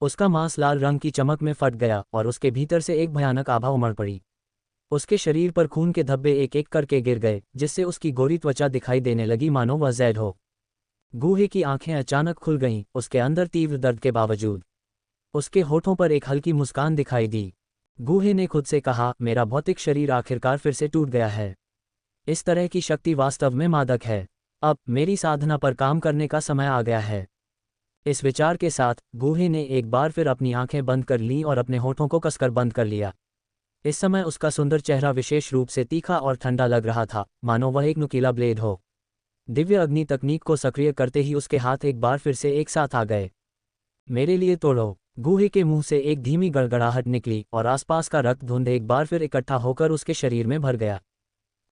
उसका मांस लाल रंग की चमक में फट गया और उसके भीतर से एक भयानक आभा उमड़ पड़ी। उसके शरीर पर खून के धब्बे एक एक करके गिर गए, जिससे उसकी गोरी त्वचा दिखाई देने लगी मानो वह ज़ैद हो। गूहे की आंखें अचानक खुल गईं, उसके अंदर तीव्र दर्द के बावजूद। उसके होठों पर एक हल्की मुस्कान दिखाई दी। गूहे ने खुद से कहा, मेरा भौतिक शरीर आखिरकार फिर से टूट गया है। इस तरह की शक्ति वास्तव में मादक है। अब मेरी साधना पर काम करने का समय आ गया है। इस विचार के साथ गूहे ने एक बार फिर अपनी आंखें बंद कर लीं और अपने होठों को कसकर बंद कर लिया। इस समय उसका सुंदर चेहरा विशेष रूप से तीखा और ठंडा लग रहा था, मानो वह एक नुकीला ब्लेड हो। दिव्य अग्नि तकनीक को सक्रिय करते ही उसके हाथ एक बार फिर से एक साथ आ गए। मेरे लिए तोड़ो। गूहे के मुंह से एक धीमी गड़गड़ाहट निकली और आसपास का रक्त धुंध एक बार फिर इकट्ठा होकर उसके शरीर में भर गया।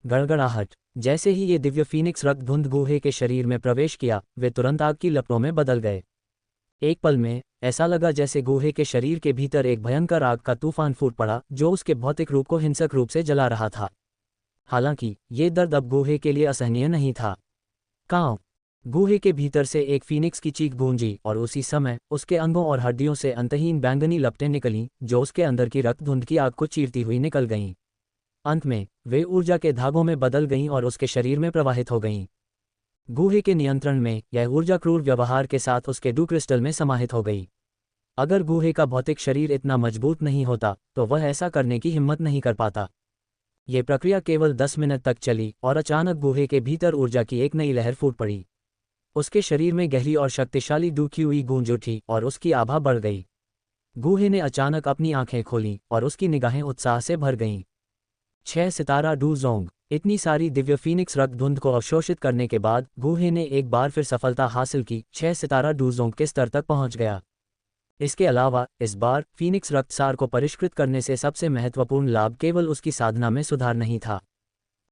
गड़गड़ाहट। जैसे ही ये दिव्य फीनिक्स रक्त धुंध गूहे के शरीर में प्रवेश किया, वे तुरंत आग की लपटों में बदल गए। एक पल में ऐसा लगा जैसे गूहे के शरीर के भीतर एक भयंकर आग का तूफान फूट पड़ा, जो उसके भौतिक रूप को हिंसक रूप से जला रहा था। हालांकि ये दर्द अब गूहे के लिए असहनीय नहीं था। कांव। गूहे के भीतर से एक फीनिक्स की चीख गूंजी और उसी समय उसके अंगों और हड्डियों से अंतहीन बैंगनी लपटें निकलीं, जो उसके अंदर की रक्त धुंध की आग को चीरती हुई निकल गईं। अंत में वे ऊर्जा के धागों में बदल गईं और उसके शरीर में प्रवाहित हो गईं। गूहे के नियंत्रण में यह ऊर्जा क्रूर व्यवहार के साथ उसके डू क्रिस्टल में समाहित हो गई। अगर गूहे का भौतिक शरीर इतना मजबूत नहीं होता, तो वह ऐसा करने की हिम्मत नहीं कर पाता। ये प्रक्रिया केवल 10 मिनट तक चली और अचानक गूहे के भीतर ऊर्जा की एक नई लहर फूट पड़ी। उसके शरीर में गहरी और शक्तिशाली डूकी हुई गूंज उठी और उसकी आभा बढ़ गई। गूहे ने अचानक अपनी आंखें खोलीं और उसकी निगाहें उत्साह से भर गईं। 6 सितारा डू जोंग। इतनी सारी दिव्य फीनिक्स रक्त धुंध को अवशोषित करने के बाद गूहे ने एक बार फिर सफलता हासिल की। 6 सितारा डू जोंग के स्तर तक पहुंच गया। इसके अलावा इस बार फीनिक्स रक्तसार को परिष्कृत करने से सबसे महत्वपूर्ण लाभ केवल उसकी साधना में सुधार नहीं था,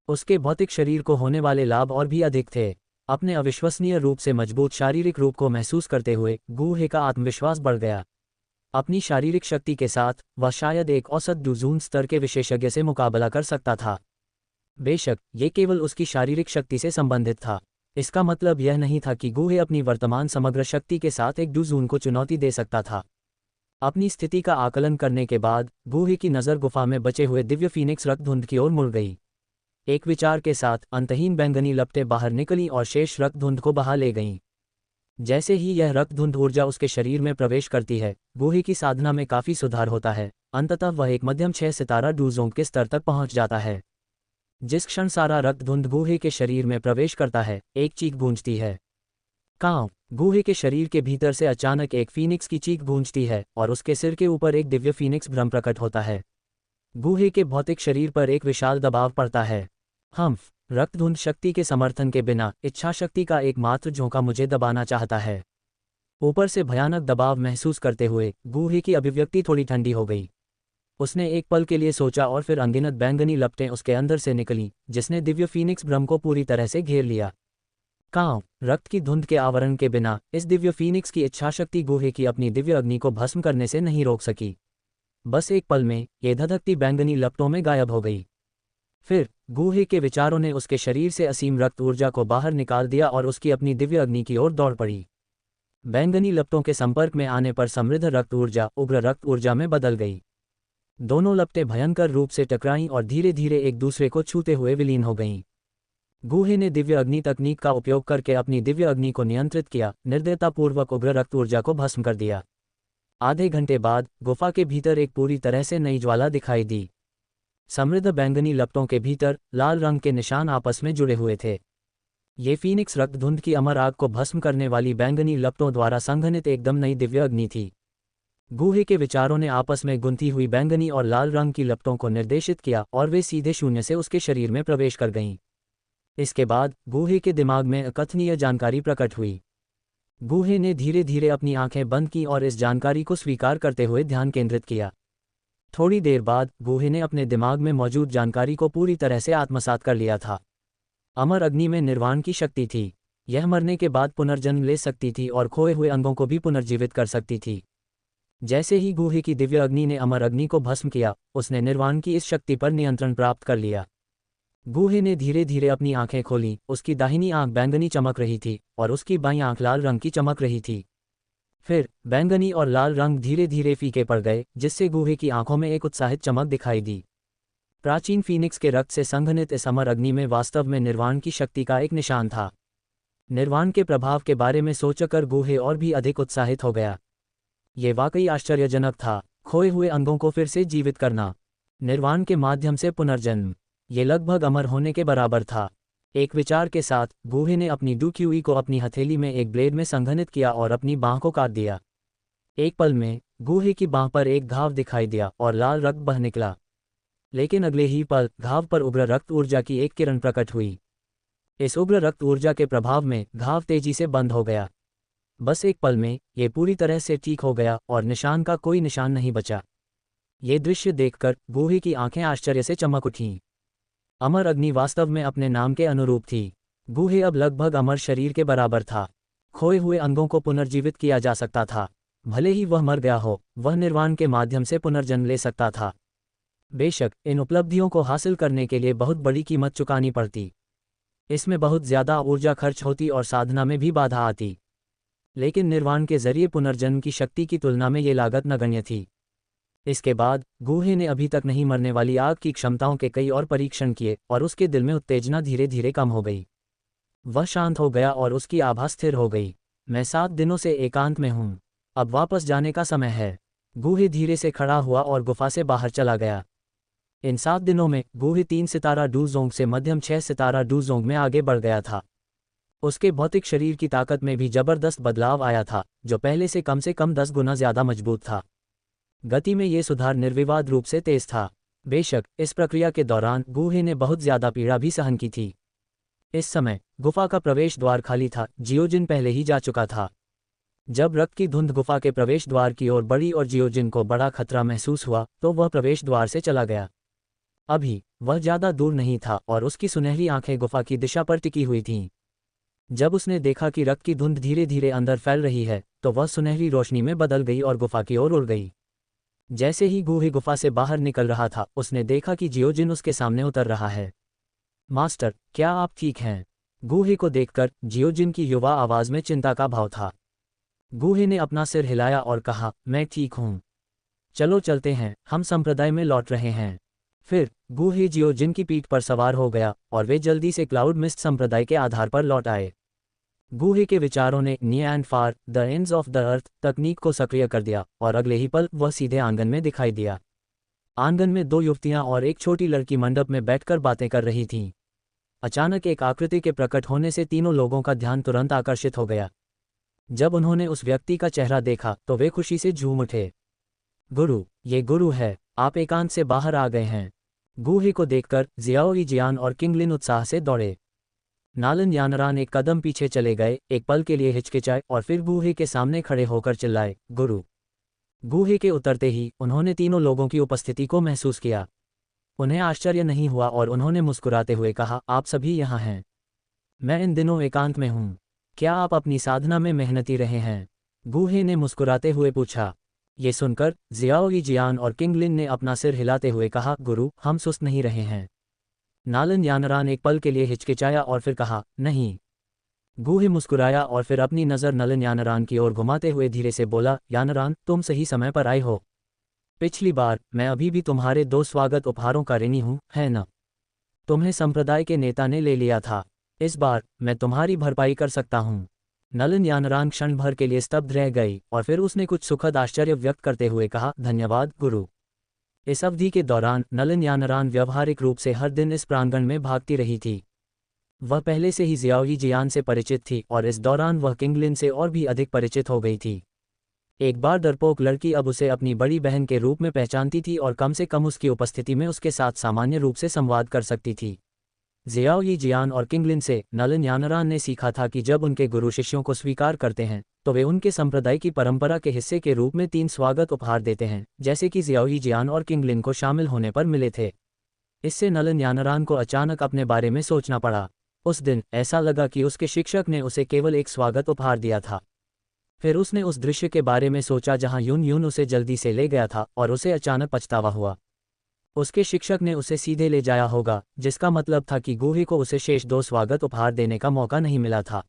उसके भौतिक शरीर को होने वाले लाभ और भी अधिक थे। अपने अविश्वसनीय रूप से मजबूत शारीरिक रूप को महसूस करते हुए गूहे का आत्मविश्वास बढ़ गया। अपनी शारीरिक शक्ति के साथ वह शायद एक औसत डूजून स्तर के विशेषज्ञ से मुकाबला कर सकता था। बेशक ये केवल उसकी शारीरिक शक्ति से संबंधित था। इसका मतलब यह नहीं था कि गुहे अपनी वर्तमान समग्र शक्ति के साथ एक डूजून को चुनौती दे सकता था। अपनी स्थिति का आकलन करने के बाद गुहे की नज़र गुफा में बचे हुए दिव्य फीनिक्स रक्तधुंध की ओर मुड़ गई। एक विचार के साथ अंतहीन बैंगनी लपटें बाहर निकलीं और शेष रक्तधुंध को बहा ले गईं। जैसे ही यह रक्तधुंध ऊर्जा उसके शरीर में प्रवेश करती है, गुहे की साधना में काफ़ी सुधार होता है। अंततः वह एक मध्यम 6 सितारा डूजोंग के स्तर तक पहुंच जाता है। जिस क्षण सारा रक्तधुंध गुहे के शरीर में प्रवेश करता है, एक चीख गूंजती है। कांव। गुहे के शरीर के भीतर से अचानक एक फीनिक्स की चीख गूंजती है और उसके सिर के ऊपर एक दिव्य फीनिक्स भ्रम प्रकट होता है। गुहे के भौतिक शरीर पर एक विशाल दबाव पड़ता है। हम्फ। रक्तधुंध शक्ति के समर्थन के बिना इच्छा शक्ति का एकमात्र झोंका मुझे दबाना चाहता है। ऊपर से भयानक दबाव महसूस करते हुए गुहे की अभिव्यक्ति थोड़ी ठंडी हो गई। उसने एक पल के लिए सोचा और फिर अनगिनत बैंगनी लपटें उसके अंदर से निकलीं, जिसने दिव्य फीनिक्स भ्रम को पूरी तरह से घेर लिया। कांव। रक्त की धुंध के आवरण के बिना इस दिव्य फीनिक्स की इच्छाशक्ति गुहे की अपनी दिव्य अग्नि को भस्म करने से नहीं रोक सकी। बस एक पल में ये धधकती बैंगनी लपटों में गायब हो गई। फिर गुहे के विचारों ने उसके शरीर से असीम रक्त ऊर्जा को बाहर निकाल दिया और उसकी अपनी दिव्य अग्नि की ओर दौड़ पड़ी। बैंगनी लपटों के संपर्क में आने पर समृद्ध रक्त ऊर्जा उग्र रक्त ऊर्जा में बदल गई। दोनों लपटें भयंकर रूप से टकराईं और धीरे धीरे एक दूसरे को छूते हुए विलीन हो गईं। गुहे ने दिव्य अग्नि तकनीक का उपयोग करके अपनी दिव्य अग्नि को नियंत्रित किया, निर्दयतापूर्वक उग्र रक्त ऊर्जा को भस्म कर दिया। आधे घंटे बाद गुफा के भीतर एक पूरी तरह से नई ज्वाला दिखाई दी। समृद्ध बैंगनी लपटों के भीतर लाल रंग के निशान आपस में जुड़े हुए थे। ये फीनिक्स रक्तधुंध की अमर आग को भस्म करने वाली बैंगनी लपटों द्वारा संघनित एकदम नई दिव्य अग्नि थी। गुहे के विचारों ने आपस में गुंथी हुई बैंगनी और लाल रंग की लपटों को निर्देशित किया और वे सीधे शून्य से उसके शरीर में प्रवेश कर गईं। इसके बाद गुहे के दिमाग में अकथनीय जानकारी प्रकट हुई। गुहे ने धीरे धीरे अपनी आंखें बंद की और इस जानकारी को स्वीकार करते हुए ध्यान केंद्रित किया। थोड़ी देर बाद गुहे ने अपने दिमाग में मौजूद जानकारी को पूरी तरह से आत्मसात कर लिया था। अमर अग्नि में निर्वाण की शक्ति थी। यह मरने के बाद पुनर्जन्म ले सकती थी और खोए हुए अंगों को भी पुनर्जीवित कर सकती थी। जैसे ही गुहे की दिव्य अग्नि ने अमर अग्नि को भस्म किया, उसने निर्वाण की इस शक्ति पर नियंत्रण प्राप्त कर लिया। गुहे ने धीरे धीरे अपनी आंखें खोलीं। उसकी दाहिनी आंख बैंगनी चमक रही थी और उसकी बाईं आंख लाल रंग की चमक रही थी। फिर बैंगनी और लाल रंग धीरे धीरे फीके पड़ गए, जिससे गुहे की आंखों में एक उत्साहित चमक दिखाई दी। प्राचीन फीनिक्स के रक्त से संघनित इस अमर अग्नि में वास्तव में निर्वाण की शक्ति का एक निशान था। निर्वाण के प्रभाव के बारे में सोचकर गुहे और भी अधिक उत्साहित हो गया। ये वाकई आश्चर्यजनक था। खोए हुए अंगों को फिर से जीवित करना, निर्वाण के माध्यम से पुनर्जन्म, ये लगभग अमर होने के बराबर था। एक विचार के साथ गुहे ने अपनी डुक्यूई को अपनी हथेली में एक ब्लेड में संघनित किया और अपनी बांह को काट दिया। एक पल में गुहे की बांह पर एक घाव दिखाई दिया और लाल रक्त बह निकला। लेकिन अगले ही पल घाव पर उग्र रक्त ऊर्जा की एक किरण प्रकट हुई। इस उग्र रक्त ऊर्जा के प्रभाव में घाव तेजी से बंद हो गया। बस एक पल में ये पूरी तरह से ठीक हो गया और निशान का कोई निशान नहीं बचा। ये दृश्य देखकर गुहे की आंखें आश्चर्य से चमक उठीं। अमर अग्नि वास्तव में अपने नाम के अनुरूप थी। गुहे अब लगभग अमर शरीर के बराबर था। खोए हुए अंगों को पुनर्जीवित किया जा सकता था। भले ही वह मर गया हो, वह निर्वाण के माध्यम से पुनर्जन्म ले सकता था। बेशक इन उपलब्धियों को हासिल करने के लिए बहुत बड़ी कीमत चुकानी पड़ती। इसमें बहुत ज़्यादा ऊर्जा खर्च होती और साधना में भी बाधा आती। लेकिन निर्वाण के जरिए पुनर्जन्म की शक्ति की तुलना में ये लागत नगण्य थी। इसके बाद गुहे ने अभी तक नहीं मरने वाली आग की क्षमताओं के कई और परीक्षण किए और उसके दिल में उत्तेजना धीरे धीरे कम हो गई। वह शांत हो गया और उसकी आभा स्थिर हो गई। मैं 7 दिनों से एकांत में हूँ, अब वापस जाने का समय है। गुहे धीरे से खड़ा हुआ और गुफा से बाहर चला गया। इन 7 दिनों में गुहे 3 सितारा डूजोंग से मध्यम 6 सितारा डूजोंग में आगे बढ़ गया था। उसके भौतिक शरीर की ताकत में भी जबरदस्त बदलाव आया था, जो पहले से कम 10 गुना ज्यादा मजबूत था। गति में ये सुधार निर्विवाद रूप से तेज था। बेशक इस प्रक्रिया के दौरान गुहे ने बहुत ज्यादा पीड़ा भी सहन की थी। इस समय गुफा का प्रवेश द्वार खाली था। जियोजिन पहले ही जा चुका था। जब रक्त की धुंध गुफा के प्रवेश द्वार की ओर बढ़ी और जियोजिन को बड़ा खतरा महसूस हुआ तो वह प्रवेश द्वार से चला गया। अभी वह ज्यादा दूर नहीं था और उसकी सुनहरी आंखें गुफा की दिशा पर टिकी हुई थीं। जब उसने देखा कि रक्त की धुंध धीरे धीरे अंदर फैल रही है तो वह सुनहरी रोशनी में बदल गई और गुफा की ओर उड़ गई। जैसे ही गूहे गुफा से बाहर निकल रहा था, उसने देखा कि जियोजिन उसके सामने उतर रहा है। मास्टर, क्या आप ठीक हैं? गूहे को देखकर जियोजिन की युवा आवाज में चिंता का भाव था। गूहे ने अपना सिर हिलाया और कहा, मैं ठीक हूं। चलो चलते हैं, हम संप्रदाय में लौट रहे हैं। फिर गूहे जियोजिन की पीठ पर सवार हो गया और वे जल्दी से क्लाउड मिस्ट संप्रदाय के आधार पर लौट आए। गूहे के विचारों ने near and far the ends of the earth तकनीक को सक्रिय कर दिया और अगले ही पल वह सीधे आंगन में दिखाई दिया। आंगन में दो युवतियां और एक छोटी लड़की मंडप में बैठकर बातें कर रही थीं। अचानक एक आकृति के प्रकट होने से तीनों लोगों का ध्यान तुरंत आकर्षित हो गया। जब उन्होंने उस व्यक्ति का चेहरा देखा तो वे खुशी से झूम उठे। गुरु, ये गुरु है, आप एकांत से बाहर आ गए हैं। गूहे को देखकर जियाओ जियान और किंगलिन उत्साह से दौड़े। नालन यानरान एक कदम पीछे चले गए, एक पल के लिए हिचकिचाए और फिर गूहे के सामने खड़े होकर चिल्लाए, गुरु। गूहे के उतरते ही उन्होंने तीनों लोगों की उपस्थिति को महसूस किया। उन्हें आश्चर्य नहीं हुआ और उन्होंने मुस्कुराते हुए कहा, आप सभी यहाँ हैं। मैं इन दिनों एकांत में हूँ। क्या आप अपनी साधना में मेहनती रहे हैं? गूहे ने मुस्कुराते हुए पूछा। ये सुनकर जियाओ जियान और किंगलिन ने अपना सिर हिलाते हुए कहा, गुरु, हम सुस्त नहीं रहे हैं। नालन यानरान एक पल के लिए हिचकिचाया और फिर कहा, नहीं। गूहे मुस्कुराया और फिर अपनी नज़र नलन यानरान की ओर घुमाते हुए धीरे से बोला, यानरान, तुम सही समय पर आए हो। पिछली बार मैं अभी भी तुम्हारे 2 स्वागत उपहारों का ऋणी हूँ, है न? तुम्हें संप्रदाय के नेता ने ले लिया था। इस बार मैं तुम्हारी भरपाई कर सकता हूँ। नलन यानरान क्षण भर के लिए स्तब्ध रह गई और फिर उसने कुछ सुखद आश्चर्य व्यक्त करते हुए कहा, धन्यवाद गुरु। इस अवधि के दौरान नलन यानरान व्यावहारिक रूप से हर दिन इस प्रांगण में भागती रही थी। वह पहले से ही जियाओ जियान से परिचित थी और इस दौरान वह किंगलिन से और भी अधिक परिचित हो गई थी। एक बार डरपोक लड़की अब उसे अपनी बड़ी बहन के रूप में पहचानती थी और कम से कम उसकी उपस्थिति में उसके साथ सामान्य रूप से संवाद कर सकती थी। जियाओ जियान और किंगलिन से नलन यानरान ने सीखा था कि जब उनके गुरु शिष्यों को स्वीकार करते हैं तो वे उनके संप्रदाय की परंपरा के हिस्से के रूप में 3 स्वागत उपहार देते हैं, जैसे कि जियाओ जियान और किंगलिन को शामिल होने पर मिले थे। इससे नलन यानरान को अचानक अपने बारे में सोचना पड़ा। उस दिन ऐसा लगा कि उसके शिक्षक ने उसे केवल एक स्वागत उपहार दिया था। फिर उसने उस दृश्य के बारे में सोचा जहां यून यून उसे जल्दी से ले गया था और उसे अचानक पछतावा हुआ। उसके शिक्षक ने उसे सीधे ले जाया होगा, जिसका मतलब था कि गूहे को उसे शेष 2 स्वागत उपहार देने का मौका नहीं मिला था।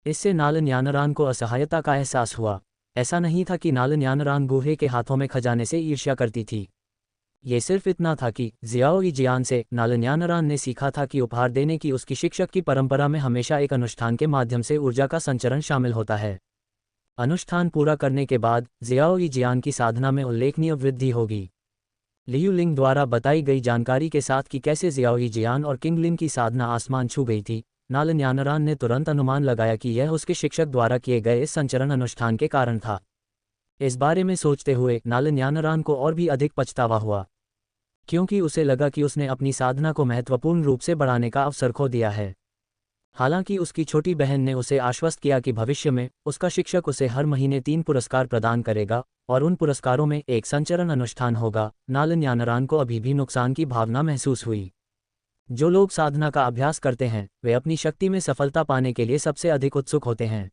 इससे नालन यानरान को असहायता का एहसास हुआ। ऐसा नहीं था कि नालन यानरान गूहे के हाथों में खजाने से ईर्ष्या करती थी। ये सिर्फ इतना था कि जियाओ जियान से नालन यानरान ने सीखा था कि उपहार देने की उसकी शिक्षक की परंपरा में हमेशा एक अनुष्ठान के माध्यम से ऊर्जा का संचरण शामिल होता है। अनुष्ठान पूरा करने के बाद जियाओ जियान की साधना में उल्लेखनीय वृद्धि होगी। लियू लिंग द्वारा बताई गई जानकारी के साथ कि कैसे जियाओ जियान और किंगलिन की साधना आसमान छू गई थी, नालन यानरान ने तुरंत अनुमान लगाया कि यह उसके शिक्षक द्वारा किए गए इस संचरण अनुष्ठान के कारण था। इस बारे में सोचते हुए नालन यानरान को और भी अधिक पछतावा हुआ, क्योंकि उसे लगा कि उसने अपनी साधना को महत्वपूर्ण रूप से बढ़ाने का अवसर खो दिया है। हालांकि उसकी छोटी बहन ने उसे आश्वस्त किया कि भविष्य में उसका शिक्षक उसे हर महीने 3 पुरस्कार प्रदान करेगा और उन पुरस्कारों में एक संचरण अनुष्ठान होगा। नालन यानरान को अभी भी नुकसान की भावना महसूस हुई। जो लोग साधना का अभ्यास करते हैं वे अपनी शक्ति में सफलता पाने के लिए सबसे अधिक उत्सुक होते हैं।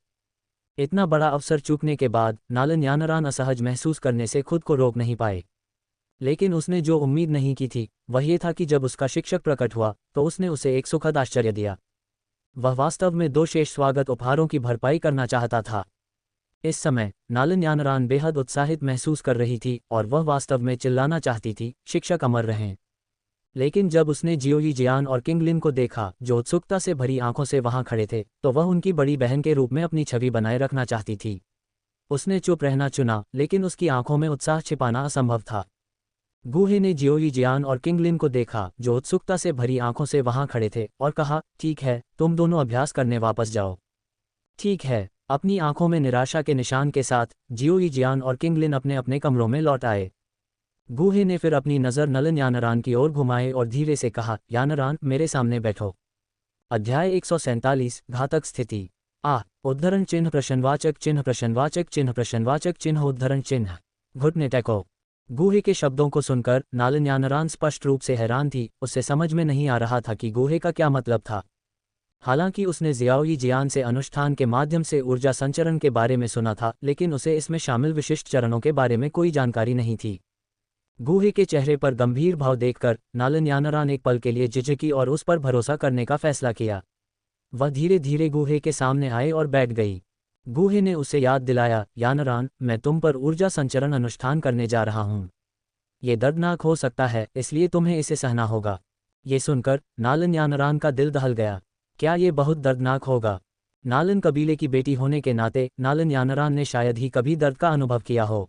इतना बड़ा अवसर चूकने के बाद नालन यानरान असहज महसूस करने से खुद को रोक नहीं पाए। लेकिन उसने जो उम्मीद नहीं की थी वह ये था कि जब उसका शिक्षक प्रकट हुआ तो उसने उसे एक सुखद आश्चर्य दिया। वह वास्तव में 2 शेष स्वागत उपहारों की भरपाई करना चाहता था। इस समय नालन यानरान बेहद उत्साहित महसूस कर रही थी और वह वास्तव में चिल्लाना चाहती थी, शिक्षक अमर रहें। लेकिन जब उसने जियाओ जियान और किंगलिन को देखा जो उत्सुकता से भरी आंखों से वहां खड़े थे, तो वह उनकी बड़ी बहन के रूप में अपनी छवि बनाए रखना चाहती थी। उसने चुप रहना चुना, लेकिन उसकी आंखों में उत्साह छिपाना असंभव था। गूहे ने जियाओ जियान और किंगलिन को देखा जो उत्सुकता से भरी आंखों से वहां खड़े थे और कहा, ठीक है, तुम दोनों अभ्यास करने वापस जाओ। ठीक है। अपनी आंखों में निराशा के निशान के साथ जियाओ जियान और किंगलिन अपने अपने कमरों में लौट आए। गूहे ने फिर अपनी नज़र नलन यानरान की ओर घुमाए और धीरे से कहा, यानरान, मेरे सामने बैठो। अध्याय 147 घातक स्थिति। उद्धरण चिन्ह प्रश्नवाचक चिन्ह प्रश्नवाचक चिन्ह प्रश्नवाचक चिन्ह उद्धरण चिन्ह। घुटने टेको। गूहे के शब्दों को सुनकर नालन यानरान स्पष्ट रूप से हैरान थी। उससे समझ में नहीं आ रहा था कि गूहे का क्या मतलब था। हालांकि उसने जियाओई जियान से अनुष्ठान के माध्यम से ऊर्जा संचरण के बारे में सुना था, लेकिन उसे इसमें शामिल विशिष्ट चरणों के बारे में कोई जानकारी नहीं थी। गुहे के चेहरे पर गंभीर भाव देखकर नालन यानरान एक पल के लिए झिझकी और उस पर भरोसा करने का फैसला किया। वह धीरे धीरे गुहे के सामने आए और बैठ गई। गुहे ने उसे याद दिलाया, यानरान, मैं तुम पर ऊर्जा संचरण अनुष्ठान करने जा रहा हूँ। ये दर्दनाक हो सकता है, इसलिए तुम्हें इसे सहना होगा। ये सुनकर नालन यानरान का दिल दहल गया। क्या ये बहुत दर्दनाक होगा? नालन कबीले की बेटी होने के नाते नालन यानरान ने शायद ही कभी दर्द का अनुभव किया हो।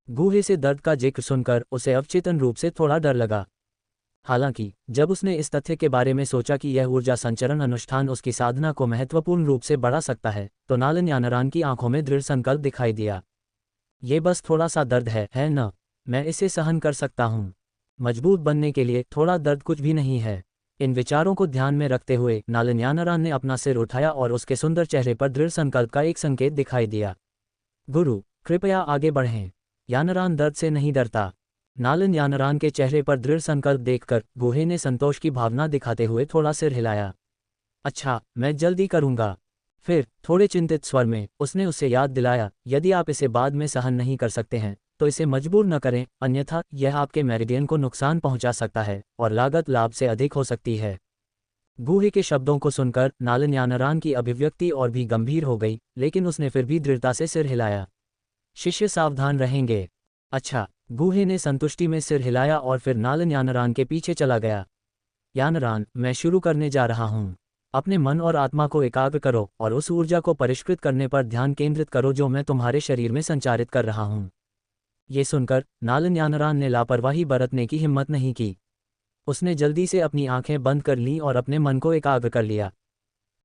गुहे से दर्द का जिक्र सुनकर उसे अवचेतन रूप से थोड़ा डर लगा। हालांकि जब उसने इस तथ्य के बारे में सोचा कि यह ऊर्जा संचरण अनुष्ठान उसकी साधना को महत्वपूर्ण रूप से बढ़ा सकता है, तो नालन यानरान की आंखों में दृढ़ संकल्प दिखाई दिया। ये बस थोड़ा सा दर्द है न? मैं इसे सहन कर सकता हूँ। मजबूत बनने के लिए थोड़ा दर्द कुछ भी नहीं है। इन विचारों को ध्यान में रखते हुए नालन यानरान ने अपना सिर उठाया और उसके सुंदर चेहरे पर दृढ़ संकल्प का एक संकेत दिखाई दिया। गुरु, कृपया आगे बढ़ें। यानरान दर्द से नहीं डरता। नालन यानरान के चेहरे पर दृढ़ संकल्प देखकर गुहे ने संतोष की भावना दिखाते हुए थोड़ा सिर हिलाया। अच्छा, मैं जल्दी करूंगा। फिर थोड़े चिंतित स्वर में उसने उसे याद दिलाया, यदि आप इसे बाद में सहन नहीं कर सकते हैं तो इसे मजबूर न करें, अन्यथा यह आपके मेरिडियन को नुकसान पहुंचा सकता है और लागत लाभ से अधिक हो सकती है। गुहे के शब्दों को सुनकर नालन यानरान की अभिव्यक्ति और भी गंभीर हो गई, लेकिन उसने फिर भी दृढ़ता से सिर हिलाया। शिष्य सावधान रहेंगे। अच्छा, गुहे ने संतुष्टि में सिर हिलाया और फिर नालन यानरान के पीछे चला गया। यानरान, मैं शुरू करने जा रहा हूँ। अपने मन और आत्मा को एकाग्र करो और उस ऊर्जा को परिष्कृत करने पर ध्यान केंद्रित करो जो मैं तुम्हारे शरीर में संचारित कर रहा हूँ। ये सुनकर नालन यानरान ने लापरवाही बरतने की हिम्मत नहीं की। उसने जल्दी से अपनी आंखें बंद कर लीं और अपने मन को एकाग्र कर लिया।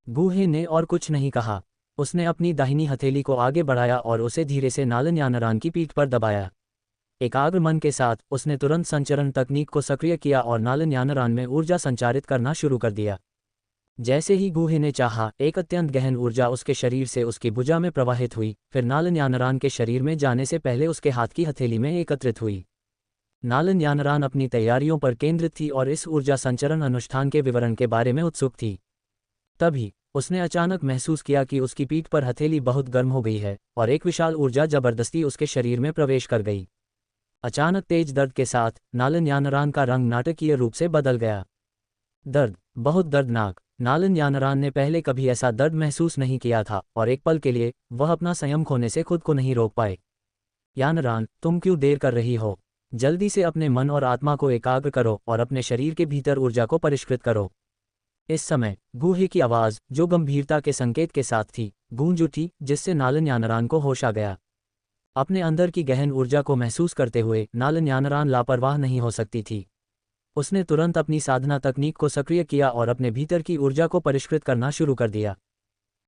गुहे ने और कुछ नहीं कहा। उसने अपनी दाहिनी हथेली को आगे बढ़ाया और उसे धीरे से नालन यानरान की पीठ पर दबाया। एकाग्र मन के साथ उसने तुरंत संचरण तकनीक को सक्रिय किया और नालन यानरान में ऊर्जा संचारित करना शुरू कर दिया। जैसे ही गुहे ने चाहा, एक अत्यंत गहन ऊर्जा उसके शरीर से उसकी भुजा में प्रवाहित हुई, फिर नालन यानरान के शरीर में जाने से पहले उसके हाथ की हथेली में एकत्रित हुई। नालन यानरान अपनी तैयारियों पर केंद्रित थी और इस ऊर्जा संचरण अनुष्ठान के विवरण के बारे में उत्सुक थी। तभी उसने अचानक महसूस किया कि उसकी पीठ पर हथेली बहुत गर्म हो गई है और एक विशाल ऊर्जा जबरदस्ती उसके शरीर में प्रवेश कर गई। अचानक तेज दर्द के साथ नालन यानरान का रंग नाटकीय रूप से बदल गया। दर्द, बहुत दर्दनाक। नालन यानरान ने पहले कभी ऐसा दर्द महसूस नहीं किया था और एक पल के लिए वह अपना संयम खोने से खुद को नहीं रोक पाए। यानरान, तुम क्यों देर कर रही हो? जल्दी से अपने मन और आत्मा को एकाग्र करो और अपने शरीर के भीतर ऊर्जा को परिष्कृत करो। इस समय गुहे की आवाज़, जो गंभीरता के संकेत के साथ थी, गूंज उठी, जिससे नालन यानरान को होश आ गया। अपने अंदर की गहन ऊर्जा को महसूस करते हुए नालन यानरान लापरवाह नहीं हो सकती थी। उसने तुरंत अपनी साधना तकनीक को सक्रिय किया और अपने भीतर की ऊर्जा को परिष्कृत करना शुरू कर दिया।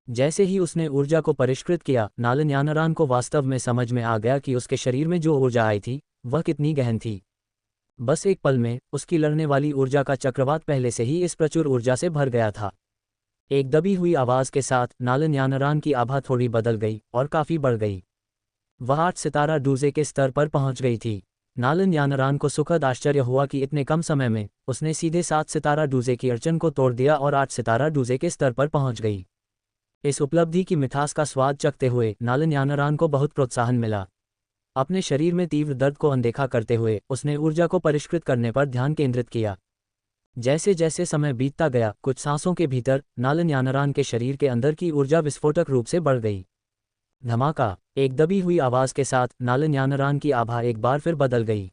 जैसे ही उसने ऊर्जा को परिष्कृत किया, नालन यानरान को वास्तव में समझ में आ गया कि उसके शरीर में जो ऊर्जा आई थी वह कितनी गहन थी। बस एक पल में उसकी लड़ने वाली ऊर्जा का चक्रवात पहले से ही इस प्रचुर ऊर्जा से भर गया था। एक दबी हुई आवाज़ के साथ नालन यानरान की आभा थोड़ी बदल गई और काफ़ी बढ़ गई। वह 8 सितारा डूजे के स्तर पर पहुंच गई थी। नालन यानरान को सुखद आश्चर्य हुआ कि इतने कम समय में उसने सीधे 7 सितारा डूजे की अड़चन को तोड़ दिया और 8 सितारा डूजे के स्तर पर पहुंच गई। इस उपलब्धि की मिठास का स्वाद चखते हुए नालन यानरान को बहुत प्रोत्साहन मिला। अपने शरीर में तीव्र दर्द को अनदेखा करते हुए उसने ऊर्जा को परिष्कृत करने पर ध्यान केंद्रित किया। जैसे जैसे समय बीतता गया, कुछ सांसों के भीतर नालन यानरान के शरीर के अंदर की ऊर्जा विस्फोटक रूप से बढ़ गई। धमाका, एक दबी हुई आवाज़ के साथ नालन यानरान की आभा एक बार फिर बदल गई।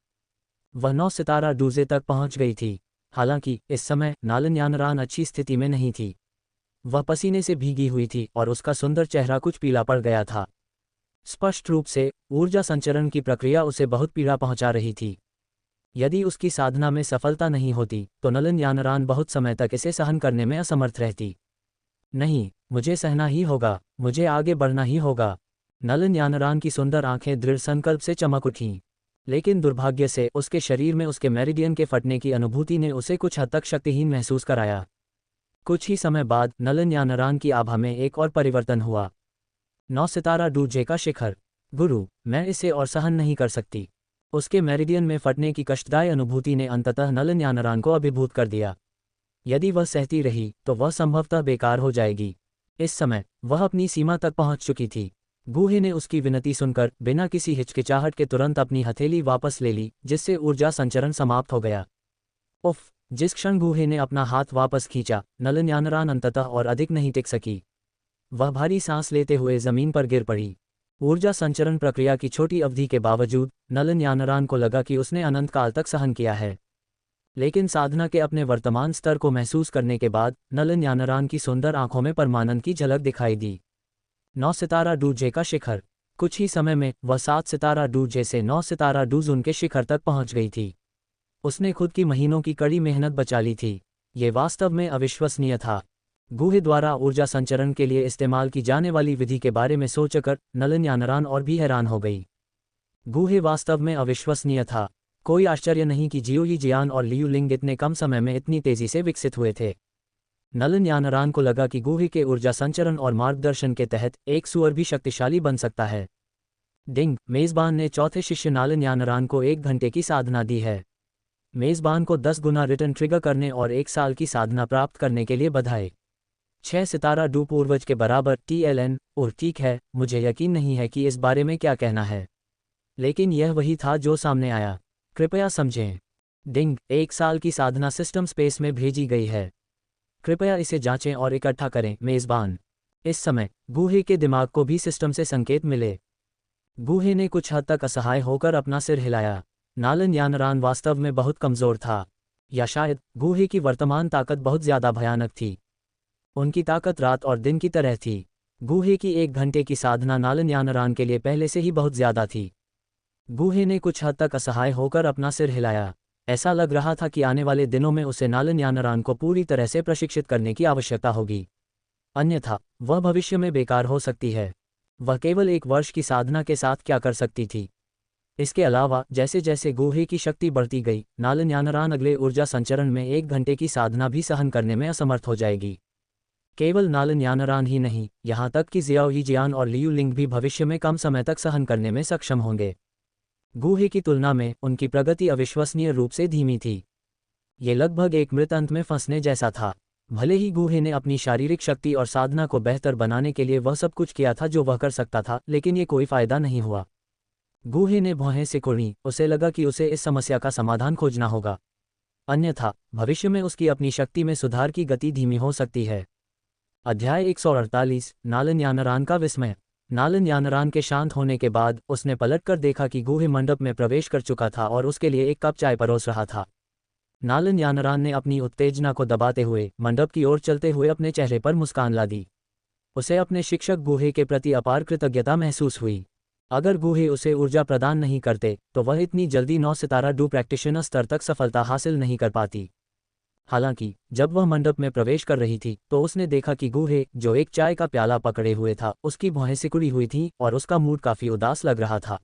वह 9 सितारा डूजे तक पहुंच गई थी। हालांकि इस समय नालन यानरान अच्छी स्थिति में नहीं थी। वह पसीने से भीगी हुई थी और उसका सुंदर चेहरा कुछ पीला पड़ गया था। स्पष्ट रूप से ऊर्जा संचरण की प्रक्रिया उसे बहुत पीड़ा पहुंचा रही थी। यदि उसकी साधना में सफलता नहीं होती तो नालन यानरान बहुत समय तक इसे सहन करने में असमर्थ रहती। नहीं, मुझे सहना ही होगा, मुझे आगे बढ़ना ही होगा। नालन यानरान की सुंदर आंखें दृढ़ संकल्प से चमक उठीं। लेकिन दुर्भाग्य से उसके शरीर में उसके मेरिडियन के फटने की अनुभूति ने उसे कुछ हद तक शक्तिहीन महसूस कराया। कुछ ही समय बाद नालन यानरान की आभा में एक और परिवर्तन हुआ। 9 सितारा डूजे का शिखर। गुरु, मैं इसे और सहन नहीं कर सकती। उसके मेरिडियन में फटने की कष्टदायक अनुभूति ने अंततः नालन यानरान को अभिभूत कर दिया। यदि वह सहती रही तो वह संभवतः बेकार हो जाएगी। इस समय वह अपनी सीमा तक पहुंच चुकी थी। गूहे ने उसकी विनती सुनकर बिना किसी हिचकिचाहट के तुरंत अपनी हथेली वापस ले ली, जिससे ऊर्जा संचरण समाप्त हो गया। उफ! जिस क्षण गूहे ने अपना हाथ वापस खींचा, नलन यानरान अंततः और अधिक नहीं टिक सकी। वह भारी सांस लेते हुए जमीन पर गिर पड़ी। ऊर्जा संचरण प्रक्रिया की छोटी अवधि के बावजूद नलन यानरान को लगा कि उसने अनंत काल तक सहन किया है। लेकिन साधना के अपने वर्तमान स्तर को महसूस करने के बाद नलन यानरान की सुंदर आंखों में परमानंद की झलक दिखाई दी। 9 सितारा डूजे का शिखर। कुछ ही समय में वह 7 सितारा डूजे से 9 सितारा डूजून के शिखर तक पहुंच गई थी। उसने खुद की महीनों की कड़ी मेहनत बचा ली थी। ये वास्तव में अविश्वसनीय था। गूहे द्वारा ऊर्जा संचरण के लिए इस्तेमाल की जाने वाली विधि के बारे में सोचकर नलन यानरान और भी हैरान हो गई। गूहे वास्तव में अविश्वसनीय था। कोई आश्चर्य नहीं कि जियो यी जियान और लियू लिंग इतने कम समय में इतनी तेजी से विकसित हुए थे। नलन यानरान को लगा कि गूहे के ऊर्जा संचरण और मार्गदर्शन के तहत एक सुअर भी शक्तिशाली बन सकता है। डिंग! मेजबान ने चौथे शिष्य नलन यानरान को 1 घंटे की साधना दी है। मेजबान को 10 गुना रिटर्न ट्रिगर करने और 1 साल की साधना प्राप्त करने के लिए बधाई। 6 सितारा डू पूर्वज के बराबर TLN। और ठीक है, मुझे यकीन नहीं है कि इस बारे में क्या कहना है, लेकिन यह वही था जो सामने आया। कृपया समझें। डिंग! 1 साल की साधना सिस्टम स्पेस में भेजी गई है। कृपया इसे जांचें और इकट्ठा करें, मेजबान। इस समय गूहे के दिमाग को भी सिस्टम से संकेत मिले। गूहे ने कुछ हद तक असहाय होकर अपना सिर हिलाया। नलन यानरान वास्तव में बहुत कमज़ोर था, या शायद गूहे की वर्तमान ताकत बहुत ज़्यादा भयानक थी। उनकी ताकत रात और दिन की तरह थी। गूहे की 1 घंटे की साधना नलन यानरान के लिए पहले से ही बहुत ज़्यादा थी। गूहे ने कुछ हद तक असहाय होकर अपना सिर हिलाया। ऐसा लग रहा था कि आने वाले दिनों में उसे नलन यानरान को पूरी तरह से प्रशिक्षित करने की आवश्यकता होगी, अन्यथा वह भविष्य में बेकार हो सकती है। वह केवल 1 वर्ष की साधना के साथ क्या कर सकती थी? इसके अलावा जैसे जैसे गूहे की शक्ति बढ़ती गई, नलन यानरान अगले ऊर्जा संचरण में 1 घंटे की साधना भी सहन करने में असमर्थ हो जाएगी। केवल नलन यानरान ही नहीं, यहाँ तक कि जियाओ यी जियान और लियू लिंग भी भविष्य में कम समय तक सहन करने में सक्षम होंगे। गूहे की तुलना में उनकी प्रगति अविश्वसनीय रूप से धीमी थी। ये लगभग एक मृत अंत में फंसने जैसा था। भले ही गूहे ने अपनी शारीरिक शक्ति और साधना को बेहतर बनाने के लिए वह सब कुछ किया था जो वह कर सकता था, लेकिन ये कोई फायदा नहीं हुआ। गूहे ने भौहें सिकुड़ी। उसे लगा कि उसे इस समस्या का समाधान खोजना होगा, अन्यथा भविष्य में उसकी अपनी शक्ति में सुधार की गति धीमी हो सकती है। अध्याय 148। नलन यानरान का विस्मय। नलन यानरान के शांत होने के बाद उसने पलटकर देखा कि गूहे मंडप में प्रवेश कर चुका था और उसके लिए 1 कप चाय परोस रहा था। नलन यानरान ने अपनी उत्तेजना को दबाते हुए मंडप की ओर चलते हुए अपने चेहरे पर मुस्कान ला दी। उसे अपने शिक्षक गूहे के प्रति अपार कृतज्ञता महसूस हुई। अगर गूहे उसे ऊर्जा प्रदान नहीं करते तो वह इतनी जल्दी 9 सितारा डू प्रैक्टिशनर स्तर तक सफलता हासिल नहीं कर पाती। हालांकि जब वह मंडप में प्रवेश कर रही थी तो उसने देखा कि गूहे, जो एक चाय का प्याला पकड़े हुए था, उसकी भौहें सिकुड़ी हुई थीं और उसका मूड काफी उदास लग रहा था।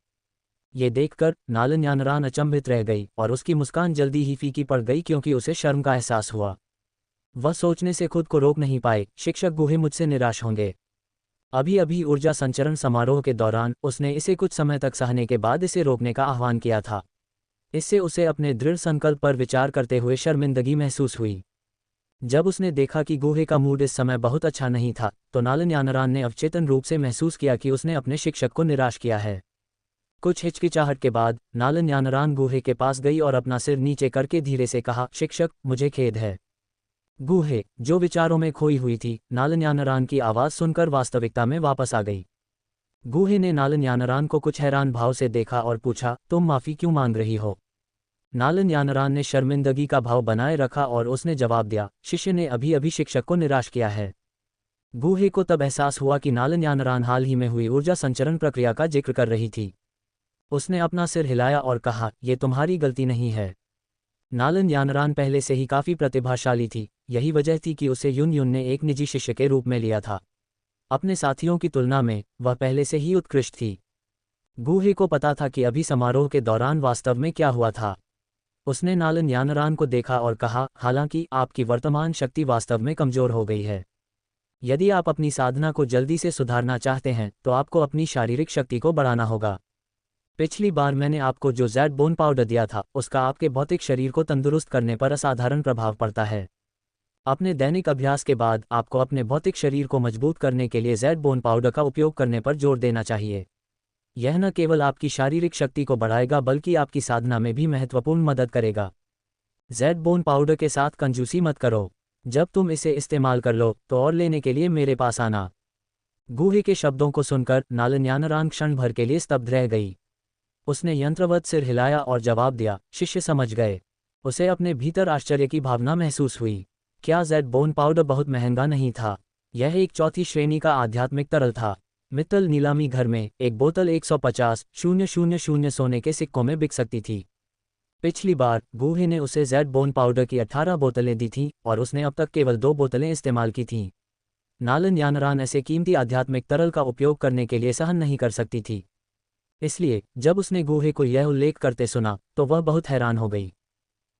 ये देखकर नलन यानरान अचंभित रह गई और उसकी मुस्कान जल्दी ही फीकी पड़ गई क्योंकि उसे शर्म का एहसास हुआ। वह सोचने से खुद को रोक नहीं पाए, शिक्षक गूहे मुझसे निराश होंगे। अभी अभी ऊर्जा संचरण समारोह के दौरान उसने इसे कुछ समय तक सहने के बाद इसे रोकने का आह्वान किया था। इससे उसे अपने दृढ़ संकल्प पर विचार करते हुए शर्मिंदगी महसूस हुई। जब उसने देखा कि गूहे का मूड इस समय बहुत अच्छा नहीं था, तो नलन यानरान ने अवचेतन रूप से महसूस किया कि उसने अपने शिक्षक को निराश किया है। कुछ हिचकिचाहट के बाद नलन यानरान गूहे के पास गई और अपना सिर नीचे करके धीरे से कहा, शिक्षक, मुझे खेद है। गूहे, जो विचारों में खोई हुई थी, नलन यानरान की आवाज़ सुनकर वास्तविकता में वापस आ गई। गूहे ने नलन यानरान को कुछ हैरान भाव से देखा और पूछा, तुम माफ़ी क्यों मांग रही हो? नलन यानरान ने शर्मिंदगी का भाव बनाए रखा और उसने जवाब दिया, शिष्य ने अभी अभी शिक्षक को निराश किया है। गूहे को तब एहसास हुआ कि नलन यानरान हाल ही में हुई ऊर्जा संचरण प्रक्रिया का जिक्र कर रही थी। उसने अपना सिर हिलाया और कहा, ये तुम्हारी गलती नहीं है। नलन यानरान पहले से ही काफ़ी प्रतिभाशाली थी, यही वजह थी कि उसे युन युन ने एक निजी शिष्य के रूप में लिया था। अपने साथियों की तुलना में वह पहले से ही उत्कृष्ट थी। गूहे को पता था कि अभी समारोह के दौरान वास्तव में क्या हुआ था। उसने नलन यानरान को देखा और कहा, हालांकि आपकी वर्तमान शक्ति वास्तव में कमज़ोर हो गई है। यदि आप अपनी साधना को जल्दी से सुधारना चाहते हैं तो आपको अपनी शारीरिक शक्ति को बढ़ाना होगा। पिछली बार मैंने आपको जो ज़ैड बोन पाउडर दिया था, उसका आपके भौतिक शरीर को तंदुरुस्त करने पर असाधारण प्रभाव पड़ता है। अपने दैनिक अभ्यास के बाद आपको अपने भौतिक शरीर को मजबूत करने के लिए ज़ेड बोन पाउडर का उपयोग करने पर जोर देना चाहिए। यह न केवल आपकी शारीरिक शक्ति को बढ़ाएगा बल्कि आपकी साधना में भी महत्वपूर्ण मदद करेगा। ज़ेड बोन पाउडर के साथ कंजूसी मत करो। जब तुम इसे इस्तेमाल कर लो तो और लेने के लिए मेरे पास आना। गूहे के शब्दों को सुनकर नालन्यानरान क्षण भर के लिए स्तब्ध रह गई। उसने यंत्रवत सिर हिलाया और जवाब दिया, शिष्य समझ गए। उसे अपने भीतर आश्चर्य की भावना महसूस हुई। क्या ज़ेड बोन पाउडर बहुत महंगा नहीं था? यह एक चौथी श्रेणी का आध्यात्मिक तरल था। मित्तल नीलामी घर में एक बोतल 150,000 सोने के सिक्कों में बिक सकती थी। पिछली बार गूहे ने उसे ज़ेड बोन पाउडर की 18 बोतलें दी थीं और उसने अब तक केवल 2 बोतलें इस्तेमाल की थीं। नालन्यानरान ऐसे कीमती आध्यात्मिक तरल का उपयोग करने के लिए सहन नहीं कर सकती थी। इसलिए जब उसने गूहे को यह उल्लेख करते सुना तो वह बहुत हैरान हो गई।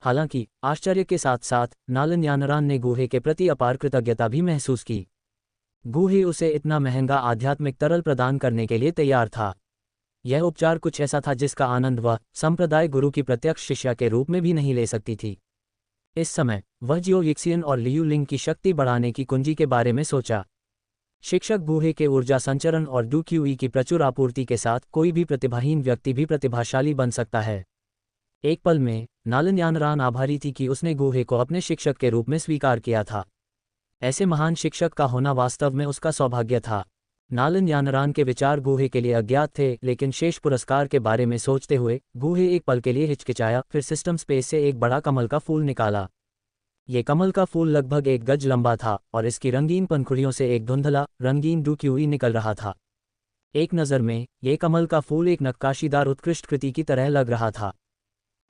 हालांकि आश्चर्य के साथ साथ नालन्यानरान ने गूहे के प्रति अपार कृतज्ञता भी महसूस की। गूहे उसे इतना महंगा आध्यात्मिक तरल प्रदान करने के लिए तैयार था। यह उपचार कुछ ऐसा था जिसका आनंद वह संप्रदाय गुरु की प्रत्यक्ष शिष्या के रूप में भी नहीं ले सकती थी। इस समय वह जियो यिक्सियन और लियू लिंग की शक्ति बढ़ाने की कुंजी के बारे में सोचा। शिक्षक गूहे के ऊर्जा संचरण और डूक्यूई की प्रचुर आपूर्ति के साथ कोई भी प्रतिभाहीन व्यक्ति भी प्रतिभाशाली बन सकता है। एक पल में नालन्यानरान आभारी थी कि उसने गूहे को अपने शिक्षक के रूप में स्वीकार किया था। ऐसे महान शिक्षक का होना वास्तव में उसका सौभाग्य था। नालन्यानरान के विचार गूहे के लिए अज्ञात थे, लेकिन शेष पुरस्कार के बारे में सोचते हुए गूहे एक पल के लिए हिचकिचाया, फिर सिस्टम स्पेस से एक बड़ा कमल का फूल निकाला। ये कमल का फूल लगभग 1 गज लंबा था और इसकी रंगीन पंखुड़ियों से एक धुंधला रंगीन डूक्यूई निकल रहा था। एक नज़र में ये कमल का फूल एक नक्काशीदार उत्कृष्ट कृति की तरह लग रहा था।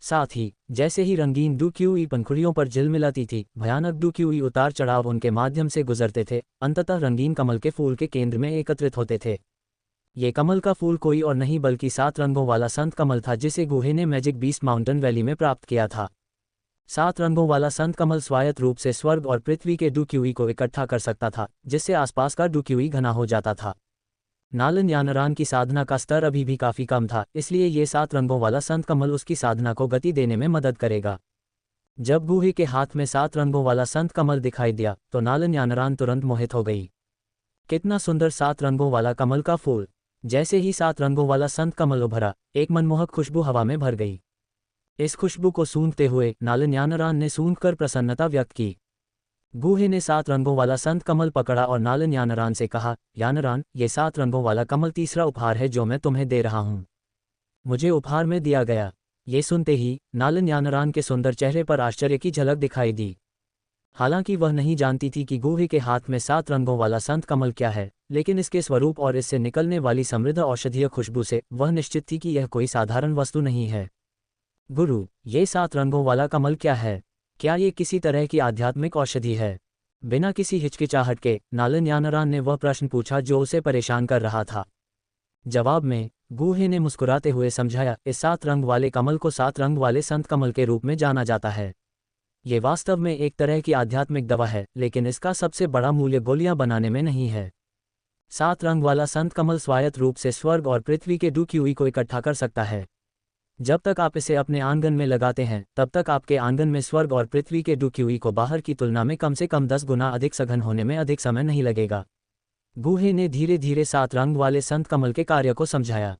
साथ ही जैसे ही रंगीन डूक्यूई पंखुड़ियों पर झिलमिलाती थी, भयानक डूक्यूई उतार चढ़ाव उनके माध्यम से गुजरते थे, अंततः रंगीन कमल के फूल के केंद्र में एकत्रित होते थे। ये कमल का फूल कोई और नहीं बल्कि 7 रंगों वाला संत कमल था जिसे गूहे ने मैजिक बीस्ट माउंटेन वैली में प्राप्त किया था। 7 रंगों वाला संत कमल स्वायत्त रूप से स्वर्ग और पृथ्वी के डूक्यूई को इकट्ठा कर सकता था, जिससे आसपास का डूक्यूई घना हो जाता था। नालन्यानरान की साधना का स्तर अभी भी काफी कम था, इसलिए ये 7 रंगों वाला संत कमल उसकी साधना को गति देने में मदद करेगा। जब गूहे के हाथ में 7 रंगों वाला संत कमल दिखाई दिया तो नालन्यानरान तुरंत मोहित हो गई। कितना सुंदर 7 रंगों वाला कमल का फूल! जैसे ही 7 रंगों वाला संत कमल उभरा, एक मनमोहक खुशबू हवा में भर गई। इस खुशबू को सूंघते हुए नालन्यानरान ने सूंघकर प्रसन्नता व्यक्त की। गूहे ने 7 रंगों वाला संत कमल पकड़ा और नालन्यानरान से कहा, यानरान, ये 7 रंगों वाला कमल तीसरा उपहार है जो मैं तुम्हें दे रहा हूँ। मुझे उपहार में दिया गया। ये सुनते ही नालन्यानरान के सुंदर चेहरे पर आश्चर्य की झलक दिखाई दी। हालांकि वह नहीं जानती थी कि गूहे के हाथ में 7 रंगों वाला संत कमल क्या है, लेकिन इसके स्वरूप और इससे निकलने वाली समृद्ध औषधीय खुशबू से वह निश्चित थी कि यह कोई साधारण वस्तु नहीं है। गुरु, ये 7 रंगों वाला कमल क्या है? क्या ये किसी तरह की आध्यात्मिक औषधि है? बिना किसी हिचकिचाहट के नालन्यानरान ने वह प्रश्न पूछा जो उसे परेशान कर रहा था। जवाब में गूहे ने मुस्कुराते हुए समझाया, इस 7 रंग वाले कमल को 7 रंग वाले संत कमल के रूप में जाना जाता है। ये वास्तव में एक तरह की आध्यात्मिक दवा है, लेकिन इसका सबसे बड़ा मूल्य गोलियां बनाने में नहीं है। 7 रंग वाला संत कमल स्वायत्त रूप से स्वर्ग और पृथ्वी के डूक्यूई को इकट्ठा कर सकता है। जब तक आप इसे अपने आंगन में लगाते हैं, तब तक आपके आंगन में स्वर्ग और पृथ्वी के डूक्यूई को बाहर की तुलना में कम से कम 10 गुना अधिक सघन होने में अधिक समय नहीं लगेगा। गूहे ने धीरे धीरे 7 रंग वाले संत कमल के कार्य को समझाया।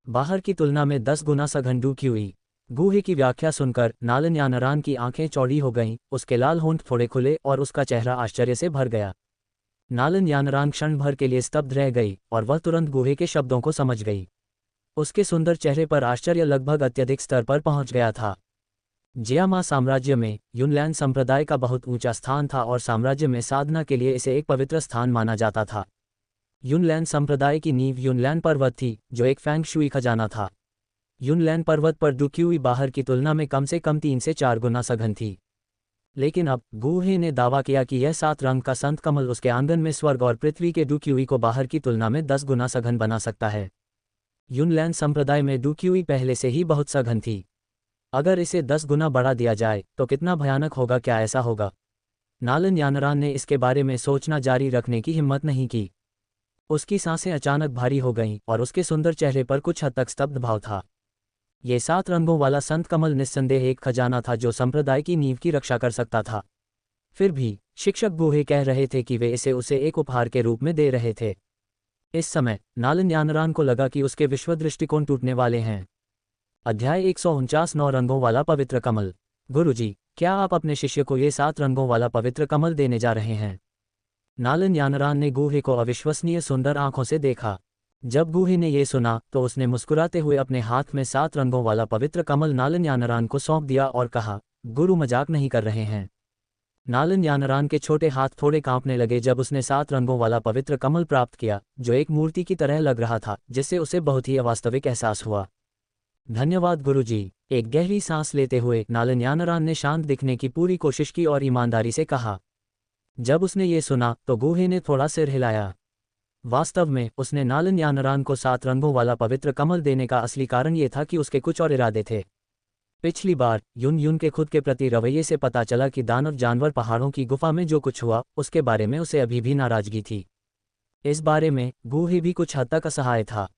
बाहर की तुलना में 10 गुना सघन डूक्यूई। गूहे की व्याख्या सुनकर नालन्यानरान की आंखें चौड़ी हो गईं, उसके लाल होंठ थोड़े खुले और उसका चेहरा आश्चर्य से भर गया। नालन्यानरान क्षण भर के लिए स्तब्ध रह गई और वह तुरंत गूहे के शब्दों को समझ गई। उसके सुंदर चेहरे पर आश्चर्य लगभग अत्यधिक स्तर पर पहुंच गया था। जियामा साम्राज्य में युनलैन संप्रदाय का बहुत ऊंचा स्थान था और साम्राज्य में साधना के लिए इसे एक पवित्र स्थान माना जाता था। युनलैन संप्रदाय की नींव युनलैन पर्वत थी, जो एक फेंग शुई खजाना था। युनलैन पर्वत पर डूक्यूई बाहर की तुलना में कम से कम 3 से 4 गुना सघन थी। लेकिन अब गूहे ने दावा किया कि यह 7 रंग का संत कमल उसके आंगन में स्वर्ग और पृथ्वी के डूक्यूई को बाहर की तुलना में 10 गुना सघन बना सकता है। युनलैन संप्रदाय में डूक्यूई पहले से ही बहुत सघन थी। अगर इसे 10 गुना बढ़ा दिया जाए तो कितना भयानक होगा? क्या ऐसा होगा? नालन्यानरान ने इसके बारे में सोचना जारी रखने की हिम्मत नहीं की। उसकी सांसें अचानक भारी हो गईं और उसके सुंदर चेहरे पर कुछ हद तक स्तब्ध भाव था। ये 7 रंगों वाला संत कमल निस्संदेह एक खजाना था जो संप्रदाय की नींव की रक्षा कर सकता था। फिर भी शिक्षक गूहे कह रहे थे कि वे इसे उसे एक उपहार के रूप में दे रहे थे। इस समय नालन यानरान को लगा कि उसके विश्व दृष्टिकोण टूटने वाले हैं। अध्याय 149 9 रंगों वाला पवित्र कमल। गुरुजी, क्या आप अपने शिष्य को ये 7 रंगों वाला पवित्र कमल देने जा रहे हैं? नालन यानरान ने गूहे को अविश्वसनीय सुंदर आंखों से देखा। जब गूहे ने ये सुना तो उसने मुस्कुराते हुए अपने हाथ में 7 रंगों वाला पवित्र कमल नालन यानरान को सौंप दिया और कहा, गुरु मजाक नहीं कर रहे हैं। नालन यानरान के छोटे हाथ थोड़े कांपने लगे जब उसने 7 रंगों वाला पवित्र कमल प्राप्त किया, जो एक मूर्ति की तरह लग रहा था, जिससे उसे बहुत ही अवास्तविक एहसास हुआ। धन्यवाद गुरुजी। एक गहरी सांस लेते हुए नालन यानरान ने शांत दिखने की पूरी कोशिश की और ईमानदारी से कहा। जब उसने ये सुना तो गूहे ने थोड़ा सिर हिलाया। वास्तव में उसने नालन यानरान को 7 रंगों वाला पवित्र कमल देने का असली कारण ये था कि उसके कुछ और इरादे थे। पिछली बार युन युन के खुद के प्रति रवैये से पता चला कि दानव जानवर पहाड़ों की गुफा में जो कुछ हुआ उसके बारे में उसे अभी भी नाराजगी थी। इस बारे में गूहे भी कुछ हद तक असहाय था।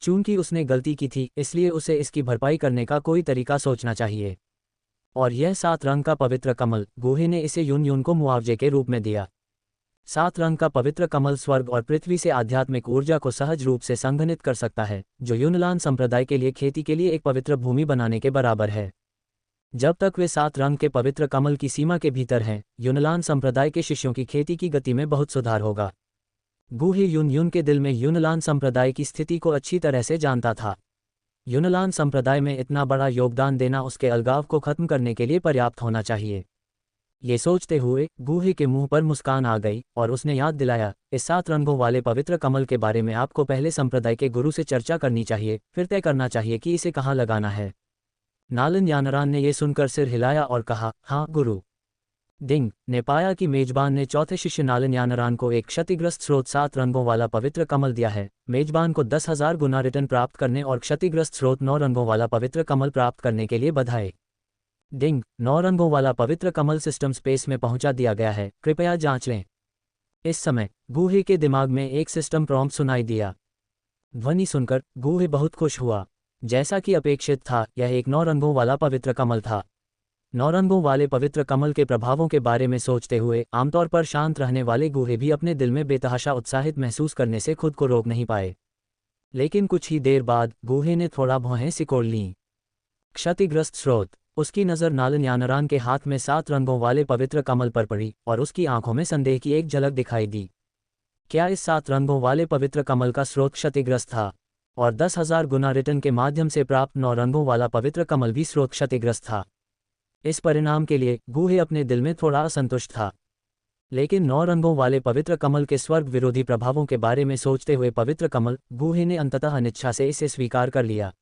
चूंकि उसने गलती की थी इसलिए उसे इसकी भरपाई करने का कोई तरीका सोचना चाहिए। और यह 7 रंग का पवित्र कमल गूहे ने इसे युन युन को मुआवजे के रूप में दिया। 7 रंग का पवित्र कमल स्वर्ग और पृथ्वी से आध्यात्मिक ऊर्जा को सहज रूप से संघनित कर सकता है, जो युनलान संप्रदाय के लिए खेती के लिए एक पवित्र भूमि बनाने के बराबर है। जब तक वे 7 रंग के पवित्र कमल की सीमा के भीतर हैं, युनलान संप्रदाय के शिष्यों की खेती की गति में बहुत सुधार होगा। गूहे युन युन के दिल में युनलान संप्रदाय की स्थिति को अच्छी तरह से जानता था। युनलान संप्रदाय में इतना बड़ा योगदान देना उसके अलगाव को खत्म करने के लिए पर्याप्त होना चाहिए। ये सोचते हुए गूहे के मुंह पर मुस्कान आ गई और उसने याद दिलाया, इस 7 रंगों वाले पवित्र कमल के बारे में आपको पहले संप्रदाय के गुरु से चर्चा करनी चाहिए, फिर तय करना चाहिए कि इसे कहाँ लगाना है। नालन यानरान ने यह सुनकर सिर हिलाया और कहा, हाँ गुरु। डिंग ने पाया कि मेजबान ने चौथे शिष्य नालन यानरान को एक क्षतिग्रस्त स्रोत 7 रंगों वाला पवित्र कमल दिया है। मेजबान को 10,000 गुना रिटर्न प्राप्त करने और क्षतिग्रस्त स्रोत 9 रंगों वाला पवित्र कमल प्राप्त करने के लिए बधाई। डिंग 9 रंगों वाला पवित्र कमल सिस्टम स्पेस में पहुंचा दिया गया है, कृपया जांच लें। इस समय गूहे के दिमाग में एक सिस्टम प्रॉम्प्ट सुनाई दिया। ध्वनि सुनकर गूहे बहुत खुश हुआ। जैसा कि अपेक्षित था, यह एक 9 रंगों वाला पवित्र कमल था। 9 रंगों वाले पवित्र कमल के प्रभावों के बारे में सोचते हुए आमतौर पर शांत रहने वाले गूहे भी अपने दिल में बेतहाशा उत्साहित महसूस करने से खुद को रोक नहीं पाए। लेकिन कुछ ही देर बाद गूहे ने थोड़ा भौहें सिकोड़ लीं। क्षतिग्रस्त स्रोत। उसकी नज़र नालन यानरान के हाथ में 7 रंगों वाले पवित्र कमल पर पड़ी और उसकी आंखों में संदेह की एक झलक दिखाई दी। क्या इस 7 रंगों वाले पवित्र कमल का स्रोत क्षतिग्रस्त था? और 10,000 गुना रिटर्न के माध्यम से प्राप्त 9 रंगों वाला पवित्र कमल भी स्रोत क्षतिग्रस्त था। इस परिणाम के लिए गूहे अपने दिल में थोड़ा असंतुष्ट था। लेकिन 9 रंगों वाले पवित्र कमल के स्वर्ग विरोधी प्रभावों के बारे में सोचते हुए पवित्र कमल गूहे ने अंततः अनिच्छा से इसे स्वीकार कर लिया।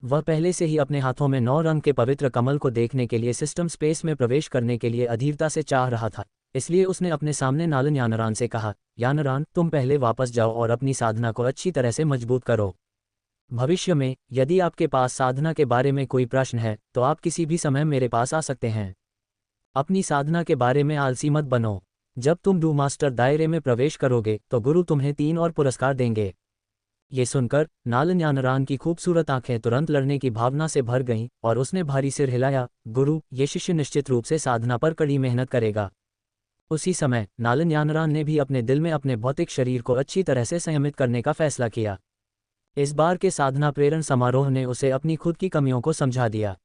वह पहले से ही अपने हाथों में 9 रंग के पवित्र कमल को देखने के लिए सिस्टम स्पेस में प्रवेश करने के लिए अधीरता से चाह रहा था। इसलिए उसने अपने सामने नालन यानरान से कहा, यानरान, तुम पहले वापस जाओ और अपनी साधना को अच्छी तरह से मजबूत करो। भविष्य में यदि आपके पास साधना के बारे में कोई प्रश्न है तो आप किसी भी समय मेरे पास आ सकते हैं। अपनी साधना के बारे में आलसी मत बनो। जब तुम डू मास्टर दायरे में प्रवेश करोगे तो गुरु तुम्हें 3 और पुरस्कार देंगे। ये सुनकर नालन यानरान की खूबसूरत आंखें तुरंत लड़ने की भावना से भर गईं और उसने भारी सिर हिलाया, गुरु, ये शिष्य निश्चित रूप से साधना पर कड़ी मेहनत करेगा। उसी समय नालन यानरान ने भी अपने दिल में अपने भौतिक शरीर को अच्छी तरह से संयमित करने का फैसला किया। इस बार के साधना प्रेरण समारोह ने उसे अपनी खुद की कमियों को समझा दिया।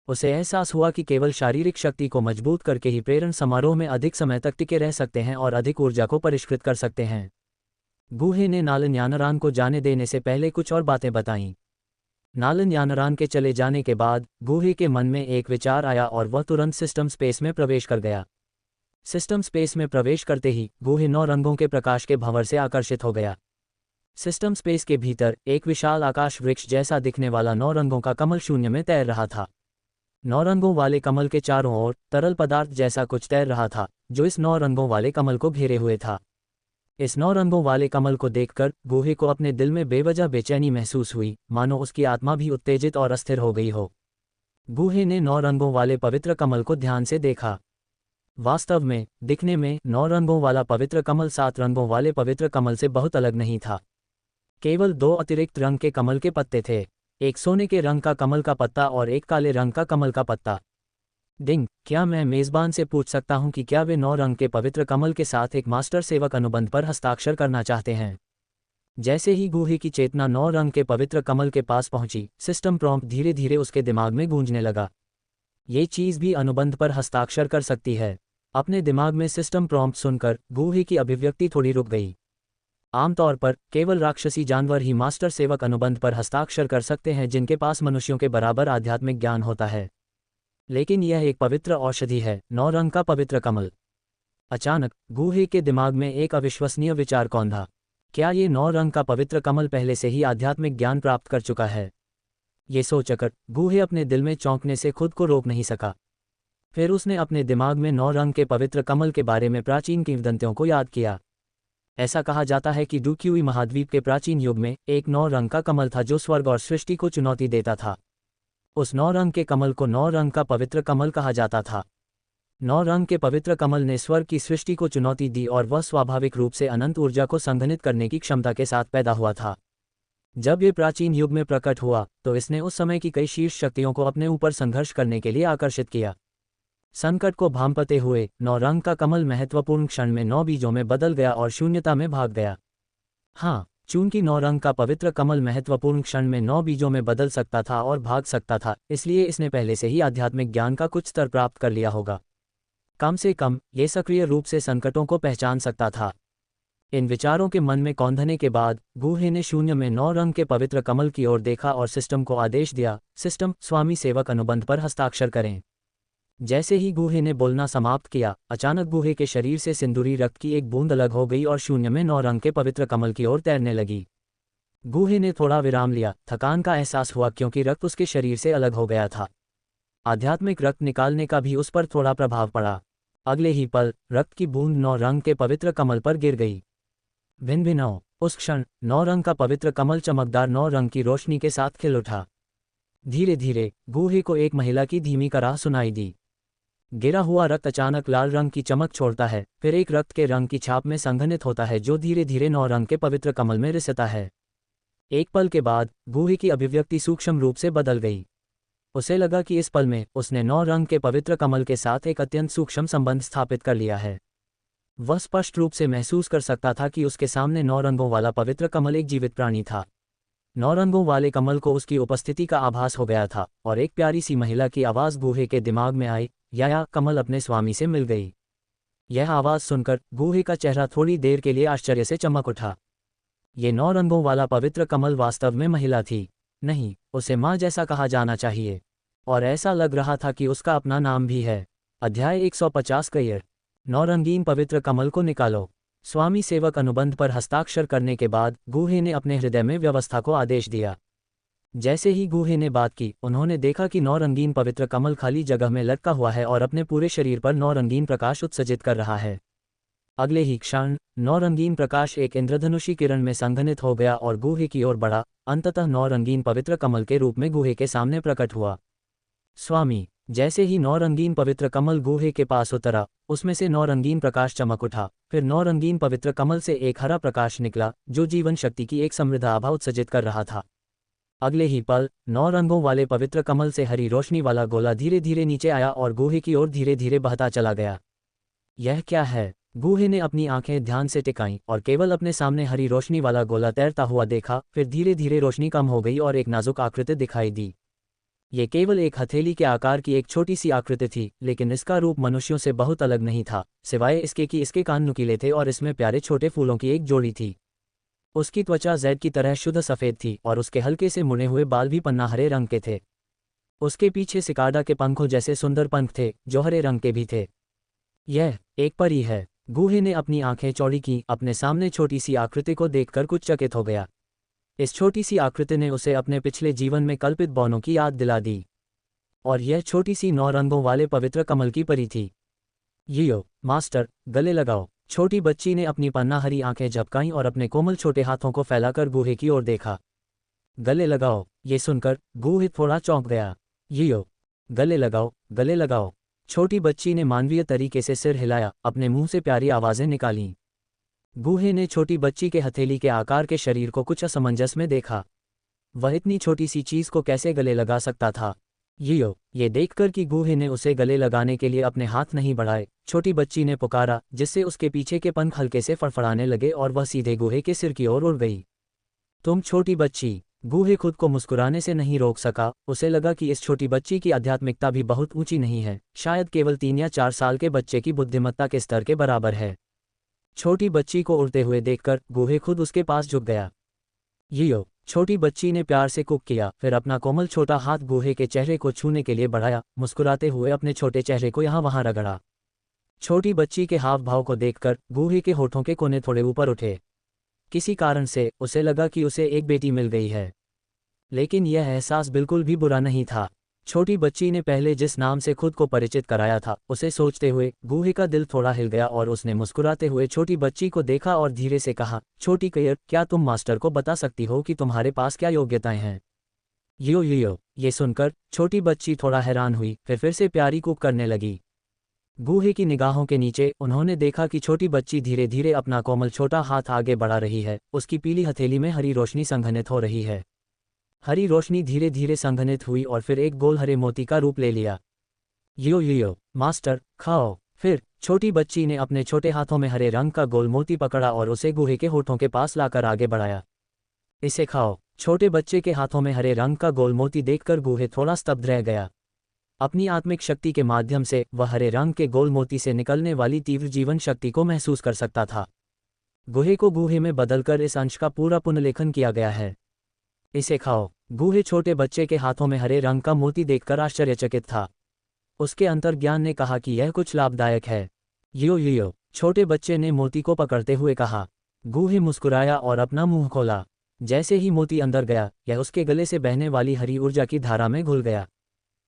उसे एहसास हुआ कि केवल शारीरिक शक्ति को मजबूत करके ही प्रेरण समारोह में अधिक समय तक टिके रह सकते हैं और अधिक ऊर्जा को परिष्कृत कर सकते हैं। गूहे ने नालन यानरान को जाने देने से पहले कुछ और बातें बताईं। नालन यानरान के चले जाने के बाद गूहे के मन में एक विचार आया और वह तुरंत सिस्टम स्पेस में प्रवेश कर गया। सिस्टम स्पेस में प्रवेश करते ही गूहे 9 रंगों के प्रकाश के भंवर से आकर्षित हो गया। सिस्टम स्पेस के भीतर एक विशाल आकाश वृक्ष जैसा दिखने वाला 9 रंगों का कमल शून्य में तैर रहा था। 9 रंगों वाले कमल के चारों ओर तरल पदार्थ जैसा कुछ तैर रहा था, जो इस 9 रंगों वाले कमल को घेरे हुए था। इस 9 रंगों वाले कमल को देखकर गूहे को अपने दिल में बेवजह बेचैनी महसूस हुई, मानो उसकी आत्मा भी उत्तेजित और अस्थिर हो गई हो। गूहे ने 9 रंगों वाले पवित्र कमल को ध्यान से देखा। वास्तव में दिखने में 9 रंगों वाला पवित्र कमल 7 रंगों वाले पवित्र कमल से बहुत अलग नहीं था। केवल 2 अतिरिक्त रंग के कमल के पत्ते थे, एक सोने के रंग का कमल का पत्ता और एक काले रंग का कमल का पत्ता। डिंग, क्या मैं मेज़बान से पूछ सकता हूँ कि क्या वे 9 रंग के पवित्र कमल के साथ एक मास्टर सेवक अनुबंध पर हस्ताक्षर करना चाहते हैं? जैसे ही गूहे की चेतना 9 रंग के पवित्र कमल के पास पहुंची, सिस्टम प्रॉम्प्ट धीरे धीरे उसके दिमाग में गूंजने लगा। ये चीज़ भी अनुबंध पर हस्ताक्षर कर सकती है। अपने दिमाग में सिस्टम प्रॉम्प्ट सुनकर गूहे की अभिव्यक्ति थोड़ी रुक गई। आमतौर पर केवल राक्षसी जानवर ही मास्टर सेवक अनुबंध पर हस्ताक्षर कर सकते हैं जिनके पास मनुष्यों के बराबर आध्यात्मिक ज्ञान होता है। लेकिन यह एक पवित्र औषधि है, 9 रंग का पवित्र कमल। अचानक गूहे के दिमाग में एक अविश्वसनीय विचार कौंधा। क्या ये 9 रंग का पवित्र कमल पहले से ही आध्यात्मिक ज्ञान प्राप्त कर चुका है? ये सोचकर गूहे अपने दिल में चौंकने से खुद को रोक नहीं सका। फिर उसने अपने दिमाग में 9 रंग के पवित्र कमल के बारे में प्राचीन किंवदंतियों को याद किया। ऐसा कहा जाता है कि डुक्यूई महाद्वीप के प्राचीन युग में एक 9 रंग का कमल था जो स्वर्ग और सृष्टि को चुनौती देता था। उस 9 रंग के कमल को 9 रंग का पवित्र कमल कहा जाता था। 9 रंग के पवित्र कमल ने स्वर्ग की सृष्टि को चुनौती दी और वह स्वाभाविक रूप से अनंत ऊर्जा को संघनित करने की क्षमता के साथ पैदा हुआ था। जब ये प्राचीन युग में प्रकट हुआ तो इसने उस समय की कई शीर्ष शक्तियों को अपने ऊपर संघर्ष करने के लिए आकर्षित किया। संकट को भांपते हुए 9 रंग का कमल महत्वपूर्ण क्षण में 9 बीजों में बदल गया और शून्यता में भाग गया। हाँ, चूंकि 9 रंग का पवित्र कमल महत्वपूर्ण क्षण में 9 बीजों में बदल सकता था और भाग सकता था, इसलिए इसने पहले से ही आध्यात्मिक ज्ञान का कुछ स्तर प्राप्त कर लिया होगा। कम से कम ये सक्रिय रूप से संकटों को पहचान सकता था। इन विचारों के मन में कौंधने के बाद गूहे ने शून्य में 9 रंग के पवित्र कमल की ओर देखा और सिस्टम को आदेश दिया, सिस्टम स्वामी सेवक अनुबंध पर हस्ताक्षर करें। जैसे ही गूहे ने बोलना समाप्त किया, अचानक गूहे के शरीर से सिंदूरी रक्त की एक बूंद अलग हो गई और शून्य में 9 रंग के पवित्र कमल की ओर तैरने लगी। गूहे ने थोड़ा विराम लिया, थकान का एहसास हुआ क्योंकि रक्त उसके शरीर से अलग हो गया था। आध्यात्मिक रक्त निकालने का भी उस पर थोड़ा प्रभाव पड़ा। अगले ही पल रक्त की बूंद 9 रंग के पवित्र कमल पर गिर गई। भिन्न भिन्न उस क्षण 9 रंग का पवित्र कमल चमकदार 9 रंग की रोशनी के साथ खिल उठा। धीरे धीरे गूहे को एक महिला की धीमी कराह सुनाई दी। गिरा हुआ रक्त अचानक लाल रंग की चमक छोड़ता है, फिर एक रक्त के रंग की छाप में संघनित होता है जो धीरे धीरे 9 रंग के पवित्र कमल में रिसता है। एक पल के बाद गूहे की अभिव्यक्ति सूक्ष्म रूप से बदल गई। उसे लगा कि इस पल में उसने 9 रंग के पवित्र कमल के साथ एक अत्यंत सूक्ष्म संबंध स्थापित कर लिया है। वह स्पष्ट रूप से महसूस कर सकता था कि उसके सामने 9 रंगों वाला पवित्र कमल एक जीवित प्राणी था। 9 रंगों वाले कमल को उसकी उपस्थिति का आभास हो गया था और एक प्यारी सी महिला की आवाज़ गूहे के दिमाग में आई, या कमल अपने स्वामी से मिल गई। यह आवाज़ सुनकर गूहे का चेहरा थोड़ी देर के लिए आश्चर्य से चमक उठा। ये 9 रंगों वाला पवित्र कमल वास्तव में महिला थी। नहीं, उसे माँ जैसा कहा जाना चाहिए। और ऐसा लग रहा था कि उसका अपना नाम भी है। अध्याय 150 करियर। 9 रंगीन पवित्र कमल को निकालो। स्वामी सेवक अनुबंध पर हस्ताक्षर करने के बाद गूहे ने अपने हृदय में व्यवस्था को आदेश दिया। जैसे ही गूहे ने बात की, उन्होंने देखा कि 9 रंगीन पवित्र कमल खाली जगह में लटका हुआ है और अपने पूरे शरीर पर 9 रंगीन प्रकाश उत्सर्जित कर रहा है। अगले ही क्षण 9 रंगीन प्रकाश एक इंद्रधनुषी किरण में संघनित हो गया और गूहे की ओर बढ़ा, अंततः 9 रंगीन पवित्र कमल के रूप में गूहे के सामने प्रकट हुआ। स्वामी। जैसे ही 9 रंगीन पवित्र कमल गूहे के पास उतरा, उसमें से 9 रंगीन प्रकाश चमक उठा। फिर 9 रंगीन पवित्र कमल से एक हरा प्रकाश निकला जो जीवन शक्ति की एक समृद्ध आभा उत्सर्जित कर रहा था। अगले ही पल 9 रंगों वाले पवित्र कमल से हरी रोशनी वाला गोला धीरे धीरे नीचे आया और गूहे की ओर धीरे धीरे बहता चला गया। यह क्या है? गूहे ने अपनी आंखें ध्यान से टिकाईं और केवल अपने सामने हरी रोशनी वाला गोला तैरता हुआ देखा। फिर धीरे धीरे रोशनी कम हो गई और एक नाजुक आकृति दिखाई दी। ये केवल एक हथेली के आकार की एक छोटी सी आकृति थी, लेकिन इसका रूप मनुष्यों से बहुत अलग नहीं था, सिवाय इसके कि इसके कान नुकीले थे और इसमें प्यारे छोटे फूलों की एक जोड़ी थी। उसकी त्वचा जैद की तरह शुद्ध सफ़ेद थी और उसके हल्के से मुड़े हुए बाल भी पन्ना हरे रंग के थे। उसके पीछे सिकाडा के पंखों जैसे सुंदर पंख थे जो हरे रंग के भी थे। यह एक परी है। गूहे ने अपनी आंखें चौड़ी की, अपने सामने छोटी सी आकृति को देखकर कुछ चकित हो गया। इस छोटी सी आकृति ने उसे अपने पिछले जीवन में कल्पित बौनों की याद दिला दी। और यह छोटी सी 9 रंगों वाले पवित्र कमल की परी थी। यो मास्टर, गले लगाओ। छोटी बच्ची ने अपनी पन्ना हरी आंखें झपकाईं और अपने कोमल छोटे हाथों को फैलाकर गूहे की ओर देखा। गले लगाओ। ये सुनकर गूहे थोड़ा चौंक गया। यो गले लगाओ, गले लगाओ। छोटी बच्ची ने मानवीय तरीके से सिर हिलाया, अपने मुंह से प्यारी आवाज़ें निकालीं। गूहे ने छोटी बच्ची के हथेली के आकार के शरीर को कुछ असमंजस में देखा। वह इतनी छोटी सी चीज़ को कैसे गले लगा सकता था? ये देखकर कि गूहे ने उसे गले लगाने के लिए अपने हाथ नहीं बढ़ाए, छोटी बच्ची ने पुकारा, जिससे उसके पीछे के पंख हल्के से फड़फड़ाने लगे और वह सीधे गूहे के सिर की ओर उड़ गई। तुम छोटी बच्ची। गूहे खुद को मुस्कुराने से नहीं रोक सका, उसे लगा कि इस छोटी बच्ची की आध्यात्मिकता भी बहुत ऊंची नहीं है, शायद केवल 3 या 4 साल के बच्चे की बुद्धिमत्ता के स्तर के बराबर है। छोटी बच्ची को उड़ते हुए देखकर गूहे खुद उसके पास झुक गया। छोटी बच्ची ने प्यार से कुक किया, फिर अपना कोमल छोटा हाथ गूहे के चेहरे को छूने के लिए बढ़ाया, मुस्कुराते हुए अपने छोटे चेहरे को यहाँ वहाँ रगड़ा। छोटी बच्ची के हाव भाव को देखकर गूहे के होठों के कोने थोड़े ऊपर उठे। किसी कारण से उसे लगा कि उसे एक बेटी मिल गई है, लेकिन यह एहसास बिल्कुल भी बुरा नहीं था। छोटी बच्ची ने पहले जिस नाम से खुद को परिचित कराया था, उसे सोचते हुए गूहे का दिल थोड़ा हिल गया और उसने मुस्कुराते हुए छोटी बच्ची को देखा और धीरे से कहा, छोटी कयर, क्या तुम मास्टर को बता सकती हो कि तुम्हारे पास क्या योग्यताएं हैं? ये सुनकर छोटी बच्ची थोड़ा हैरान हुई, फिर से प्यारी कूक करने लगी। गूहे की निगाहों के नीचे उन्होंने देखा कि छोटी बच्ची धीरे धीरे अपना कोमल छोटा हाथ आगे बढ़ा रही है, उसकी पीली हथेली में हरी रोशनी संघनित हो रही है। हरी रोशनी धीरे धीरे संघनित हुई और फिर एक गोल हरे मोती का रूप ले लिया। मास्टर, खाओ। फिर छोटी बच्ची ने अपने छोटे हाथों में हरे रंग का गोल मोती पकड़ा और उसे गूहे के होठों के पास लाकर आगे बढ़ाया। इसे खाओ। छोटे बच्चे के हाथों में हरे रंग का गोल मोती देखकर गूहे थोड़ा स्तब्ध रह गया। अपनी आत्मिक शक्ति के माध्यम से वह हरे रंग के गोल मोती से निकलने वाली तीव्र जीवन शक्ति को महसूस कर सकता था। गूहे को गूहे में बदलकर इस अंश का पूरा पुनर्लेखन किया गया है। इसे खाओ। गूहे छोटे बच्चे के हाथों में हरे रंग का मोती देखकर आश्चर्यचकित था। उसके अंतर्ज्ञान ने कहा कि यह कुछ लाभदायक है। छोटे बच्चे ने मोती को पकड़ते हुए कहा। गूहे मुस्कुराया और अपना मुंह खोला। जैसे ही मोती अंदर गया, यह उसके गले से बहने वाली हरी ऊर्जा की धारा में घुल गया।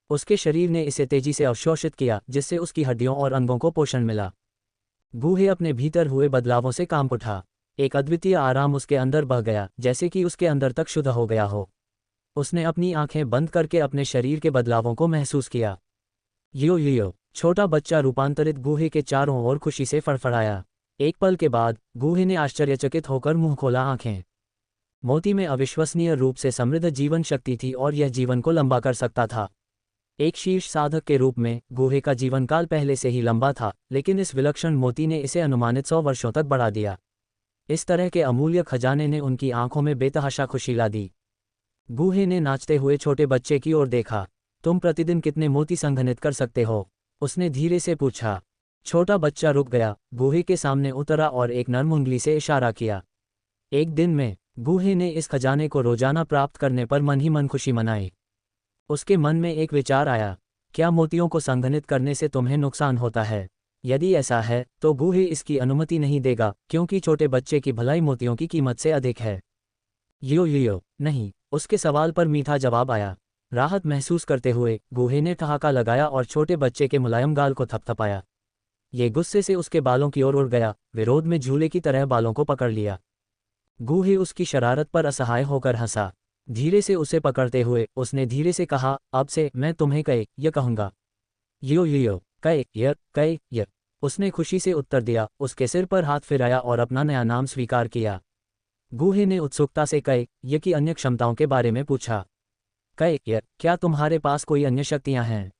उसके शरीर ने इसे तेजी से अवशोषित किया, जिससे उसकी हड्डियों और अंगों को पोषण मिला। गूहे अपने भीतर हुए बदलावों से कांप उठा। एक अद्वितीय आराम उसके अंदर बह गया, जैसे कि उसके अंदर तक शुद्ध हो गया हो। उसने अपनी आंखें बंद करके अपने शरीर के बदलावों को महसूस किया। छोटा बच्चा रूपांतरित गूहे के चारों ओर खुशी से फड़फड़ाया। एक पल के बाद गूहे ने आश्चर्यचकित होकर मुंह खोला। आंखें मोती में अविश्वसनीय रूप से समृद्ध जीवन शक्ति थी और यह जीवन को लंबा कर सकता था। एक शीर्ष साधक के रूप में गूहे का जीवनकाल पहले से ही लंबा था, लेकिन इस विलक्षण मोती ने इसे अनुमानित 100 वर्षों तक बढ़ा दिया। इस तरह के अमूल्य खजाने ने उनकी आंखों में बेतहाशा खुशी ला दी। गूहे ने नाचते हुए छोटे बच्चे की ओर देखा। तुम प्रतिदिन कितने मोती संघनित कर सकते हो? उसने धीरे से पूछा। छोटा बच्चा रुक गया, गूहे के सामने उतरा और एक नर्म उंगली से इशारा किया। एक दिन में गूहे ने इस खजाने को रोजाना प्राप्त करने पर मन ही मन खुशी मनाई। उसके मन में एक विचार आया, क्या मोतियों को संघनित करने से तुम्हें नुकसान होता है? यदि ऐसा है तो गूहे इसकी अनुमति नहीं देगा, क्योंकि छोटे बच्चे की भलाई मोतियों की कीमत से अधिक है। नहीं। उसके सवाल पर मीठा जवाब आया। राहत महसूस करते हुए गूहे ने ठहाका लगाया और छोटे बच्चे के मुलायम गाल को थपथपाया। ये गुस्से से उसके बालों की ओर उड़ गया, विरोध में झूले की तरह बालों को पकड़ लिया। गूहे उसकी शरारत पर असहाय होकर हंसा। धीरे से उसे पकड़ते हुए उसने धीरे से कहा, अब से मैं तुम्हें कय य कहूंगा। कय य। उसने खुशी से उत्तर दिया, उसके सिर पर हाथ फिराया और अपना नया नाम स्वीकार किया। गूहे ने उत्सुकता से कय य की अन्य क्षमताओं के बारे में पूछा। कय य, क्या तुम्हारे पास कोई अन्य शक्तियां हैं?